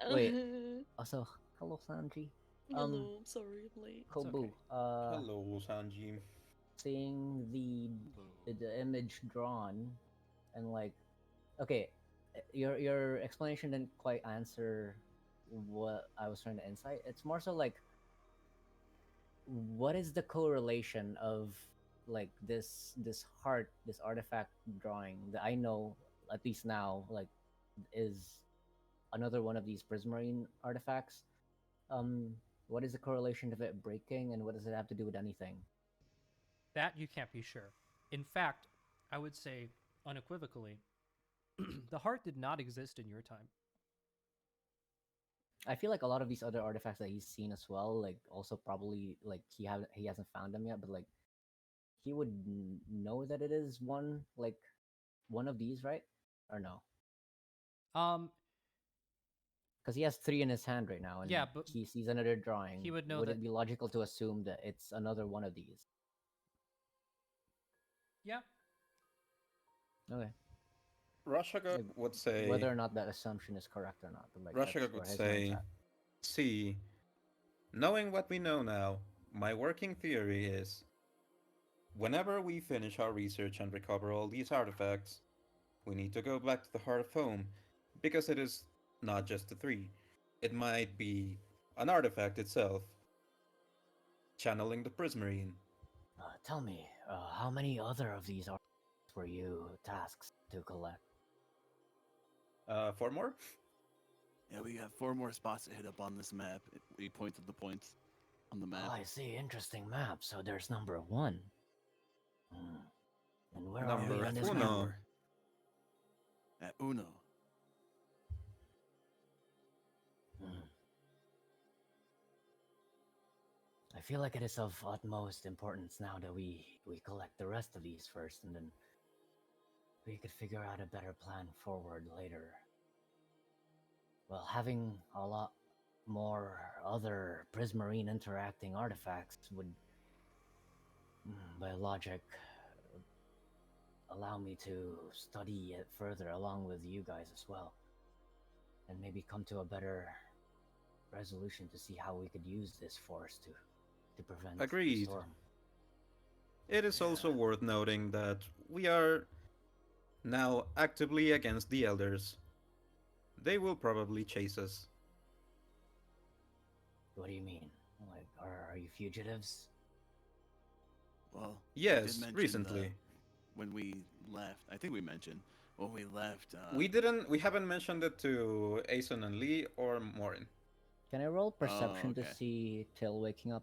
Sanji. Wait. Also, hello Sanji. Hello, I'm sorry, I'm late. Kobu. okay. Hello, Sanji. Seeing the image drawn, and like, okay, your explanation didn't quite answer what I was trying to insight. It's more so like, what is the correlation of like this heart, this artifact drawing that I know at least now like is another one of these prismarine artifacts? What is the correlation of it breaking, and what does it have to do with anything? That you can't be sure. In fact, I would say unequivocally, the heart did not exist in your time. I feel like a lot of these other artifacts that he's seen as well, like also probably like he hasn't found them yet, but like he would know that it is one of these, right? Or no? Um, Because he has 3 in his hand right now, and Yeah, but he sees another drawing. he would know Would that- it be logical to assume that it's another one of these? yeah. Okay. Rashagok Like, would say... whether or not that assumption is correct or not, but like that's Rashagok where would his mind's say, at. see, knowing what we know now, my working theory is, whenever we finish our research and recover all these artifacts, we need to go back to the heart of home, because it is not just the 3. It might be an artifact itself, channeling the prismarine. Tell me, how many other of these artifacts were you tasked to collect? 4 more? Yeah, we have 4 more spots to hit up on this map. We pointed the points on the map. Oh, I see. Interesting map. So there's number 1. And where are we Number on this uno. map? At Uno. I feel like it is of utmost importance now that we collect the rest of these first, and then we could figure out a better plan forward later. Well, having a lot more other prismarine interacting artifacts would, by logic, allow me to study it further along with you guys as well, and maybe come to a better resolution to see how we could use this force to prevent the Agreed. storm. It is also worth noting that we are now actively against the Elders. They will probably chase us. What do you mean? Like, are you fugitives? Well, you did Yes, mention recently. when we left. I think we mentioned when we left. We didn't. We haven't mentioned it to Aeson and Lee or Morin. Can I roll perception to okay. see Till waking up?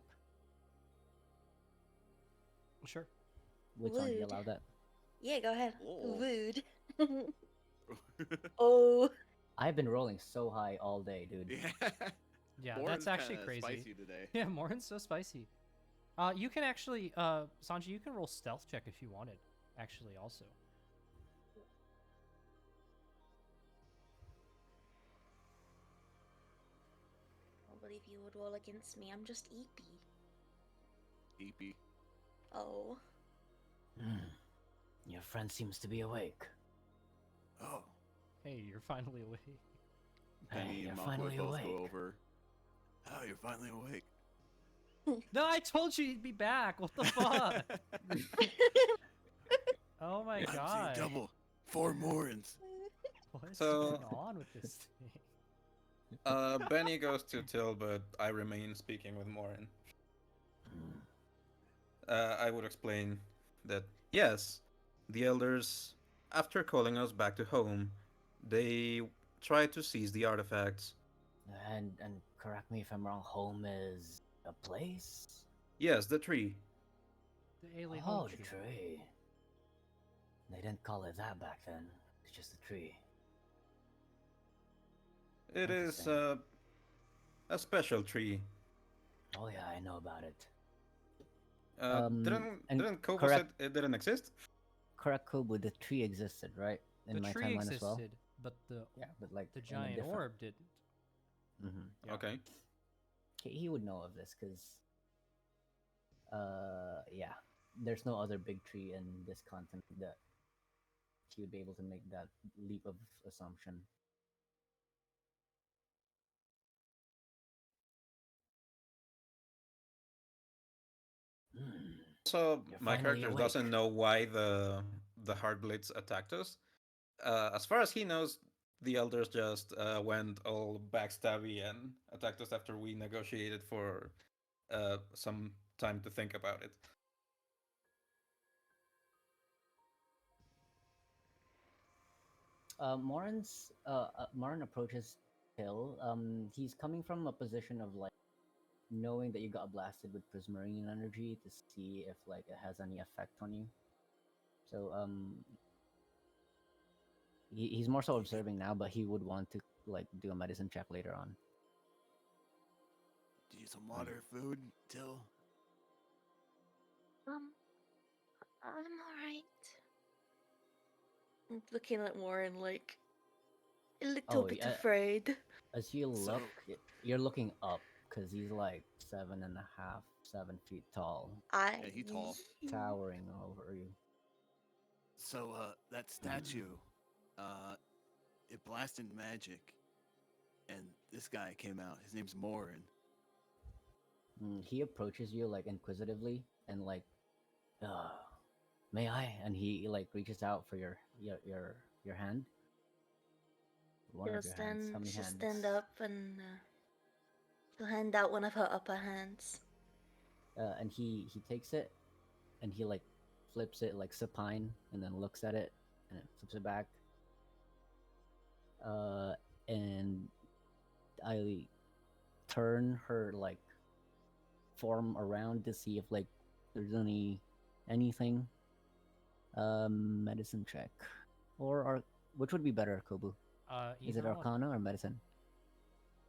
Sure. Which one do you Rude. allow that? Yeah, go ahead. Oh. Rude. Oh. I've been rolling so high all day, dude. Yeah. Yeah, Morin's that's actually kinda crazy. Spicy today. Yeah, Morin's so spicy. You can actually, Sanji, you can roll stealth check if you wanted. Actually, also. I don't believe you would roll against me. I'm just eepy. Eepy. Oh. Your friend seems to be awake. Oh. Hey, you're finally awake. Hey, Penny you're and finally Malfoy both awake. go over. Oh, you're finally awake. No, I told you he'd be back. What the fuck? Oh my I'm seeing god. double. 4 Morins. What's So- going on with this thing? Benny goes to Till, but I remain speaking with Morin. I would explain that yes, the elders, after calling us back to home, they tried to seize the artifacts. And correct me if I'm wrong. Home is a place. Yes, the tree. The Aelee Oh, home the tree. tree. They didn't call it that back then. It's just a tree. It is Interesting. a special tree. Oh yeah, I know about it. Didn't and didn't Kobo correct- said it didn't exist? Correct, Kobu. The tree existed, right? In The my tree timeline as well. existed, but the Yeah, but like the giant orb didn't. Mm-hmm. Yeah. Okay. He would know of this because, yeah, there's no other big tree in this continent that he would be able to make that leap of assumption. So You're my finally character doesn't awake. know why the Heartblades attacked us. As far as he knows, the elders just went all backstabby and attacked us after we negotiated for some time to think about it. Morin approaches Hill. He's coming from a position of like knowing that you got blasted with prismarine energy to see if like it has any effect on you. So he's more so observing now, but he would want to like do a medicine check later on. Do you need some water, food, Till? I'm alright. I'm looking at Warren like a little Oh, bit yeah. afraid. As you So- look, you're looking up because he's like 7.5, 7 feet tall, I. Yeah, he tall. towering over you. So, that statue, it blasted magic, and this guy came out. His name's Morin. He approaches you like inquisitively and like, may I? And he like reaches out for your hand. One She'll of your hands. How many she'll hands? stand up and she'll hand out one of her upper hands. And he takes it, and he like flips it like supine, and then looks at it, and it flips it back. And I turn her like form around to see if like there's anything. Medicine check, or which would be better, Kobu? Is it Either one. Arcana or Medicine?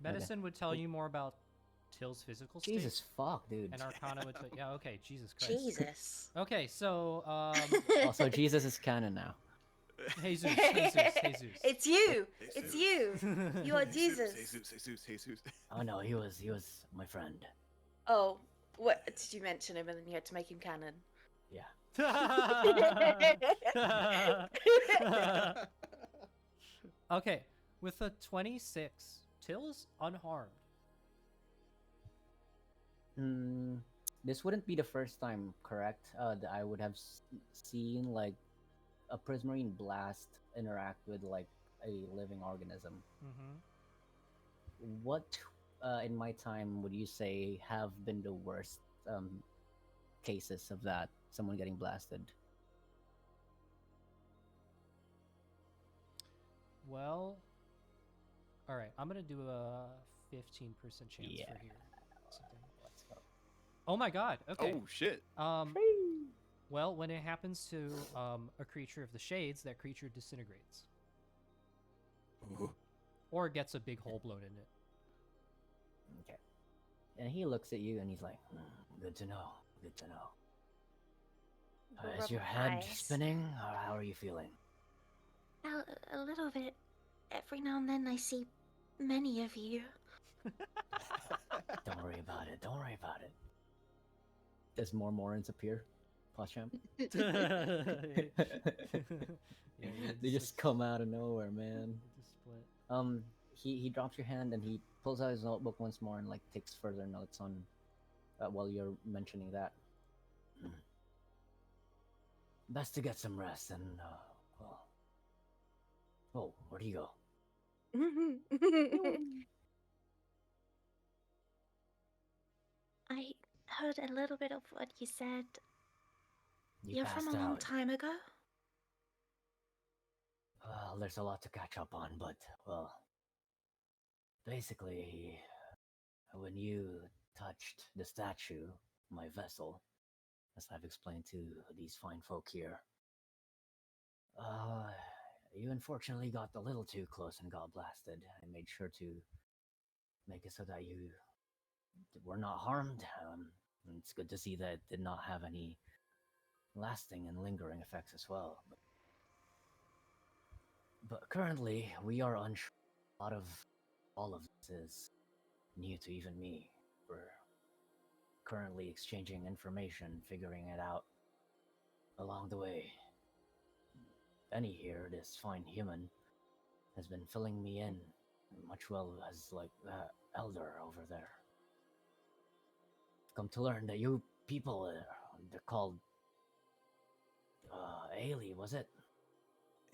Medicine would tell you more about Till's physical state. Jesus fuck, dude. And Arcana would tell yeah, okay, Jesus Christ. Jesus. Okay, so Also, Jesus is canon now. Jesus. It's you. Jesus. It's you. You are Jesus. Jesus. Oh no, he was my friend. Oh, what did you mention him and then you had to make him canon? Yeah. Okay, with a 26, Till is unharmed. This wouldn't be the first time, correct? That I would have seen like a prismarine blast interact with like a living organism. Mm-hmm. What, in my time, would you say have been the worst cases of that? Someone getting blasted. Well, all right. I'm gonna do a 15% chance Yeah. for here. Something. Let's go. Oh my god. Okay. Oh shit! Well, when it happens to a creature of the shades, that creature disintegrates Ooh. or gets a big hole blown in it. Okay. And he looks at you and he's like, good to know. Good to know. Is your head Eyes. spinning, or how are you feeling? A little bit. Every now and then I see many of you. Don't worry about it. Don't worry about it. Does more Morans appear, Pasham? Yeah, They just come out of nowhere, man. Just split. He drops your hand and he pulls out his notebook once more and like takes further notes on while you're mentioning that. Best to get some rest and well. Oh, where do you go? I heard a little bit of what you said. You You're from passed a long out. time ago? Well, there's a lot to catch up on, but well, basically, when you touched the statue, my vessel, as I've explained to these fine folk here, you unfortunately got a little too close and got blasted. I made sure to make it so that you were not harmed. And it's good to see that it did not have any lasting and lingering effects as well. But currently, we are unsure. A lot of all of this is new to even me. We're currently exchanging information, figuring it out along the way. Benny here, this fine human, has been filling me in, much well as like that elder over there. Come to learn that you people, they're called Aelee, was it?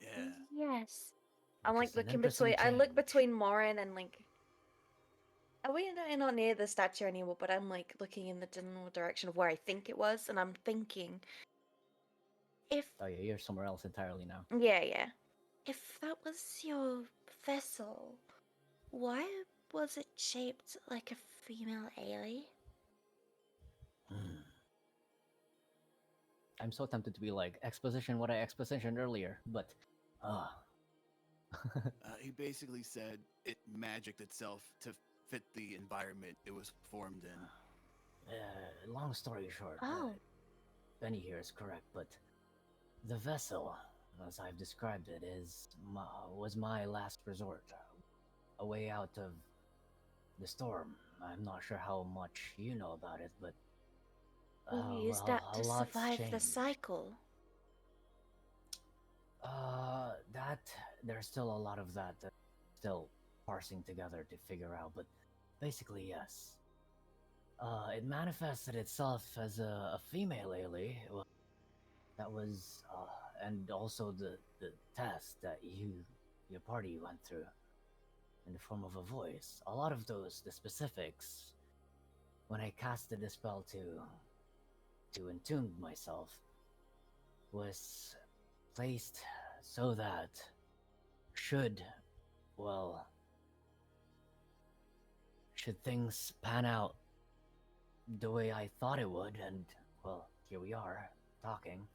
Yeah. Yes. I'm Which like is an looking interesting between. I look change. between Morin and like. Are we not near the statue anymore? But I'm like looking in the general direction of where I think it was, and I'm thinking, if Oh yeah, you're somewhere else entirely now. yeah, if that was your vessel, why was it shaped like a female Aelee? I'm so tempted to be like, exposition what I expositioned earlier, but He basically said it magicked itself to fit the environment it was formed in. long story short, Oh. Benny here is correct, but the vessel, as I've described it, was my last resort, a way out of the storm. I'm not sure how much you know about it, but You used well, that a to lot's survive the changed. cycle. That there's still a lot of that still parsing together to figure out, but basically yes. It manifested itself as a female Aelee. Well, that was, and also the test that your party went through in the form of a voice. A lot of those, the specifics, when I casted the spell to entune myself, was placed so that should things pan out the way I thought it would, and well, here we are talking.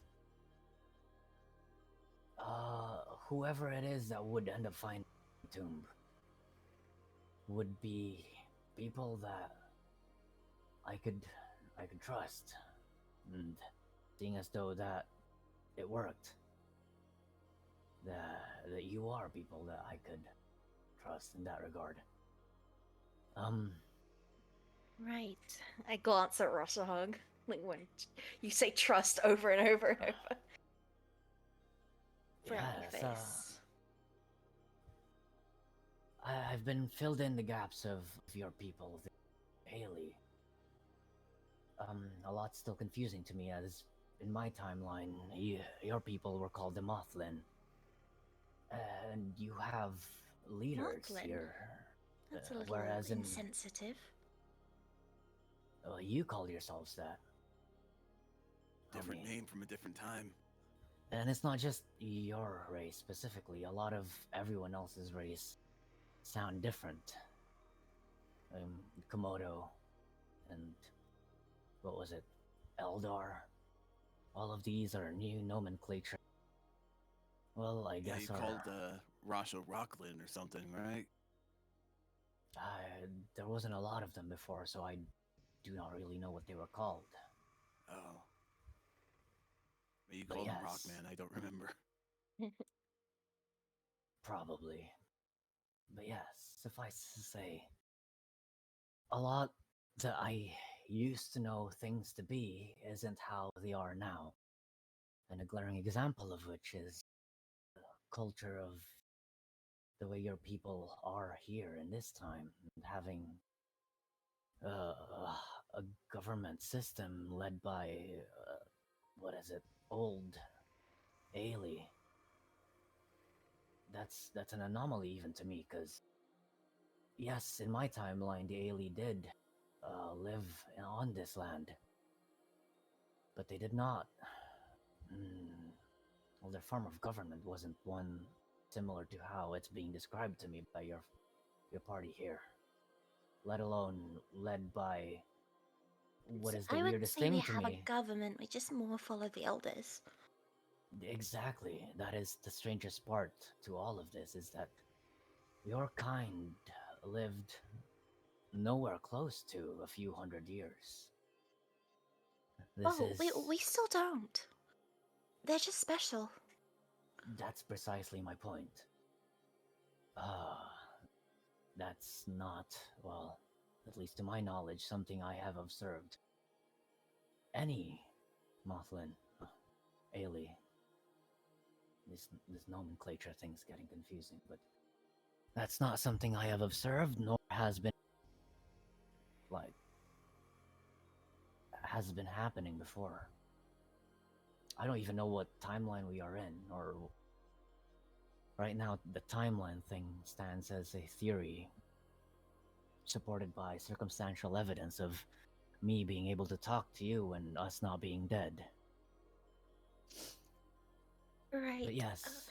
Whoever it is that would end up finding the tomb would be people that I could trust, and seeing as though that it worked, that you are people that I could trust in that regard. Right. I glance at Roshahog, like when you say trust over and over and over. Frowny Yes, face. I've been filled in the gaps of your people, Aelee. A lot's still confusing to me, as in my timeline, your people were called the Mothlin. And you have leaders Mothlin? here. That's a little whereas insensitive. You call yourselves that. Different name from a different time. And it's not just your race specifically. A lot of everyone else's race sound different. Komodo and what was it? Eldar. All of these are new nomenclature. Well, I Yeah, guess you called Rasha Rockland or something, right? there wasn't a lot of them before, so I do not really know what they were called. Oh. Maybe you But called him yes. Rockman, I don't remember. Probably. But yes, suffice to say, a lot that I used to know things to be isn't how they are now. And a glaring example of which is the culture of the way your people are here in this time, having a government system led by, what is it, old Aelee. That's an anomaly even to me, because yes, in my timeline, the Aelee did live on this land, but they did not. Well, their form of government wasn't one similar to how it's being described to me by your party here. Let alone led by what is the I wouldn't weirdest say we thing to have a me. government, we just more follow the elders. Exactly. That is the strangest part to all of this, is that your kind lived nowhere close to a few hundred years. This Oh, is... we still don't. They're just special. That's precisely my point. That's not, well, at least to my knowledge, something I have observed. Any Mothlin, Aelee. This nomenclature thing's getting confusing, but that's not something I have observed, nor has been happening before. I don't even know what timeline we are in, or right now the timeline thing stands as a theory supported by circumstantial evidence of me being able to talk to you and us not being dead. Right. But yes,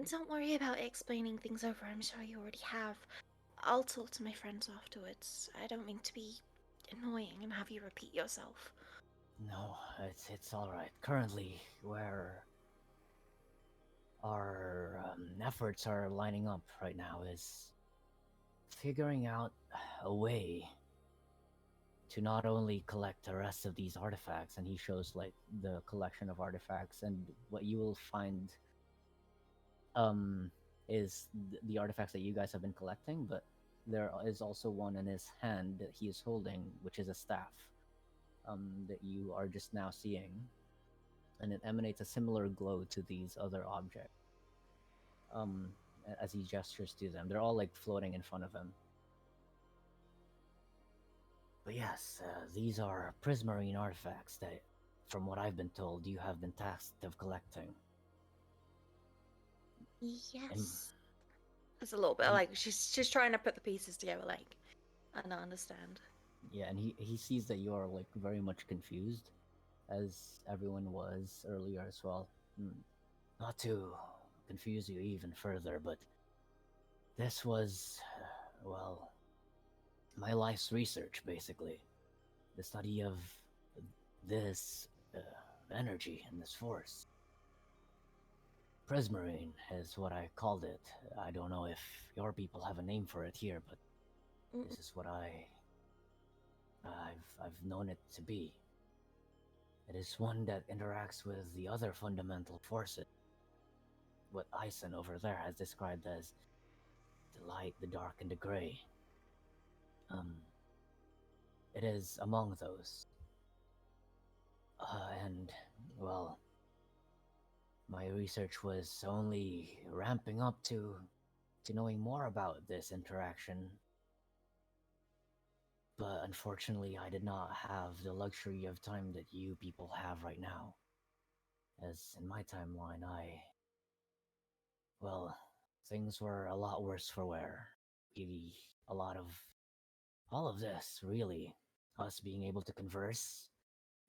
Don't worry about explaining things over, I'm sure you already have. I'll talk to my friends afterwards. I don't mean to be annoying and have you repeat yourself. no, it's all right. Currently, where our efforts are lining up right now is figuring out a way to not only collect the rest of these artifacts, and he shows like the collection of artifacts, and what you will find is the artifacts that you guys have been collecting, but there is also one in his hand that he is holding, which is a staff that you are just now seeing, and it emanates a similar glow to these other objects. As he gestures to them, they're all like floating in front of him. But yes, these are prismarine artifacts that, from what I've been told, you have been tasked of collecting. Yes. It's a little bit And- like she's trying to put the pieces together, like, and I understand. Yeah, and he sees that you are like very much confused, as everyone was earlier as well. Not to confuse you even further, but this was, well, my life's research, basically. The study of this energy and this force. Prismarine is what I called it. I don't know if your people have a name for it here, but this is what I've known it to be. It is one that interacts with the other fundamental forces. What Eisen over there has described as the light, the dark, and the gray. It is among those. And, well, my research was only ramping up to knowing more about this interaction. But unfortunately, I did not have the luxury of time that you people have right now. As in my timeline, well, things were a lot worse for wear. Really, a lot of all of this, really. Us being able to converse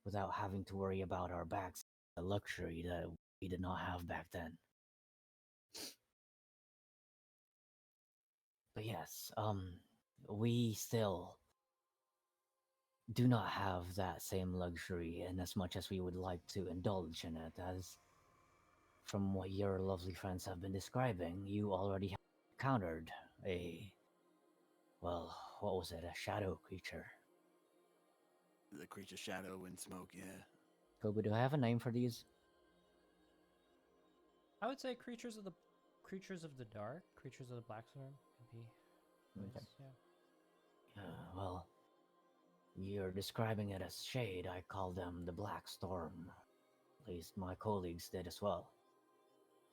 without having to worry about our backs, a luxury that we did not have back then. But yes, we still do not have that same luxury, and as much as we would like to indulge in it, as from what your lovely friends have been describing, you already have encountered a, well, what was it, a shadow creature. The creature shadow and smoke, yeah. Kobu, do I have a name for these? I would say creatures of the dark, creatures of the black storm could be. Okay. Yeah. Well, you're describing it as shade. I call them the Black Storm. At least my colleagues did as well.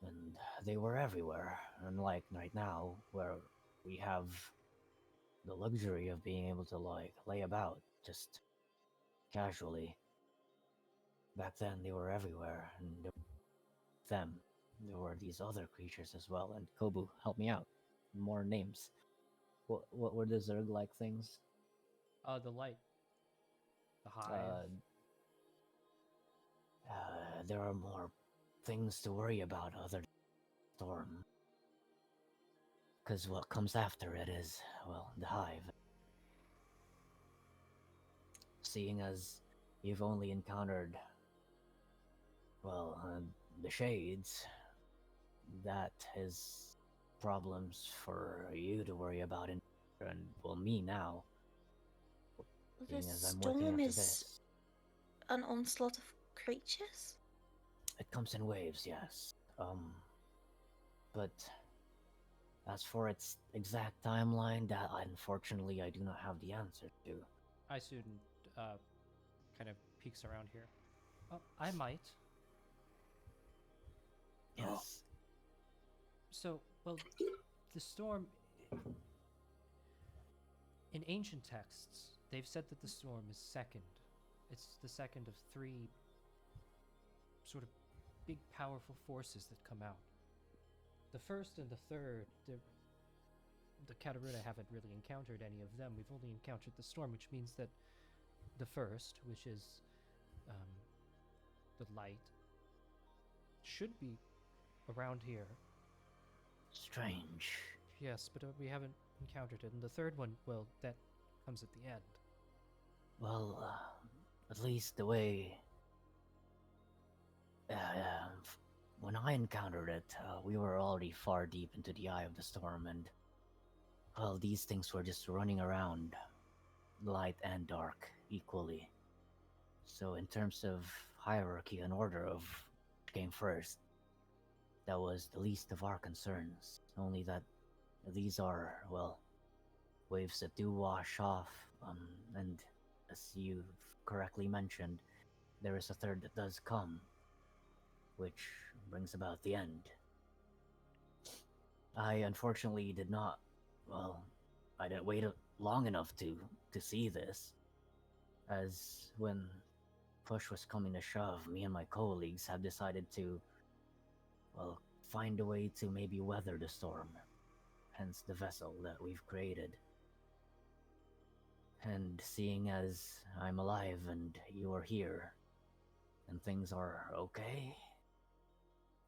And they were everywhere, unlike right now, where we have the luxury of being able to, like, lay about just casually. Back then, they were everywhere, and there were these other creatures as well. And Kobu, help me out. More names. What were the Zerg-like things? The light, the hive. There are more things to worry about other than storm. Because what comes after it is, well, the hive. Seeing as you've only encountered, well, the shades, that is problems for you to worry about, and well, me now. The Seeing as I'm working storm after is this. an onslaught of creatures? It comes in waves, yes. But as for its exact timeline, that unfortunately I do not have the answer to. Student kind of peeks around here. Oh, I might. Yes. So, well, the storm. In ancient texts, they've said that the storm is second. It's the second of three sort of big, powerful forces that come out. The first and the third, the Kataruna haven't really encountered any of them. We've only encountered the storm, which means that the first, which is the light, should be around here. Strange. Yes, but we haven't encountered it. And the third one, well, that comes at the end. Well, at least the way... when I encountered it, we were already far deep into the eye of the storm, and... well, these things were just running around, light and dark, equally. So in terms of hierarchy and order of which came first, that was the least of our concerns. Only that these are, well, waves that do wash off, and as you've correctly mentioned, there is a third that does come, which brings about the end. I unfortunately did not, well, I didn't wait long enough to see this, as when push was coming to shove, me and my colleagues have decided to, well, find a way to maybe weather the storm, hence the vessel that we've created. And seeing as I'm alive and you are here, and things are okay,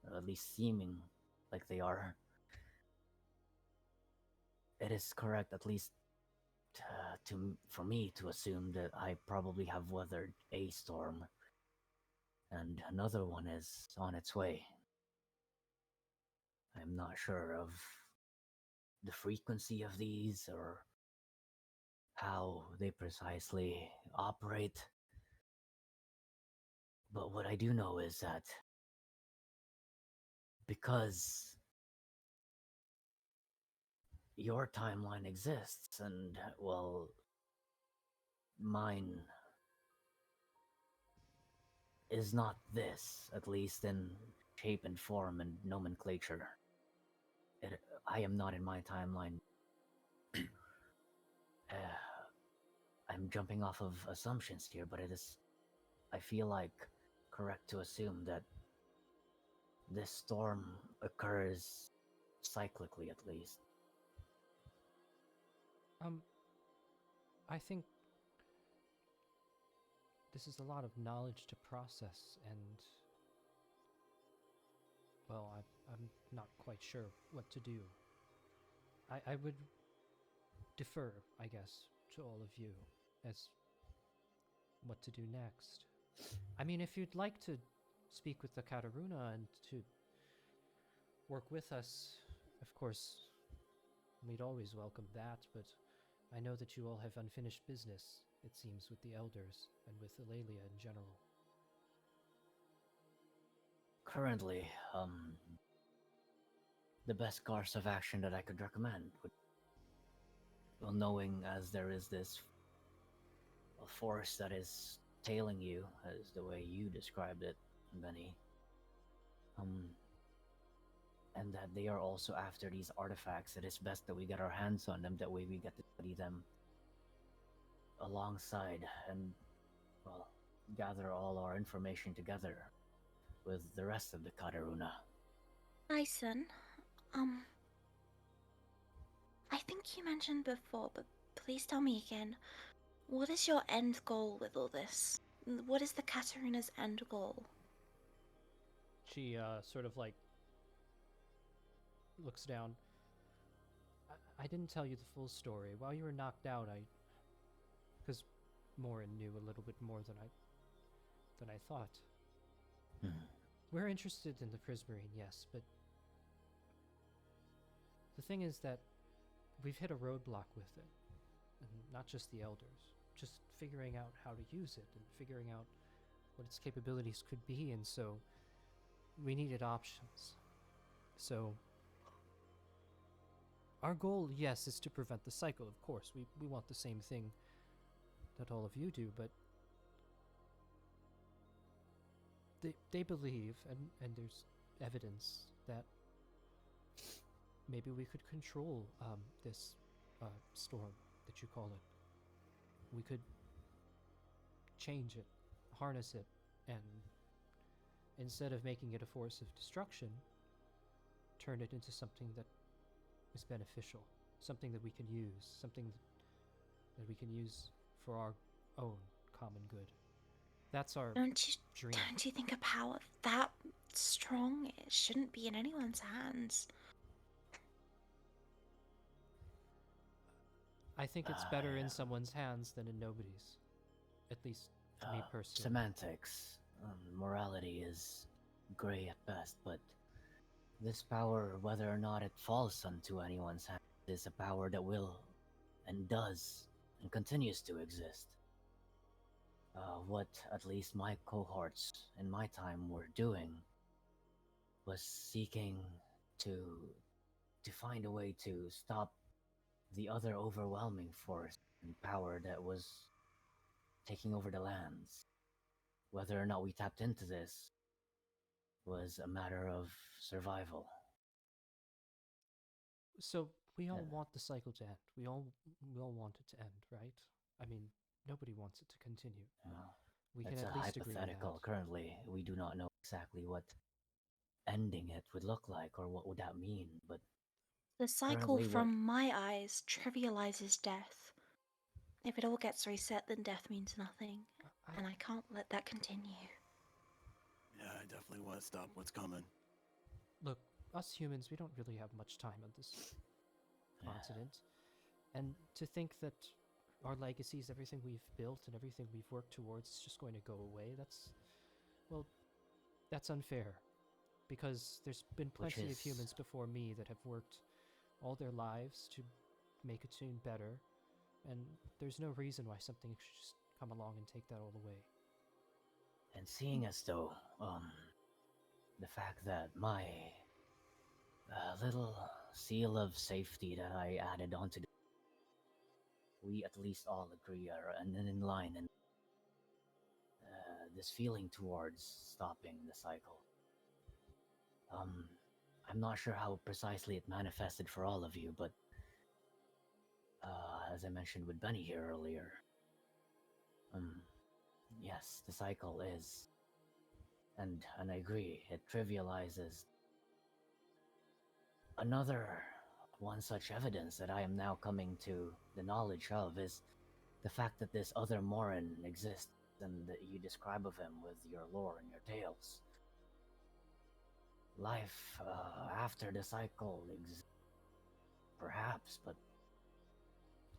or at least seeming like they are, it is correct, at least for me to assume that I probably have weathered a storm, and another one is on its way. I'm not sure of the frequency of these or how they precisely operate, but what I do know is that because your timeline exists, and, well, mine is not this, at least in shape and form and nomenclature. I am not in my timeline. I'm jumping off of assumptions here, but it is, I feel like, correct to assume that this storm occurs cyclically, at least. I think this is a lot of knowledge to process, and well, I'm not quite sure what to do. I would defer, I guess, to all of you as what to do next. I mean, if you'd like to speak with the Kataruna and to work with us, of course, we'd always welcome that, but I know that you all have unfinished business, it seems, with the elders and with Ilaeleeia in general. Currently, the best course of action that I could recommend would, well, knowing as there is this force that is tailing you, as the way you described it, Benny, and that they are also after these artifacts, it is best that we get our hands on them, that way we get to study them alongside and, well, gather all our information together with the rest of the Kataruna. Tyson, I think you mentioned before, but please tell me again. What is your end goal with all this? What is the Kataruna's end goal? She sort of like looks down. I didn't tell you the full story. While you were knocked out, because Morin knew a little bit more than I thought. We're interested in the Prismarine, yes, but the thing is that we've hit a roadblock with it. And not just the elders. Just figuring out how to use it and figuring out what its capabilities could be, and so we needed options. So our goal, yes, is to prevent the cycle, of course. We want the same thing that all of you do, but they believe, and there's evidence that maybe we could control this storm that you call it. We could change it, harness it, and instead of making it a force of destruction, turn it into something that is beneficial, something that we can use, something that we can use for our own common good. That's our dream. Don't you think a power that strong, it shouldn't be in anyone's hands? I think it's better in someone's hands than in nobody's. At least to me personally. Semantics. Morality is gray at best, but this power, whether or not it falls onto anyone's hand, is a power that will, and does, and continues to exist. What at least my cohorts in my time were doing was seeking to find a way to stop the other overwhelming force and power that was taking over the lands. Whether or not we tapped into this was a matter of survival. So we all want the cycle to end. We all want it to end, right? I mean, nobody wants it to continue. We can It's at a least agree on hypothetical. that. Currently, we do not know exactly what ending it would look like or what would that mean, but The cycle, from my eyes, trivializes death. If it all gets reset, then death means nothing. And I can't let that continue. Yeah, I definitely want to stop what's coming. Look, us humans, we don't really have much time on this continent. And to think that our legacies, everything we've built and everything we've worked towards is just going to go away, that's unfair. Because there's been plenty of humans before me that have worked all their lives to make Etunn better, and there's no reason why something should just come along and take that all away. And seeing as though, the fact that my little seal of safety that I added onto we at least all agree are in line in this feeling towards stopping the cycle. I'm not sure how precisely it manifested for all of you, but as I mentioned with Benny here earlier, yes, the cycle is, and I agree, it trivializes. Another one such evidence that I am now coming to the knowledge of is the fact that this other Morin exists and that you describe of him with your lore and your tales. life after the cycle exists. Perhaps, but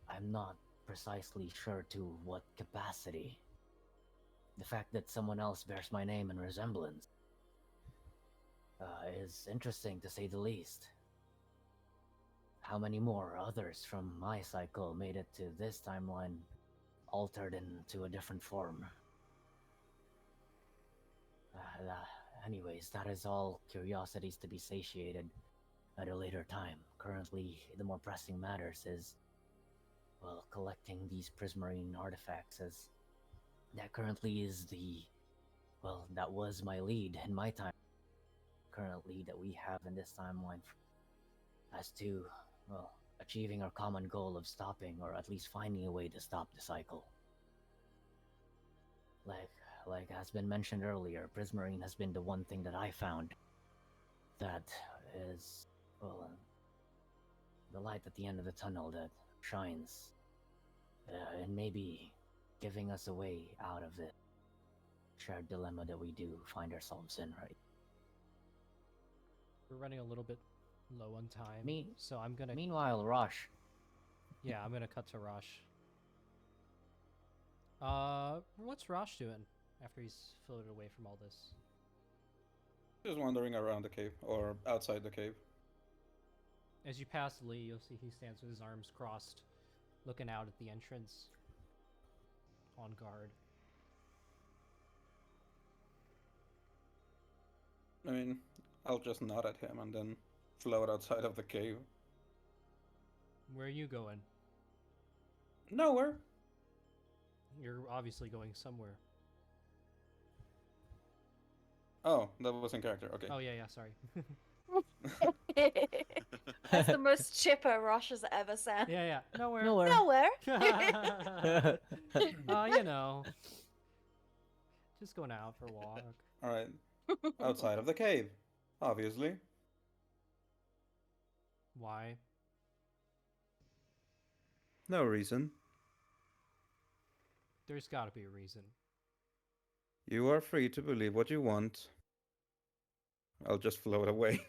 I'm not precisely sure to what capacity. The fact that someone else bears my name and resemblance is interesting to say the least. How many more others from my cycle made it to this timeline, altered into a different form? Anyways, that is all curiosities to be satiated at a later time. Currently, the more pressing matters is, well, collecting these prismarine artifacts, as that currently is that was my lead in my time. Current lead that we have in this timeline as to, well, achieving our common goal of stopping, or at least finding a way to stop the cycle. Like has been mentioned earlier, prismarine has been the one thing that I found that is, well, the light at the end of the tunnel that shines, and maybe giving us a way out of the shared dilemma that we do find ourselves in, right? We're running a little bit low on time, so I'm gonna. Meanwhile, Rosh. Yeah, I'm gonna cut to Rosh. What's Rosh doing after he's floated away from all this? Just wandering around the cave, or outside the cave. As you pass Lee, you'll see he stands with his arms crossed, looking out at the entrance, on guard. I mean, I'll just nod at him and then float outside of the cave. Where are you going? Nowhere. You're obviously going somewhere. Oh, that was in character. Okay. Oh, yeah, sorry. That's the most chipper Rosh has ever said. Yeah, nowhere. Nowhere. You know. Just going out for a walk. Alright. Outside of the cave, obviously. Why? No reason. There's gotta be a reason. You are free to believe what you want. I'll just float away.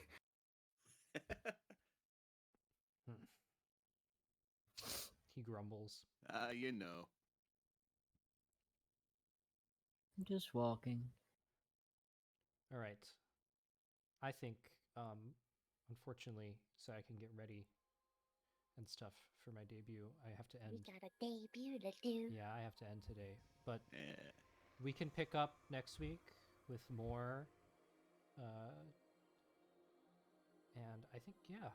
He grumbles. You know. I'm just walking. All right. I think, unfortunately, so I can get ready and stuff for my debut, I have to end. We got a debut to do. Yeah, I have to end today. But Yeah. we can pick up next week with more. And I think, yeah,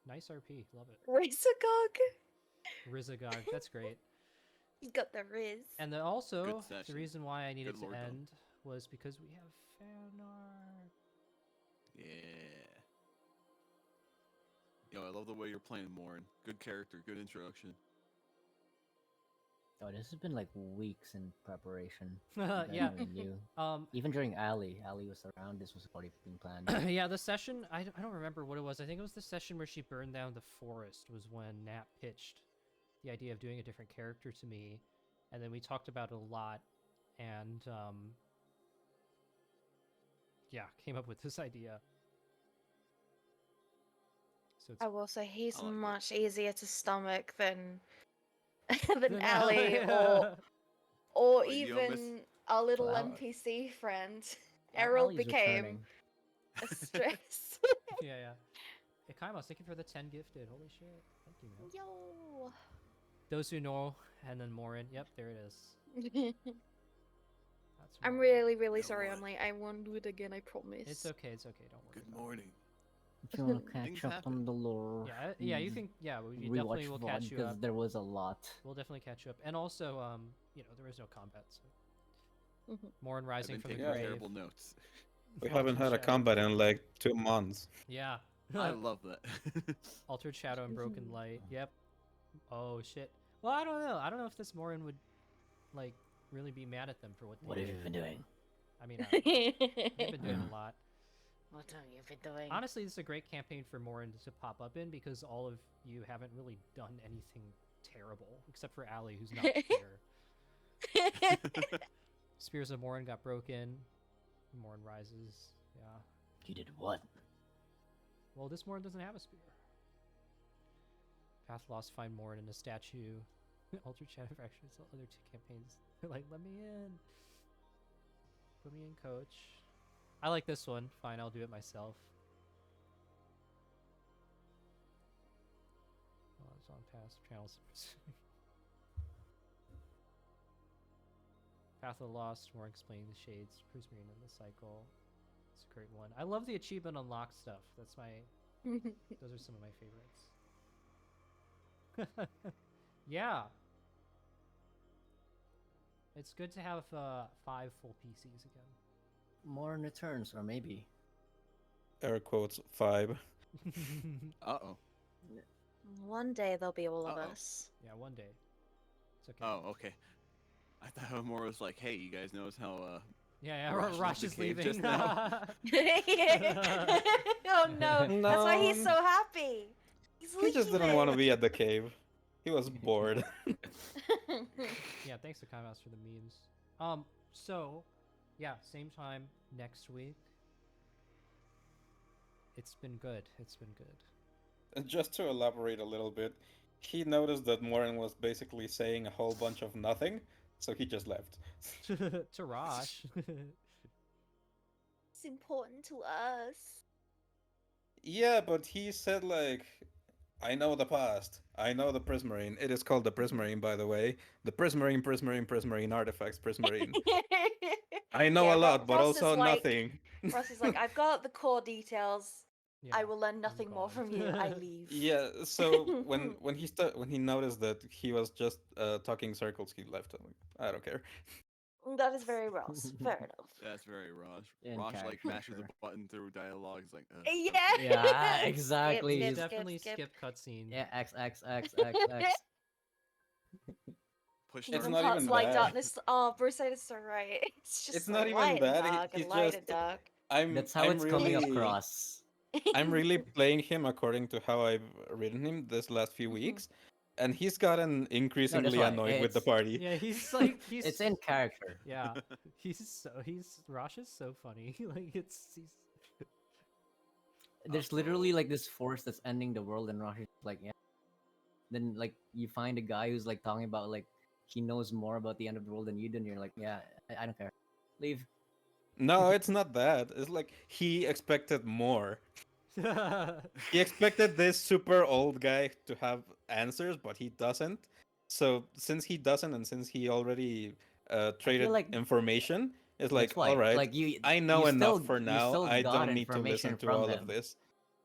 nice RP. Love it. Rizagog. Rizagog, that's great. He's got the Riz. And then also, Good the session. reason why I needed Good to lore dump. end was because we have fan art. Yeah. Yo, I love the way you're playing Morin. Good character, good introduction. Oh, this has been like weeks in preparation. Yeah. Even during Aelee was around. This was already being planned. Yeah, the session, I don't remember what it was. I think it was the session where she burned down the forest was when Nat pitched the idea of doing a different character to me. And then we talked about it a lot. And, yeah, came up with this idea. So it's I will say he's I like it. much easier to stomach than than Than Aelee, Aelee. or Well, you don't miss- even our little Well, NPC friend. Errol Aelie's became returning. a stress. Yeah. Hey, Kaima's, thank you for the 10 gifted. Holy shit. Thank you, man. Yo. Those who know, and then Morin. Yep, there it is. That's I'm Morin. really Yo, sorry. what? I'm like, I won't do it again. I promise. It's okay, don't worry. Good about it. morning. If you want to Things catch up happen. on the lore, Yeah, you can. Yeah, we definitely will catch you because up. there was a lot. We'll definitely catch you up, and also, there is no combat. So. Mhm. Morin I've rising been from the taking grave. terrible notes. We Altered haven't had a Shadow. combat in like 2 months. Yeah. I love that. Altered Shadow and Broken Light. Yep. Oh shit. Well, I don't know. I don't know if this Morin would, like, really be mad at them for what they What have did. you been doing? I mean, they've been doing a lot. What have you been doing? Honestly, this is a great campaign for Morin to pop up in because all of you haven't really done anything terrible except for Aelee, who's not here. Spears of Morin got broken. Morin rises. Yeah. You did what? Well, this Morin doesn't have a spear. Path lost, find Morin in a statue. Alter chat of actions, other two campaigns. They're like, let me in. Put me in, coach. I like this one. Fine, I'll do it myself. Oh, it's on past channels. Path of the Lost, more explaining the shades, Prismarine in the cycle. It's a great one. I love the achievement unlock stuff. That's my those are some of my favorites. Yeah. It's good to have 5 full PCs again. More returns, or maybe. Air quotes 5. Uh-oh. One day there'll be all of Uh-oh. us. Yeah, one day. It's okay. Oh, okay. I thought more was like, hey, you guys notice how Yeah, Rosh Rosh left is the cave leaving. just now? Oh no, that's why he's No. so happy. He's He just leaving. didn't want to be at the cave. He was bored. Yeah, thanks to Kaimas for the memes. So, yeah, same time next week. It's been good. It's been good. And just to elaborate a little bit, he noticed that Morin was basically saying a whole bunch of nothing, so he just left. To Rosh. It's important to us. Yeah, but he said like, I know the past. I know the Prismarine. It is called the Prismarine, by the way. The Prismarine artifacts, Prismarine. I know Yeah, a lot, but Ross is also like- nothing. Ross is like, I've got the core details. Yeah, I will learn I'm nothing more gone. from you. I leave. Yeah, so when he noticed that he was just talking circles, he left. I'm like, I don't care. That is very Ross. Fair enough. That's very Rosh. In Rosh like character, mashes sure. a button through dialogue. It's like, Yeah. Yeah, Skip, exactly. skip, Definitely skip. skip cutscene. Yeah, X. push It's Even not parts even like that. darkness. Oh, Bruce is so right. It's just It's so not even light that, and dark it's and light just- and dark. That's how I'm it's coming really, across. I'm really playing him according to how I've written him this last few Mhm. weeks, and he's gotten increasingly why, annoyed with the it's- party. Yeah, he's like he's It's in character. Yeah. He's Rosh is so funny. Like he's There's literally like this force that's ending the world, and Rosh is like, yeah. Then like you find a guy who's like talking about like he knows more about the end of the world than you do, and you're like, yeah, I don't care. Leave. No, it's not that. It's like he expected more. He expected this super old guy to have answers, but he doesn't. So since he doesn't, and since he already traded like information, it's like, That's why, all right, like you, I know you enough still, for you now. still I got don't need to information listen to from all him. of this.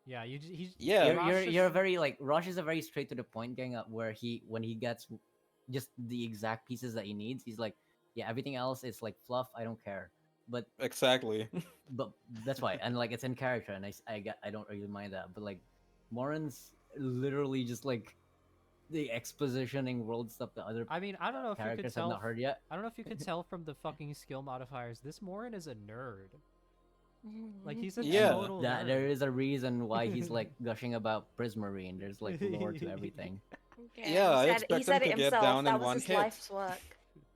Yeah, he's Yeah. Rosh You're is- very like Rosh is a very straight to the point gang up where when he gets just the exact pieces that he needs, he's like, yeah, everything else is like fluff. I don't care. But Exactly. that's why, and like it's in character, and I don't really mind that. But like, Morin's literally just like the expositioning world stuff that other I mean, I don't know if you could characters have tell. not heard yet. I don't know if you could tell from the fucking skill modifiers. This Morin is a nerd. Like he's a Yeah. total That nerd. there is a reason why he's like gushing about Prismarine. There's like lore to everything. Yeah, I he expect said him it to get himself. down that in was one his hit. life's work.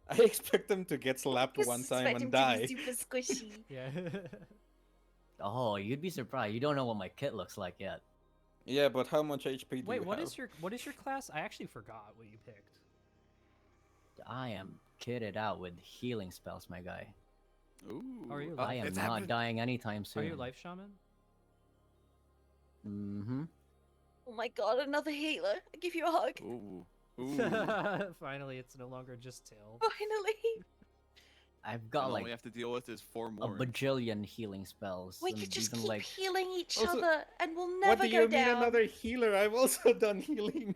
I expect him to get slapped Just one time expect and him die. to be super squishy. Yeah. Oh, you'd be surprised. You don't know what my kit looks like yet. Yeah, but how much HP do Wait, you what have? is your class? I actually forgot what you picked. I am kitted out with healing spells, my guy. Ooh. Are you I am it's not happening. dying anytime soon. Are you life shaman? Mm-hmm. Oh my god, another healer. I give you a hug. Ooh. Ooh. Finally, it's no longer just Till. Finally. I've got And all like we have to deal with is 4 a more. bajillion healing spells. We and could just even, keep like healing each Also, other and we'll What never do go you mean down. another healer? I've also done healing.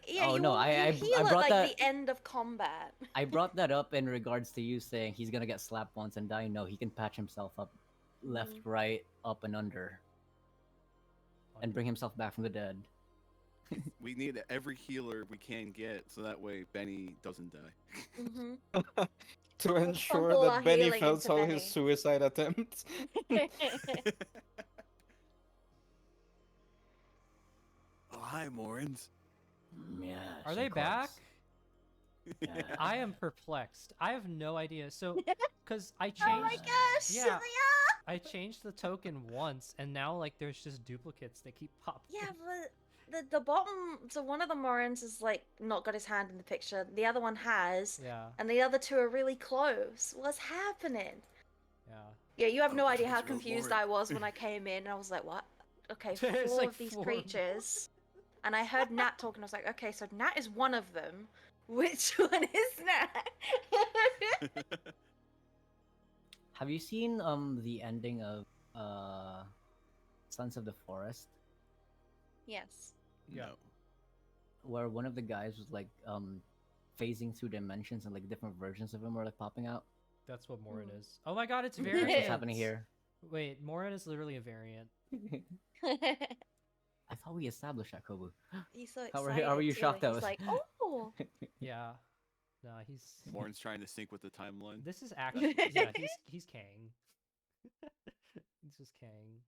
Yeah, Oh, you no, will- I you heal at brought like that- the end of combat. I brought that up in regards to you saying he's gonna get slapped once and die. No, he can patch himself up, left, right, up, and under, and bring himself back from the dead. We need every healer we can get, so that way Benny doesn't die. Mm-hmm. To ensure fumble our that Benny healing fails into all Benny. his suicide attempts. Oh, hi, Morins. Yeah. Are she they back? calls. Yeah. I am perplexed. I have no idea. So, because I changed. Oh my gosh, Yeah. Sylvia! I changed the token once, and now like there's just duplicates that keep popping. Yeah, but the bottom. So one of the Morans is like not got his hand in the picture. The other one has, Yeah, and the other two are really close. What's happening? yeah. Yeah, you have no Oh, idea how it's real confused boring. I was when I came in, and I was like, "What? Okay, It's four like of these 4 creatures." And I heard Nat talking. I was like, "Okay, so Nat is one of them. Which one is Nat?" Have you seen the ending of Sons of the Forest, Yes. Yeah. No. where one of the guys was like phasing through dimensions and like different versions of him were like popping out? That's what Morin Mm. is. Oh my god, it's That's variant. what's happening here. Wait, Morin is literally a variant. I thought we established that, Kobu. He's so How excited. are you too. shocked that He's was? like, "Oh." Yeah. No, he's. Morin's trying to sync with the timeline. This is actually. Yeah, he's Kang. He's just Kang.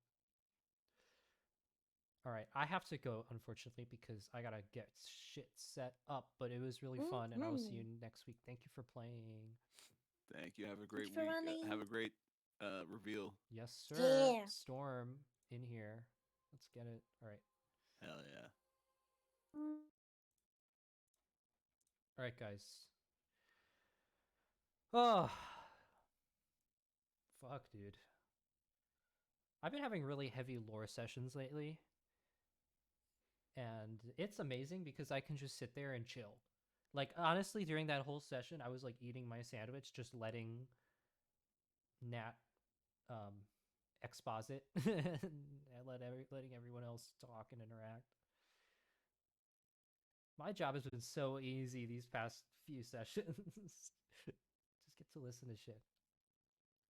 All right, I have to go unfortunately because I gotta get shit set up. But it was really fun, and I will see you next week. Thank you for playing. Thank you. Have a great for week. running. Have a great reveal. Yes, sir. Yeah. Storm in here. Let's get it. All right. Hell yeah. All right, guys. Oh, fuck, dude. I've been having really heavy lore sessions lately. And it's amazing because I can just sit there and chill. Like, honestly, during that whole session, I was like eating my sandwich, just letting Nat exposit and letting everyone else talk and interact. My job has been so easy these past few sessions. Just get to listen to shit.